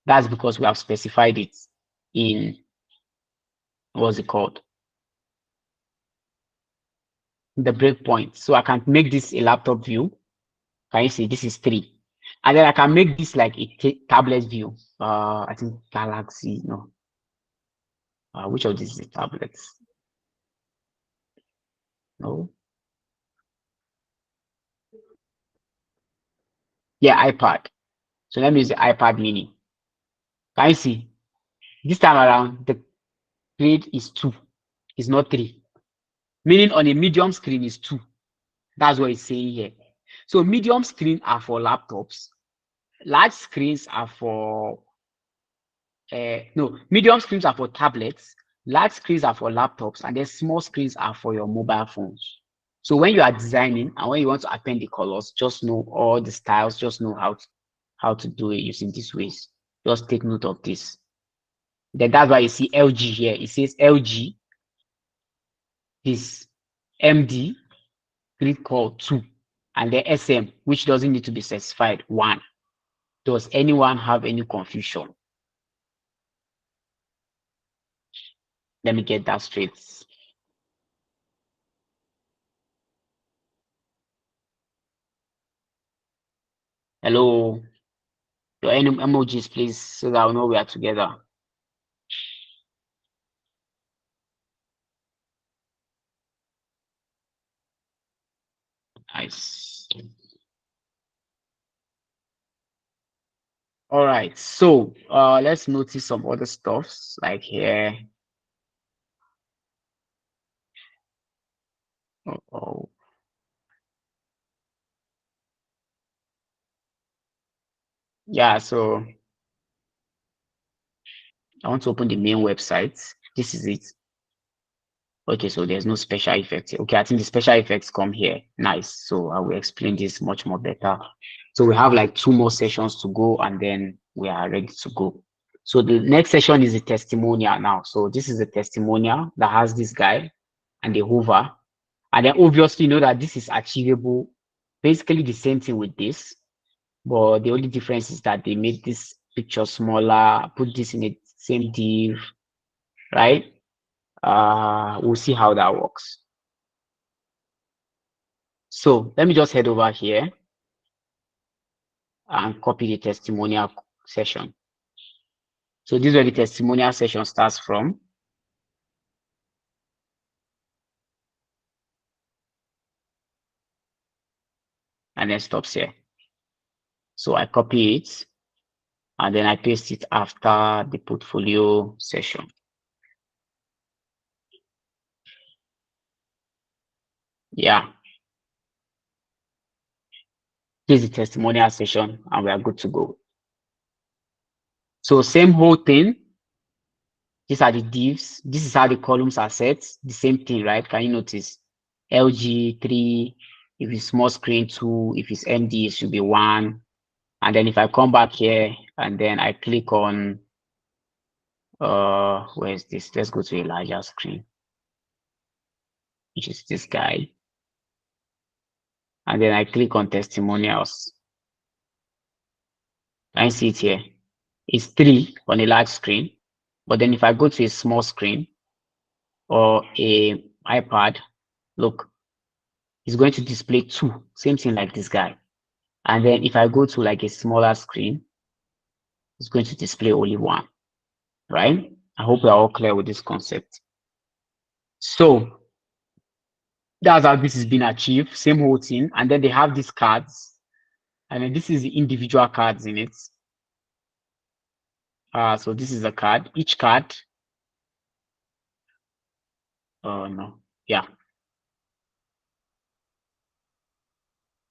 That's because we have specified it in, what's it called? The breakpoint. So I can make this a laptop view. Can you see? This is 3. And then I can make this like a tablet view. I think Galaxy, no. Which of these is tablets? No. Yeah, iPad. So let me use the iPad mini. Can you see? This time around, the grade is 2. It's not 3. Meaning on a medium screen is 2. That's what it's saying here. So medium screen are for laptops. Large screens are for no, medium screens are for tablets, large screens are for laptops, and then small screens are for your mobile phones. So when you are designing and when you want to append the colors, just know all the styles, just know how to do it using these ways. Just take note of this. Then that's why you see LG here. It says LG is MD, grid call 2, and then SM, which doesn't need to be specified, 1. Does anyone have any confusion? Let me get that straight. Hello. Your any emojis, please, so that I know we are together. Nice. All right, so let's notice some other stuffs like here. Oh, yeah, so I want to open the main website. This is it. Okay, so there's no special effects here. Okay, I think the special effects come here. Nice. So I will explain this much more better. So we have like 2 more sessions to go, and then we are ready to go. So the next session is the testimonial now. So this is a testimonial that has this guy and the hover. And then obviously you know that this is achievable. Basically the same thing with this, but the only difference is that they made this picture smaller, put this in the same div, right? We'll see how that works. So let me just head over here and copy the testimonial session. So this is where the testimonial session starts from. And then stops here. So I copy it and then I paste it after the portfolio session. Yeah. This is the testimonial session and we are good to go. So same whole thing. These are the divs. This is how the columns are set. The same thing, right? Can you notice? LG3, if it's small screen 2, if it's MD, it should be 1. And then if I come back here and then I click on, where is this? Let's go to a larger screen, which is this guy. And then I click on testimonials. I see it here. It's 3 on a large screen. But then if I go to a small screen or a iPad, look, it's going to display 2, same thing like this guy. And then if I go to like a smaller screen, it's going to display only 1, right? I hope we're all clear with this concept. So that's how this is being achieved, same whole thing. And then they have these cards, and then this is the individual cards in it. So this is a card. Each card, no, yeah.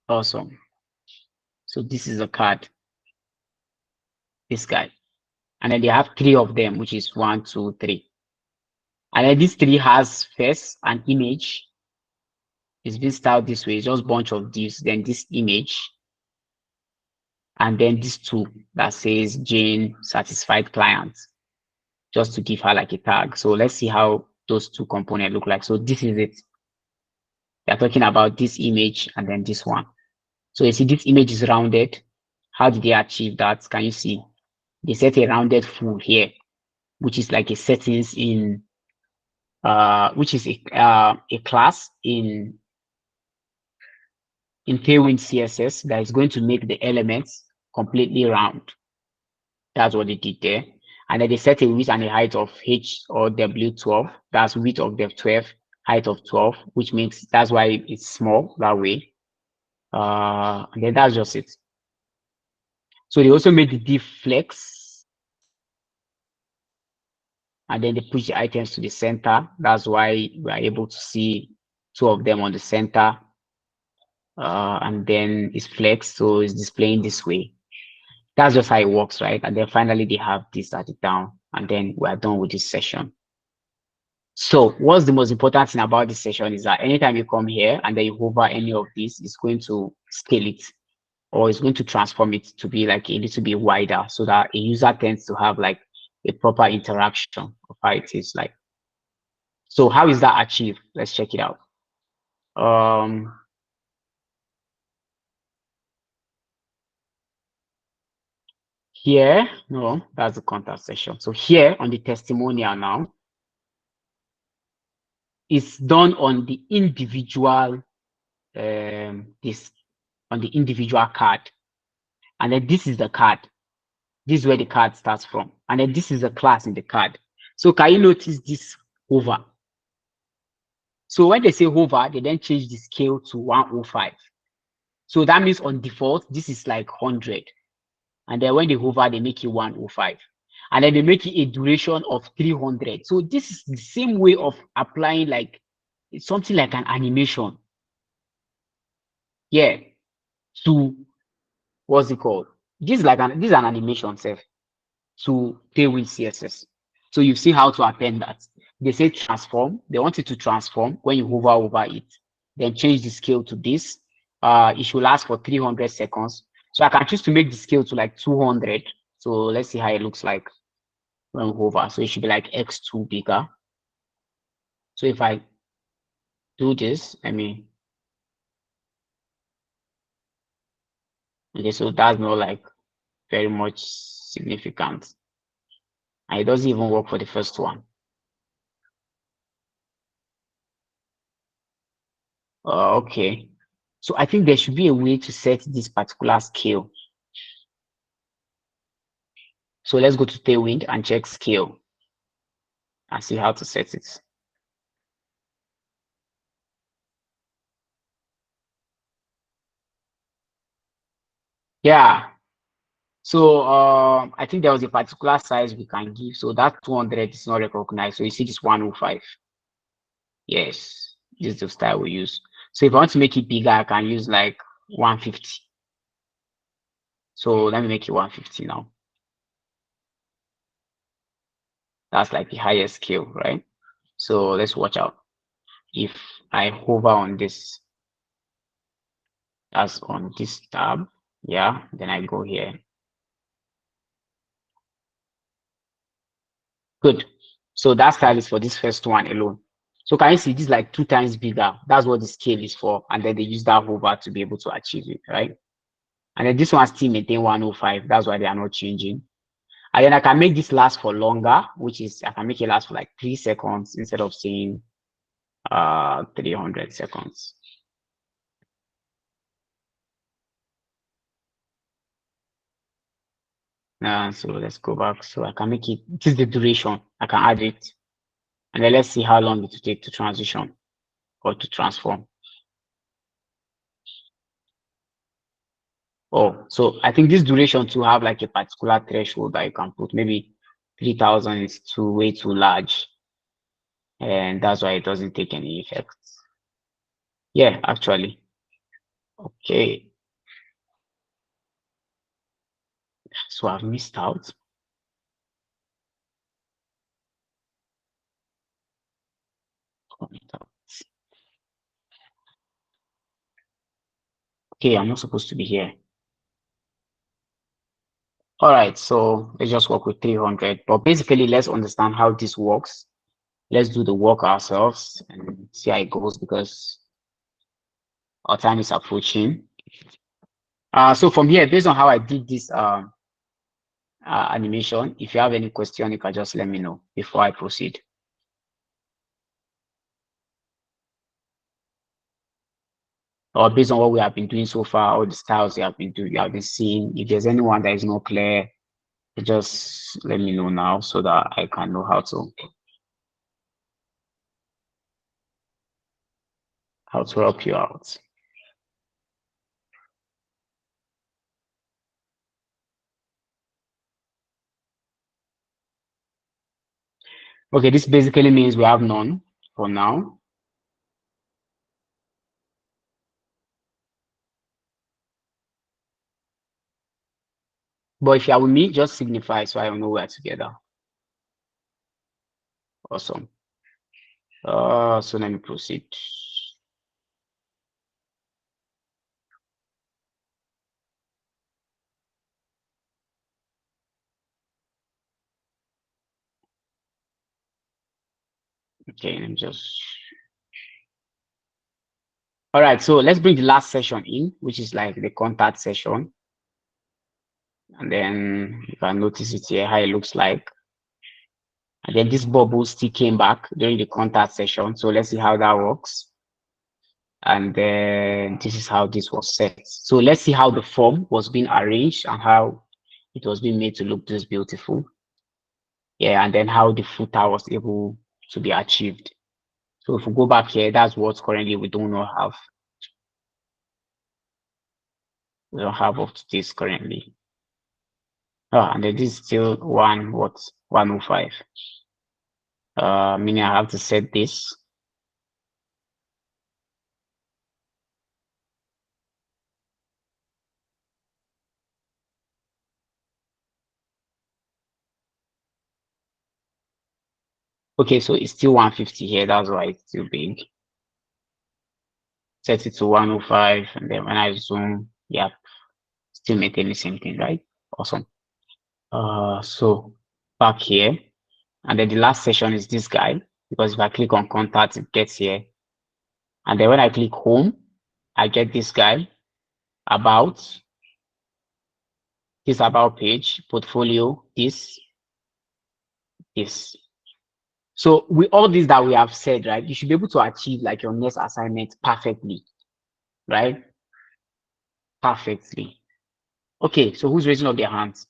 Awesome. So this is a card, this guy. And then they have 3 of them, which is 1, 2, 3. And then this 3 has first an image. It's been styled this way, just bunch of divs, then this image, and then this 2 that says Jane satisfied client, just to give her like a tag. So let's see how those 2 components look like. So this is it. They're talking about this image and then this one. So you see this image is rounded. How did they achieve that? Can you see? They set a rounded full here, which is like a settings in which is a class in Tailwind CSS that is going to make the elements completely round. That's what they did there. And then they set a width and a height of H or W12. That's width of the 12, height of 12, which means that's why it's small that way. And then that's just it. So they also made the div flex. And then they push the items to the center. That's why we are able to see 2 of them on the center. And then it's flex, so it's displaying this way. That's just how it works, right? And then finally they have this at it down, and then we're done with this session. So what's the most important thing about this session is that anytime you come here and then you hover any of these, it's going to scale it, or it's going to transform it to be like a little bit wider, so that a user tends to have like a proper interaction of how it is like. So how is that achieved? Let's check it out. Um, here, no, that's the contact section. So here on the testimonial now, it's done on the individual this on the individual card, and then this is the card. This is where the card starts from, and then this is the class in the card. So can you notice this hover? So when they say hover, they then change the scale to 105. So that means on default this is like 100, and then when they hover they make it 105, and then they make it a duration of 300. So this is the same way of applying, like it's something like an animation. Yeah, to what's it called? This is an animation self to Tailwind CSS. So you see how to append that. They say transform. They want it to transform when you hover over it. Then change the scale to this. It should last for 300 seconds. So I can choose to make the scale to like 200. So let's see how it looks like when we hover. So it should be like X2 bigger. So if I do this, okay, so that's not like very much significant. And it doesn't even work for the first one. Okay. So I think there should be a way to set this particular scale. So let's go to Tailwind and check scale and see how to set it. Yeah. So I think there was a particular size we can give. So that 200 is not recognized. So you see this 105. Yes, this is the style we use. So if I want to make it bigger, I can use like 150. So let me make it 150 now. That's like the highest scale, right? So let's watch out. If I hover on this, that's on this tab, yeah, then I go here. Good. So that style is for this first one alone. So can you see this is like 2 times bigger? That's what the scale is for. And then they use that hover to be able to achieve it, right? And then this one still maintain 105. That's why they are not changing. And then I can make this last for longer, which is I can make it last for like 3 seconds instead of saying 300 seconds. So let's go back. So I can make it, this is the duration. I can add it. And then let's see how long it will take to transition or to transform. Oh, so I think this duration to have like a particular threshold that you can put. Maybe 3000 is way too large. And that's why it doesn't take any effect. Yeah, actually. Okay. So I've missed out. Okay, I'm not supposed to be here. All right, so let's just work with 300. But basically, let's understand how this works. Let's do the work ourselves and see how it goes because our time is approaching. So from here, based on how I did this animation, if you have any question, you can just let me know before I proceed. Or based on what we have been doing so far, all the styles you have been seeing. If there's anyone that is not clear, just let me know now so that I can know how to help you out. Okay, this basically means we have none for now. But if you are with me, just signify so I know we're together. Awesome. So let me proceed. Okay, let me just. All right, so let's bring the last session in, which is like the contact session. And then you can notice it here, how it looks like. And then this bubble still came back during the contact session. So let's see how that works. And then this is how this was set. So let's see how the form was being arranged and how it was being made to look this beautiful. Yeah, and then how the footer was able to be achieved. So if we go back here, that's what currently we do not have. We don't have up to this currently. Oh, and then this is still 105. Meaning I have to set this. Okay, so it's still 150 here. That's why it's still big. Set it to 105, and then when I zoom, yeah, still maintain the same thing, right? Awesome. So back here, and then the last session is this guy, because if I click on contact, it gets here. And then when I click home, I get this guy, about, this about page, portfolio, this. So with all this that we have said, right, you should be able to achieve like your next assignment perfectly, right? Perfectly. Okay, so who's raising up their hands?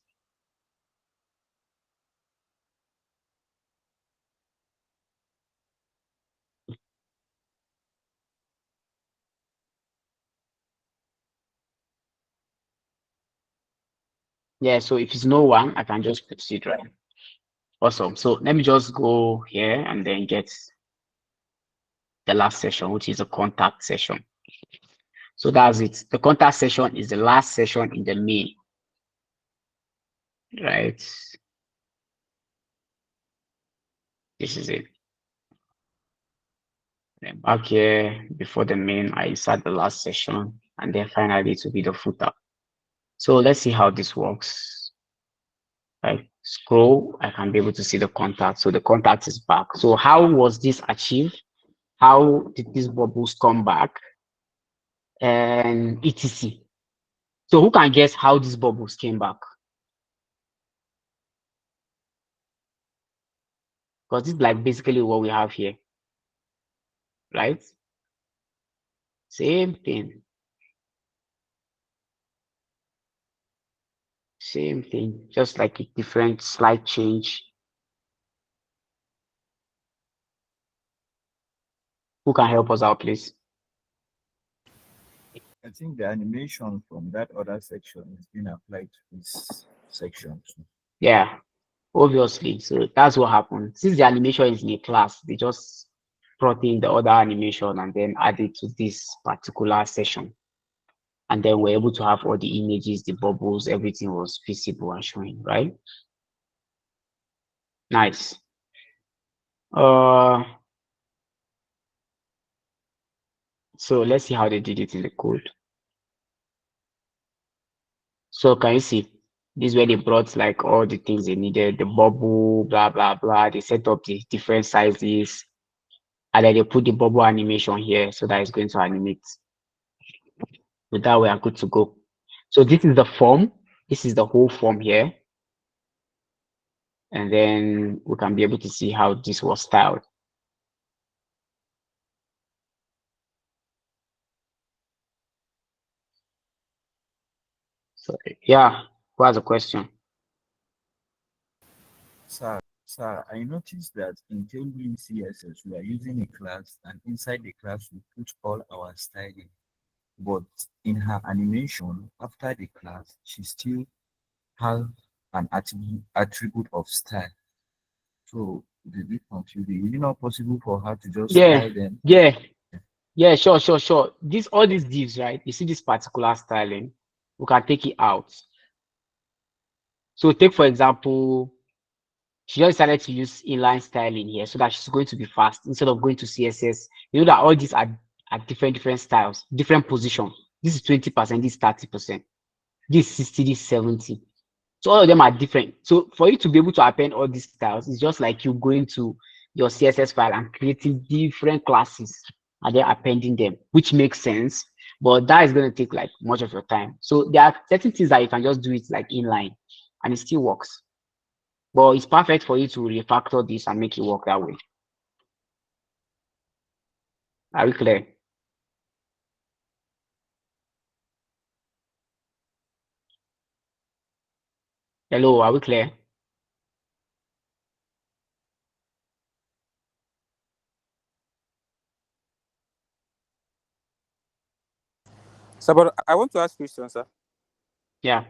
Yeah, so if it's no one, I can just proceed, right? Awesome. So let me just go here and then get the last session, which is a contact session. So that's it. The contact session is the last session in the main, right? This is it. Then back here, before the main, I insert the last session, and then finally it will be the footer. So let's see how this works. I scroll, I can be able to see the contact. So the contact is back. So how was this achieved? How did these bubbles come back? And etc. So who can guess how these bubbles came back? Because this is like basically what we have here, right? Same thing. Same thing, just like a different slight change. Who can help us out, please? I think the animation from that other section is being applied to this section too. Yeah, obviously. So that's what happened. Since the animation is in a class, they just brought in the other animation and then added to this particular session. And then we're able to have all the images, the bubbles, everything was visible and showing, right? Nice. So let's see how they did it in the code. So can you see? This is where they brought like all the things they needed, the bubble, blah, blah, blah. They set up the different sizes. And then they put the bubble animation here so that it's going to animate. With that, we are good to go. So this is the form. This is the whole form here. And then we can be able to see how this was styled. So yeah, who has a question? Sir, I noticed that in Tailwind CSS, we are using a class, and inside the class, we put all our styling. But in her animation, after the class, she still has an attribute of style. So it's a bit confusing. Is it not possible for her to just style them? Yeah, sure. All these divs, right? You see this particular styling, we can take it out. So take, for example, she just decided to use inline styling here so that she's going to be fast instead of going to CSS. You know that all these are different styles, different position. This is 20%, this is 30%, this is 60, this is 70. So all of them are different. So for you to be able to append all these styles, it's just like you going to your CSS file and creating different classes and then appending them, which makes sense. but that is going to take like much of your time. So there are certain things that you can just do it like inline and it still works. But it's perfect for you to refactor this and make it work that way. Are we clear? Hello, are we clear? So, but I want to ask questions, sir. Yeah.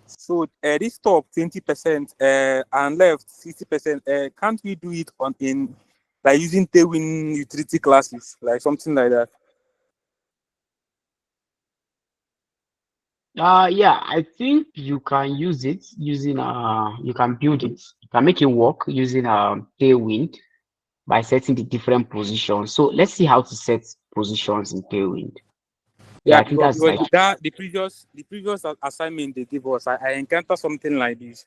So this top 20% and left 60%, can't we do it on in like using Tailwind utility classes, like something like that? Yeah, I think you can use it using you can build it, you can make it work using Tailwind by setting the different positions. So let's see how to set positions in Tailwind. Yeah, Yeah, I think that's like that the previous assignment they gave us, I encountered something like this.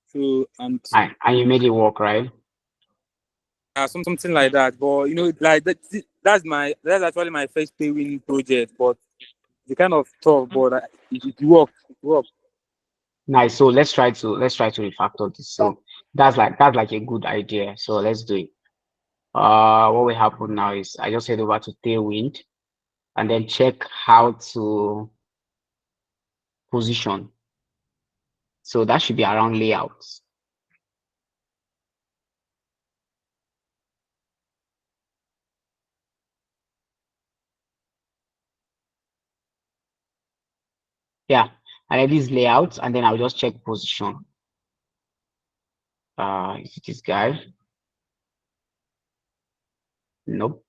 So and and you made it work, right? something like that. But you know, like that's actually my first Tailwind project, but the kind of tough, but it worked. It worked. Nice. So let's try to refactor this. So that's like a good idea. So let's do it. What will happen now is I just head over to Tailwind and then check how to position. So that should be around layouts. Yeah, and then these layouts, and then I'll just check position. Is it this guy? Nope.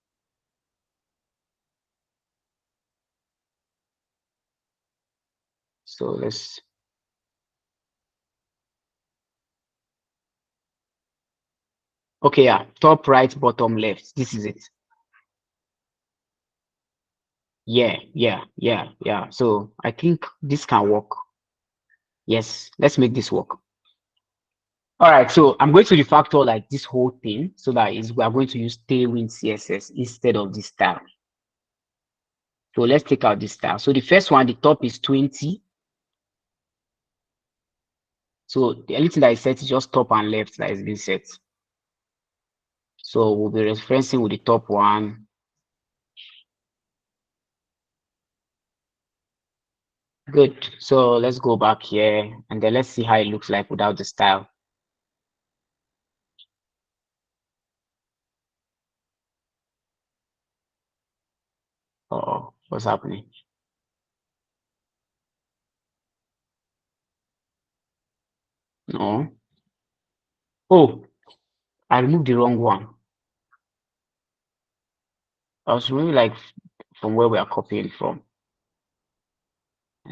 So let's okay, yeah, top right, bottom left. This is it. Yeah. So I think this can work. Yes, let's make this work. All right, so I'm going to refactor like this whole thing so that is we are going to use Tailwind CSS instead of this style. So let's take out this style. So the first one, the top is 20. So the only thing that is set is just top and left that is being set. So we'll be referencing with the top one. Good. So let's go back here and then let's see how it looks like without the style. Oh, what's happening? No. Oh, I removed the wrong one. I was really like from where we are copying from.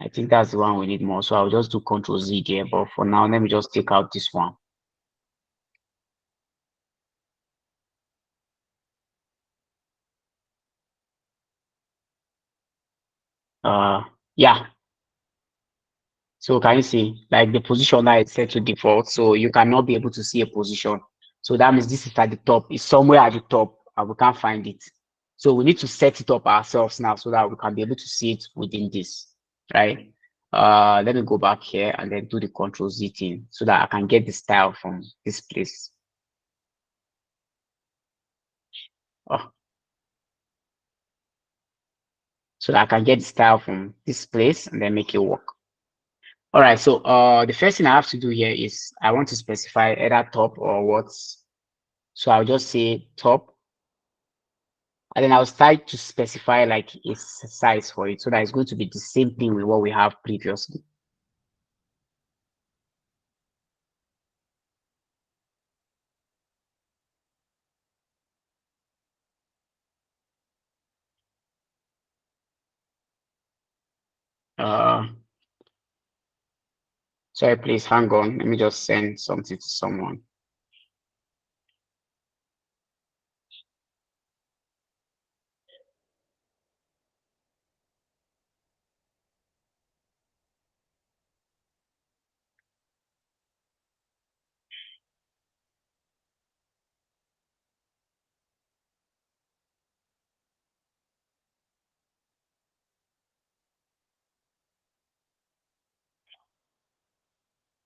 I think that's the one we need more. So I'll just do Control Z there. But for now, let me just take out this one. Yeah. So can you see like the position now is set to default, so you cannot be able to see a position. So that means this is at the top. It's somewhere at the top and we can't find it. So we need to set it up ourselves now so that we can be able to see it within this, right? Let me go back here and then do the Control Z thing so that I can get the style from this place. Oh. So that I can get the style from this place and then make it work. All right, so the first thing I have to do here is I want to specify either top or what's. So I'll just say top, and then I'll start to specify like its size for it so that it's going to be the same thing with what we have previously. Sorry, please hang on. Let me just send something to someone.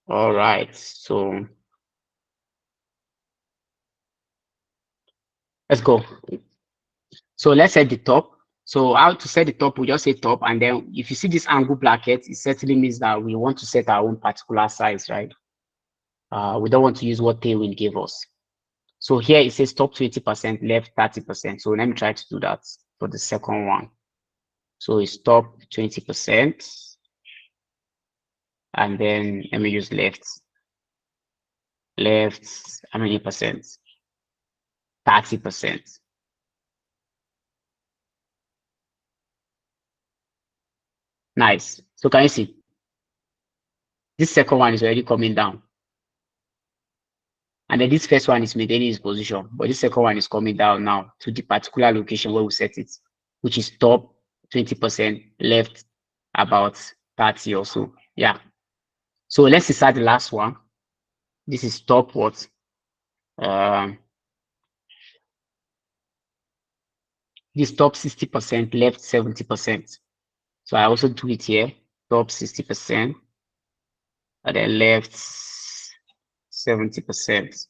All right, so let's go. So let's set the top. So how to set the top, we just say top, and then if you see this angle bracket, it certainly means that we want to set our own particular size, right? We don't want to use what Tailwind gave us. So here it says top 20%, left 30%. So let me try to do that for the second one. So it's top 20%, and then let me use left. Left, how many percent? 30%. Nice. So can you see? This second one is already coming down. And then this first one is maintaining its position, but this second one is coming down now to the particular location where we set it, which is top 20%, left about 30 or so. Yeah. So let's decide the last one. This is top what? This top 60%, left 70%. So I also do it here, top 60%, and then left 70%.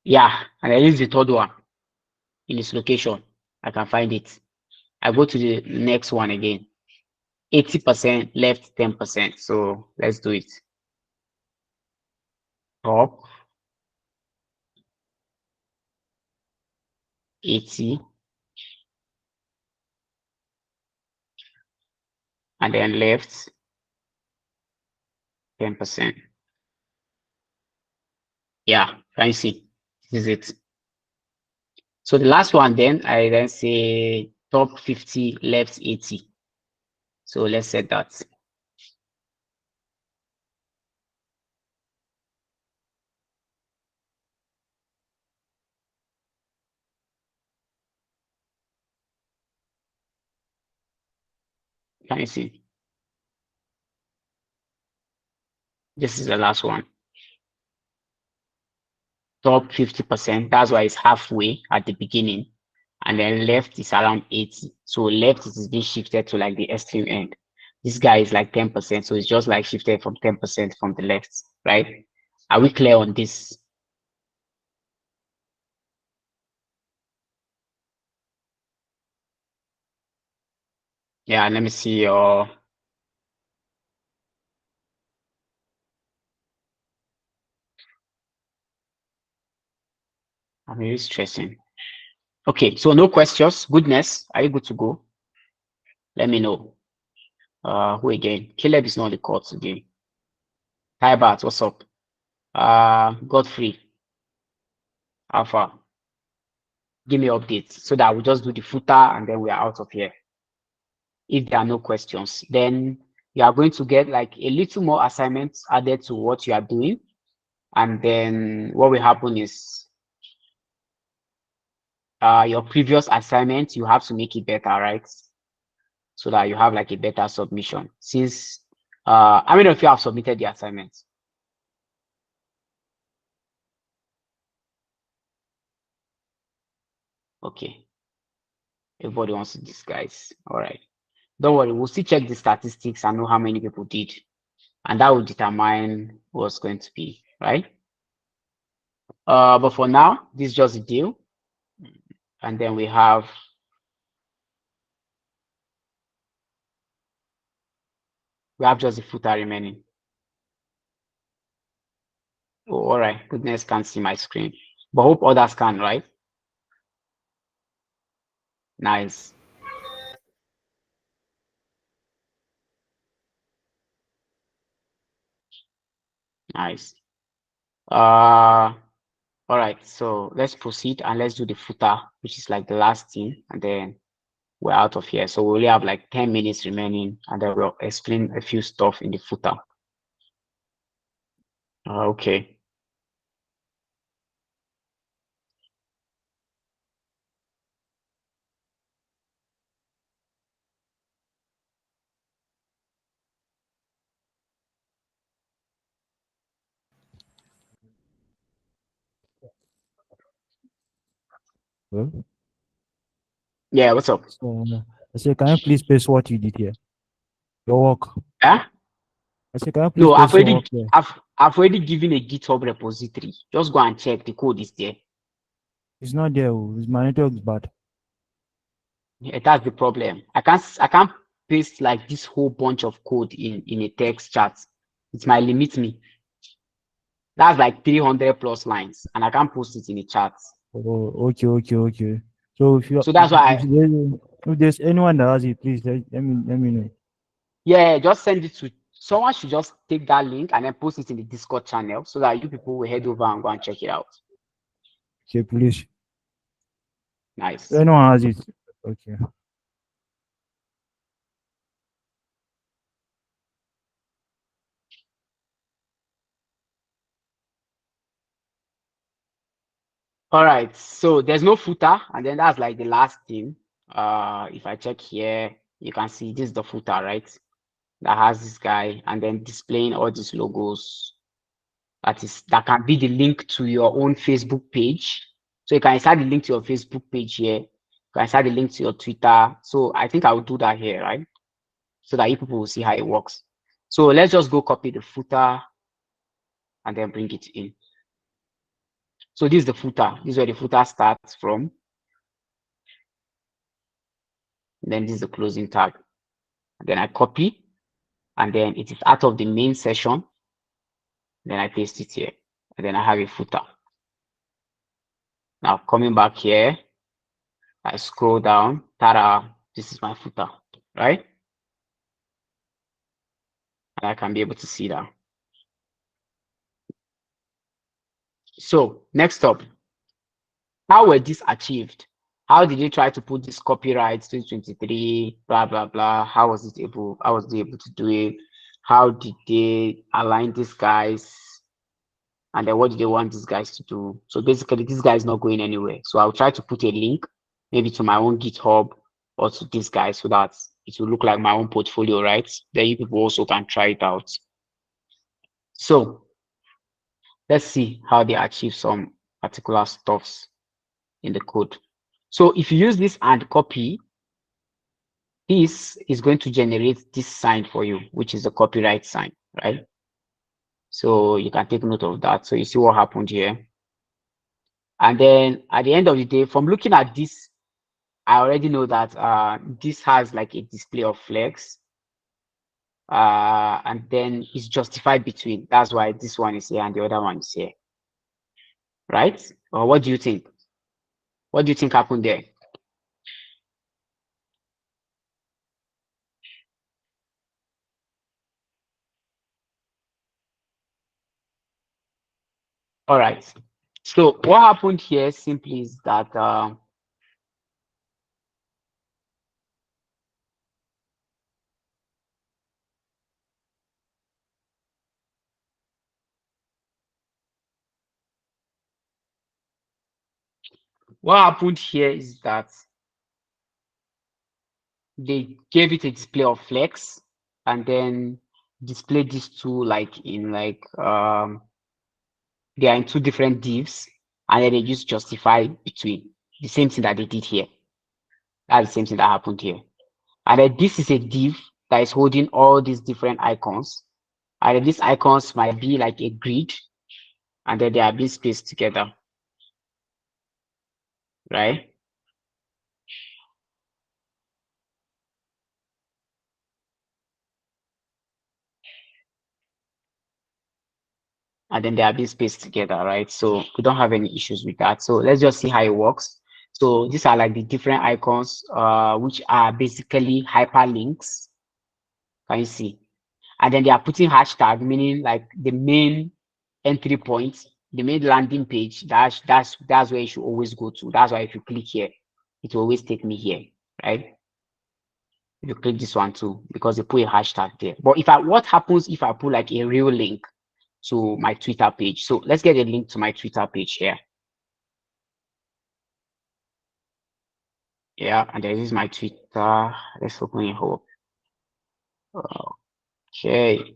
Yeah, and I use the third one in this location. I can find it. I go to the next one again. 80% left 10%. So let's do it. Top 80, and then left 10%. Yeah, can you see? This is it. So the last one then, I then say top 50, left 80. So let's set that. Can you see? This is the last one. Top 50%. That's why it's halfway at the beginning. And then left is around 80. So left is being shifted to like the extreme end. This guy is like 10%. So it's just like shifted from 10% from the left, right? Are we clear on this? Yeah, let me see your. I'm really stressing. Okay, so no questions. Goodness, are you good to go? Let me know. Who again? Caleb is not on the call today. Hi, Bart, what's up? Godfrey, Alpha. Give me updates so that we just do the footer and then we are out of here. If there are no questions, then you are going to get like a little more assignments added to what you are doing. And then what will happen is your previous assignment, you have to make it better, right? So that you have like a better submission. Since how many of you have submitted the assignment? Okay. Everybody wants to disguise. All right. Don't worry, we'll still check the statistics and know how many people did. And that will determine what's going to be, right? But for now, this is just a deal. And then we have just the footer remaining. Oh, all right. Goodness can't see my screen. But hope others can, right? Nice. Nice. All right, so let's proceed and let's do the footer, which is like the last thing, and then we're out of here. So we only have like 10 minutes remaining, and then we'll explain a few stuff in the footer. Okay. Well, Yeah, what's up? so I said, can you please paste what you did here? Your work. Yeah. I said, can you please No, paste your work here? I've already given a GitHub repository. Just go and check. The code is there. It's not there. My network is bad. Yeah, that's the problem. I can't paste like this whole bunch of code in a text chat. It might limit me. That's like 300 plus lines, and I can't post it in a chat. Oh, okay. So So that's why if there's anyone that has it, please let me know. yeah, just send it to someone. Should just take that link and then post it in the Discord channel so that you people will head over and go and check it out. Okay, please. Nice. Anyone has it? Okay. All right, so there's no footer, and then that's like the last thing. If I check here, you can see this is the footer, right? That has this guy, and then displaying all these logos. That can be the link to your own Facebook page. So you can insert the link to your Facebook page here. You can insert the link to your Twitter. So I think I will do that here, right? So that you people will see how it works. So let's just go copy the footer and then bring it in. So this is the footer. This is where the footer starts from. Then this is the closing tag. And then I copy, and then it is out of the main session. Then I paste it here, and then I have a footer. Now coming back here, I scroll down. Ta-da! This is my footer, right? And I can be able to see that. So next up, how were these achieved? How did they try to put this copyright 2023, blah blah blah? How was they able to do it? How did they align these guys? And then what do they want these guys to do? So basically, this guy is not going anywhere. So I'll try to put a link, maybe to my own GitHub or to this guy, so that it will look like my own portfolio, right? Then you people also can try it out. So let's see how they achieve some particular stuffs in the code. So if you use this and copy, this is going to generate this sign for you, which is the copyright sign, right? So you can take note of that. So you see what happened here. And then at the end of the day, from looking at this, I already know that this has like a display of flex. And then it's justified between. That's why this one is here and the other one is here. Right? Or what do you think? What do you think happened there? All right. So what happened here simply is that they gave it a display of flex and then displayed these two like in like they are in two different divs, and then they just justify between. The same thing that they did here. That's the same thing that happened here. And then this is a div that is holding all these different icons. And then these icons might be like a grid, and then they are being spaced together. Right? And then they are being spaced together, right? So we don't have any issues with that. So let's just see how it works. So these are like the different icons, which are basically hyperlinks. Can you see? And then they are putting hashtag, meaning like the main entry point, the main landing page. That's where you should always go to. That's why if you click here, it will always take me here, right? If you click this one too, because they put a hashtag there. But what happens if I put like a real link to my Twitter page? So let's get a link to my Twitter page here. Yeah, and this is my Twitter. Let's open it up. Okay.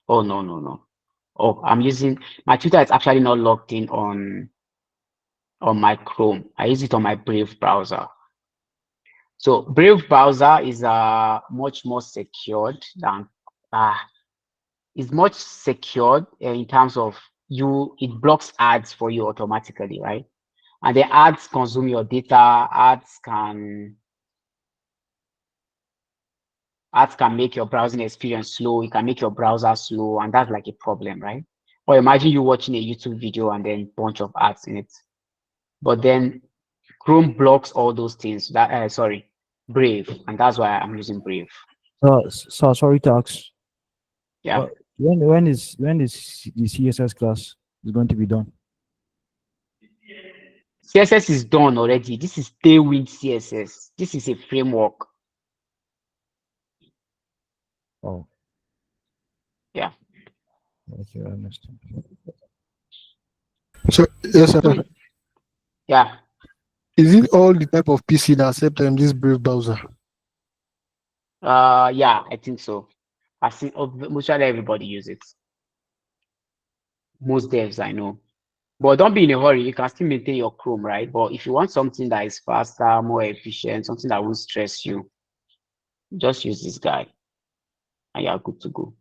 Oh no. Oh, I'm using my Twitter is actually not logged in on my Chrome. I use it on my Brave browser. So Brave browser is much more secured than is much secured in terms of it blocks ads for you automatically, right? And the ads consume your data. Ads can make your browsing experience slow. It can make your browser slow, and that's like a problem, right? Or imagine you watching a YouTube video and then bunch of ads in it. But then Chrome blocks all those things. Brave, and that's why I'm using Brave. So sorry to ask. Yeah. When is the CSS class is going to be done? CSS is done already. This is Tailwind CSS. This is a framework. Oh. Yeah. Okay, I understand. So yes, sir. Yeah. Is it all the type of PC that accept this Brave browser? Yeah, I think so. I see mostly everybody use it. Most devs I know. But don't be in a hurry. You can still maintain your Chrome, right? But if you want something that is faster, more efficient, something that won't stress you, just use this guy and you're good to go.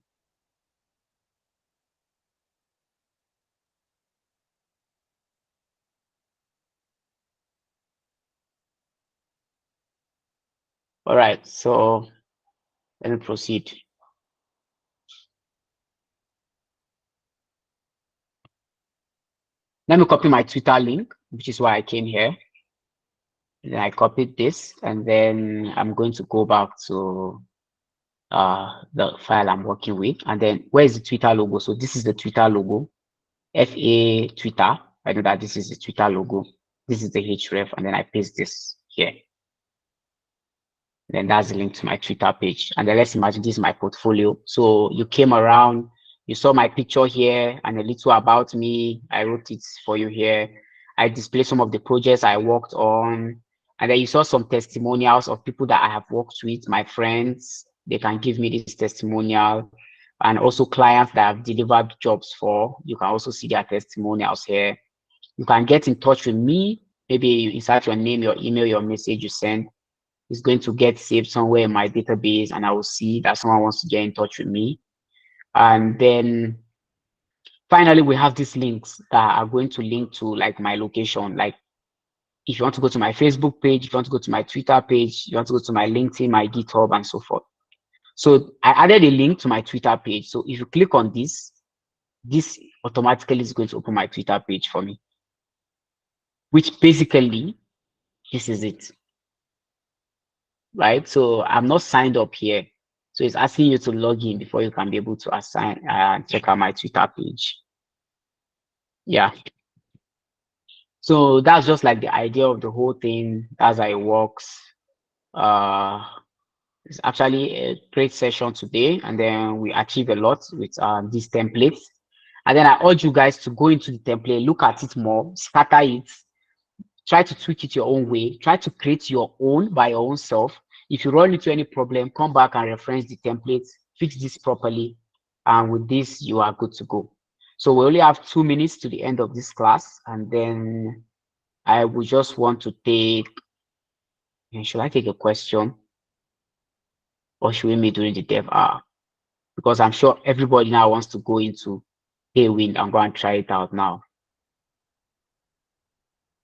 All right, so let me proceed. Let me copy my Twitter link, which is why I came here. And then I copied this, and then I'm going to go back to the file I'm working with. And then where's the Twitter logo? So this is the Twitter logo, FA Twitter. I know that this is the Twitter logo. This is the href, and then I paste this here. Then that's the link to my Twitter page. And then let's imagine this is my portfolio. So you came around, you saw my picture here and a little about me. I wrote it for you here. I display some of the projects I worked on. And then you saw some testimonials of people that I have worked with, my friends. They can give me this testimonial. And also clients that I've delivered jobs for. You can also see their testimonials here. You can get in touch with me. Maybe you insert your name, your email, your message you send. It's going to get saved somewhere in my database, and I will see that someone wants to get in touch with me. And then finally, we have these links that are going to link to like my location. Like if you want to go to my Facebook page, if you want to go to my Twitter page, you want to go to my LinkedIn, my GitHub, and so forth. So I added a link to my Twitter page. So if you click on this automatically is going to open my Twitter page for me, which basically this is it. Right? So I'm not signed up here. So it's asking you to log in before you can be able to check out my Twitter page. Yeah. So that's just like the idea of the whole thing. That's how it works. It's actually a great session today, and then we achieve a lot with these templates. And then I urge you guys to go into the template, look at it more, scatter it, try to tweak it your own way, try to create your own by your own self. If you run into any problem, come back and reference the template, fix this properly, and with this, you are good to go. So we only have 2 minutes to the end of this class, and then I would just want to take, should I take a question? Or should we meet during the dev hour? Because I'm sure everybody now wants to go into Tailwind and go and try it out now.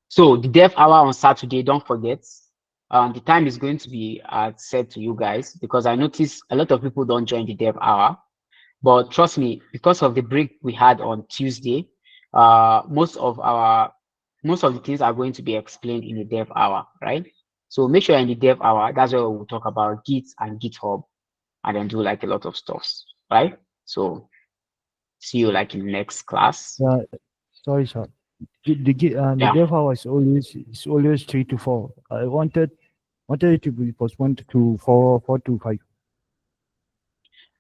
So the dev hour on Saturday, don't forget, the time is going to be set to you guys, because I notice a lot of people don't join the dev hour. But trust me, because of the break we had on Tuesday, most of the things are going to be explained in the dev hour, right? So make sure in the dev hour, that's where we'll talk about Git and GitHub, and then do like a lot of stuff, right? So see you like in the next class. Yeah, sorry, sir. The dev hour is always 3 to 4. I wanted it to be postponed to 4 to 5.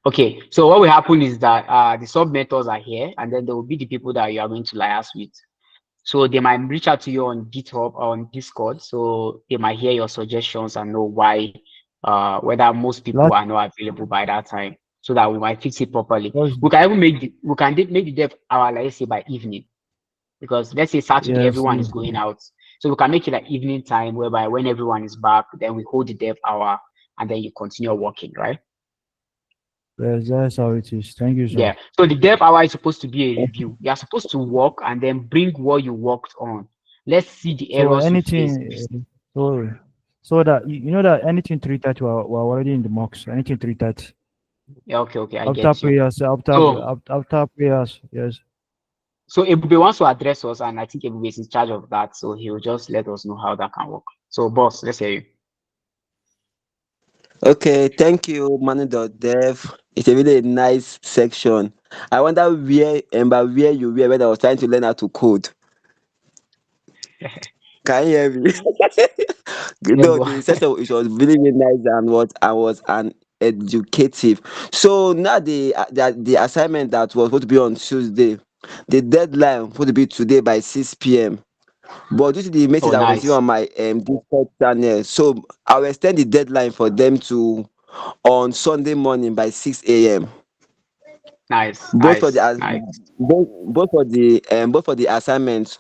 Okay, so what will happen is that the sub mentors are here, and then there will be the people that you are going to liaise with. So they might reach out to you on GitHub or on Discord. So they might hear your suggestions and know why, whether most people are not available by that time, so that we might fix it properly. We can even make the dev hour, let's say by evening, because let's say Saturday everyone is going out. So we can make it like evening time, whereby when everyone is back, then we hold the dev hour, and then you continue working, right? Yes, that's how it is. Thank you, sir. Yeah. So the dev hour is supposed to be a review. You are supposed to work and then bring what you worked on. Let's see the So errors you faced. anything, so that you know that anything 3:30 we're already in the mocks. Anything 3:30 Yeah, okay, I after get you. prayers, after prayers. Yes. So Ebube wants to address us, and I think Ebube is in charge of that. So he'll just let us know how that can work. So boss, let's hear you. Okay, thank you, Mano.dev. It's a really nice section. I wonder where you were when I was trying to learn how to code. Can you hear me? No, the session it was really, really nice and what I was an educative. So now the assignment that was supposed to be on Tuesday, the deadline supposed to be today by 6 p.m. But due to the message I was receiving on my Discord channel, so I'll extend the deadline for them to on Sunday morning by 6 a.m. Nice, both for the nice, as- nice. both for the assignments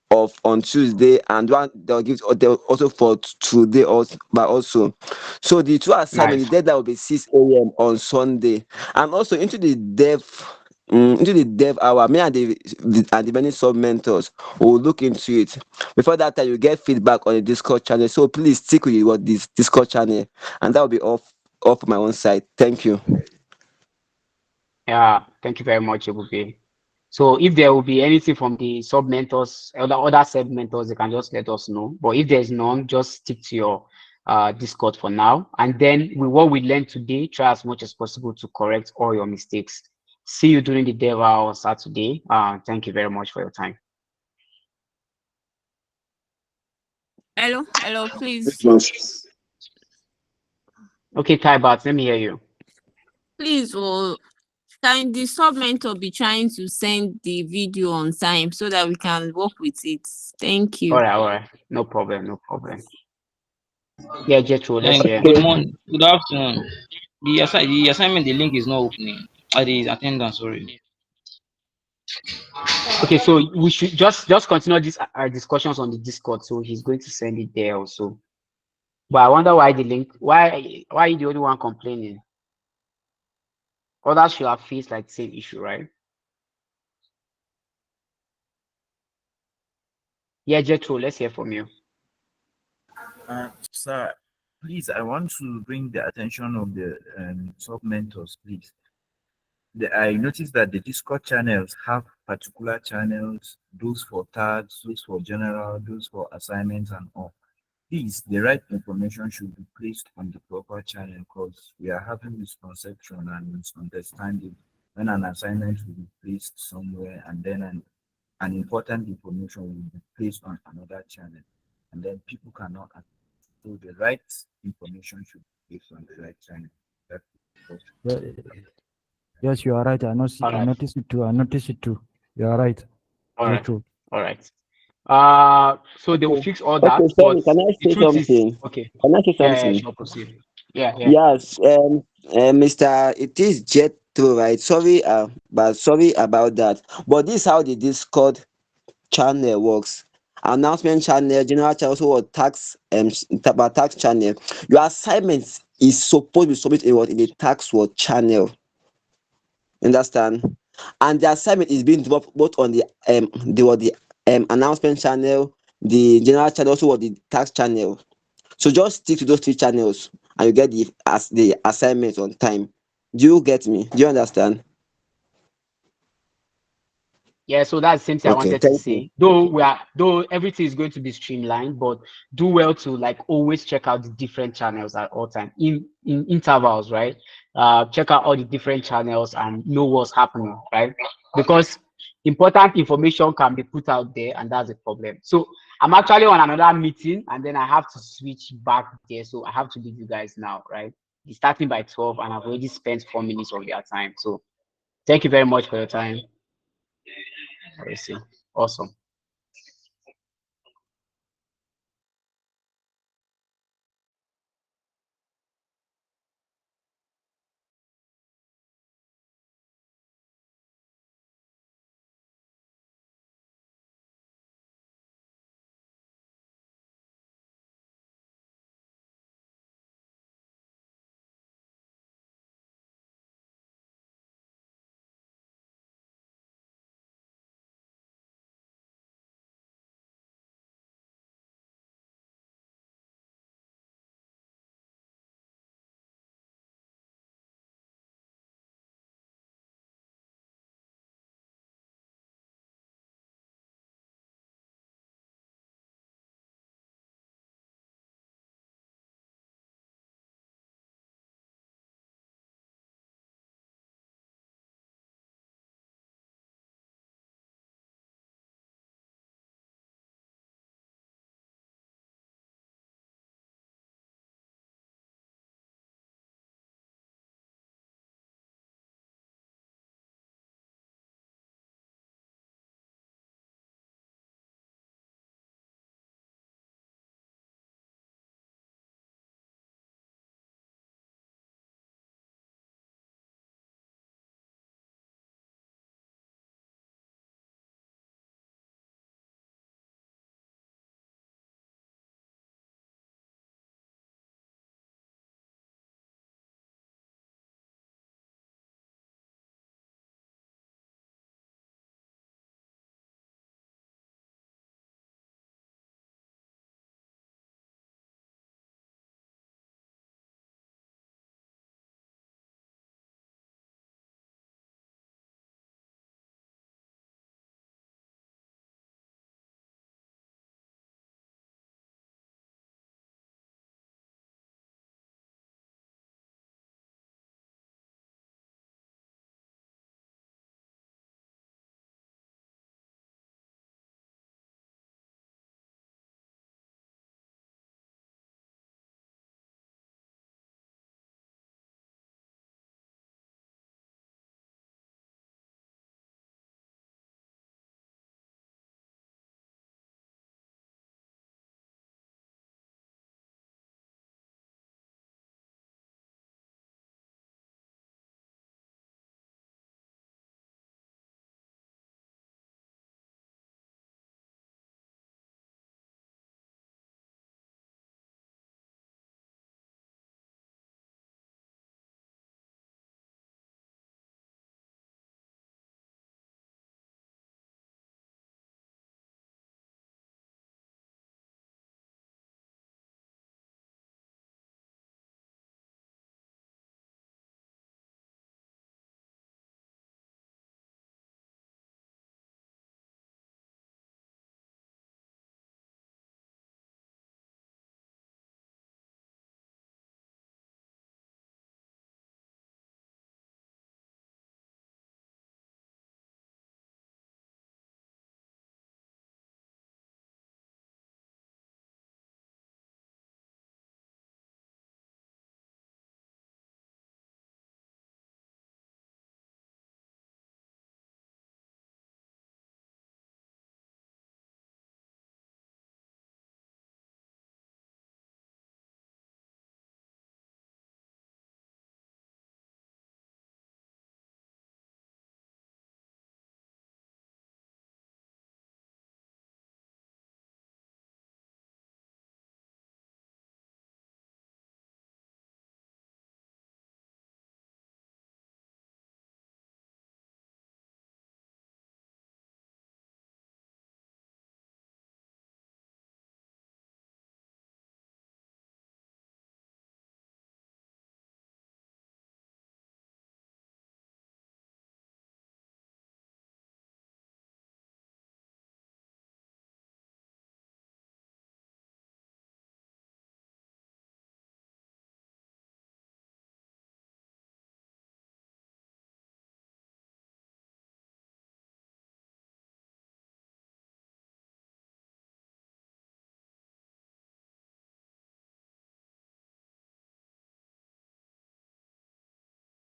of on Tuesday and one they'll give also for today also but also. So the two assignments, Nice. the deadline will be 6 a.m. on Sunday. And also into the dev hour, me and the many sub mentors will look into it. Before that time, you get feedback on the Discord channel. So please stick with what this Discord channel, and that will be off my own side. Thank you. Yeah, thank you very much, Ebube. So if there will be anything from the sub mentors, other sub mentors, they can just let us know. But if there's none, just stick to your Discord for now. And then with what we learned today, try as much as possible to correct all your mistakes. See you during the dev hour on Saturday. Thank you very much for your time. Hello, please. Okay, Tybert, let me hear you. Please, can the sub mentor be trying to send the video on time so that we can work with it? Thank you. All right. No problem, no problem. Yeah, Jethro, let's And hear. good morning, good afternoon. The assignment, the link is not opening. The attendance, sorry. Okay, so we should just continue these discussions on the Discord. So he's going to send it there also. But I wonder why the link. Why are you the only one complaining? Others should have faced like the same issue, right? Yeah, Jethro, let's hear from you. Sir, please, I want to bring the attention of the sub mentors, please. I noticed that the Discord channels have particular channels, those for tags, those for general, those for assignments and all. Please, the right information should be placed on the proper channel because we are having misconception and misunderstanding when an assignment will be placed somewhere and then an important information will be placed on another channel and then people cannot. So the right information should be placed on the right channel. Yes, you are right. I noticed it too. You are right. All right. True. All right. So they will fix all that. Okay, But sorry, can I the say truth is, something? okay. Can I say Yeah, something? sure, proceed. Yeah. Yes, Mr. It is Jet too, right? Sorry, but sorry about that. But this is how the Discord channel works. Announcement channel, general channel, also what tax channel. Your assignment is supposed to be submitted in the tax word channel. Understand? And the assignment is being developed both on the announcement channel, the general channel, also what the tax channel. So just stick to those three channels and you get the assignment on time. Do you get me? Do you understand? Yeah, so that's the same thing I Okay, wanted to thank you. say. Though everything is going to be streamlined, but do well to like always check out the different channels at all time in intervals, right? Check out all the different channels and know what's happening, right? Because important information can be put out there, and that's a problem. So I'm actually on another meeting, and then I have to switch back there. So I have to leave you guys now, right? It's starting by 12, and I've already spent 4 minutes of your time. So thank you very much for your time. I see. Awesome.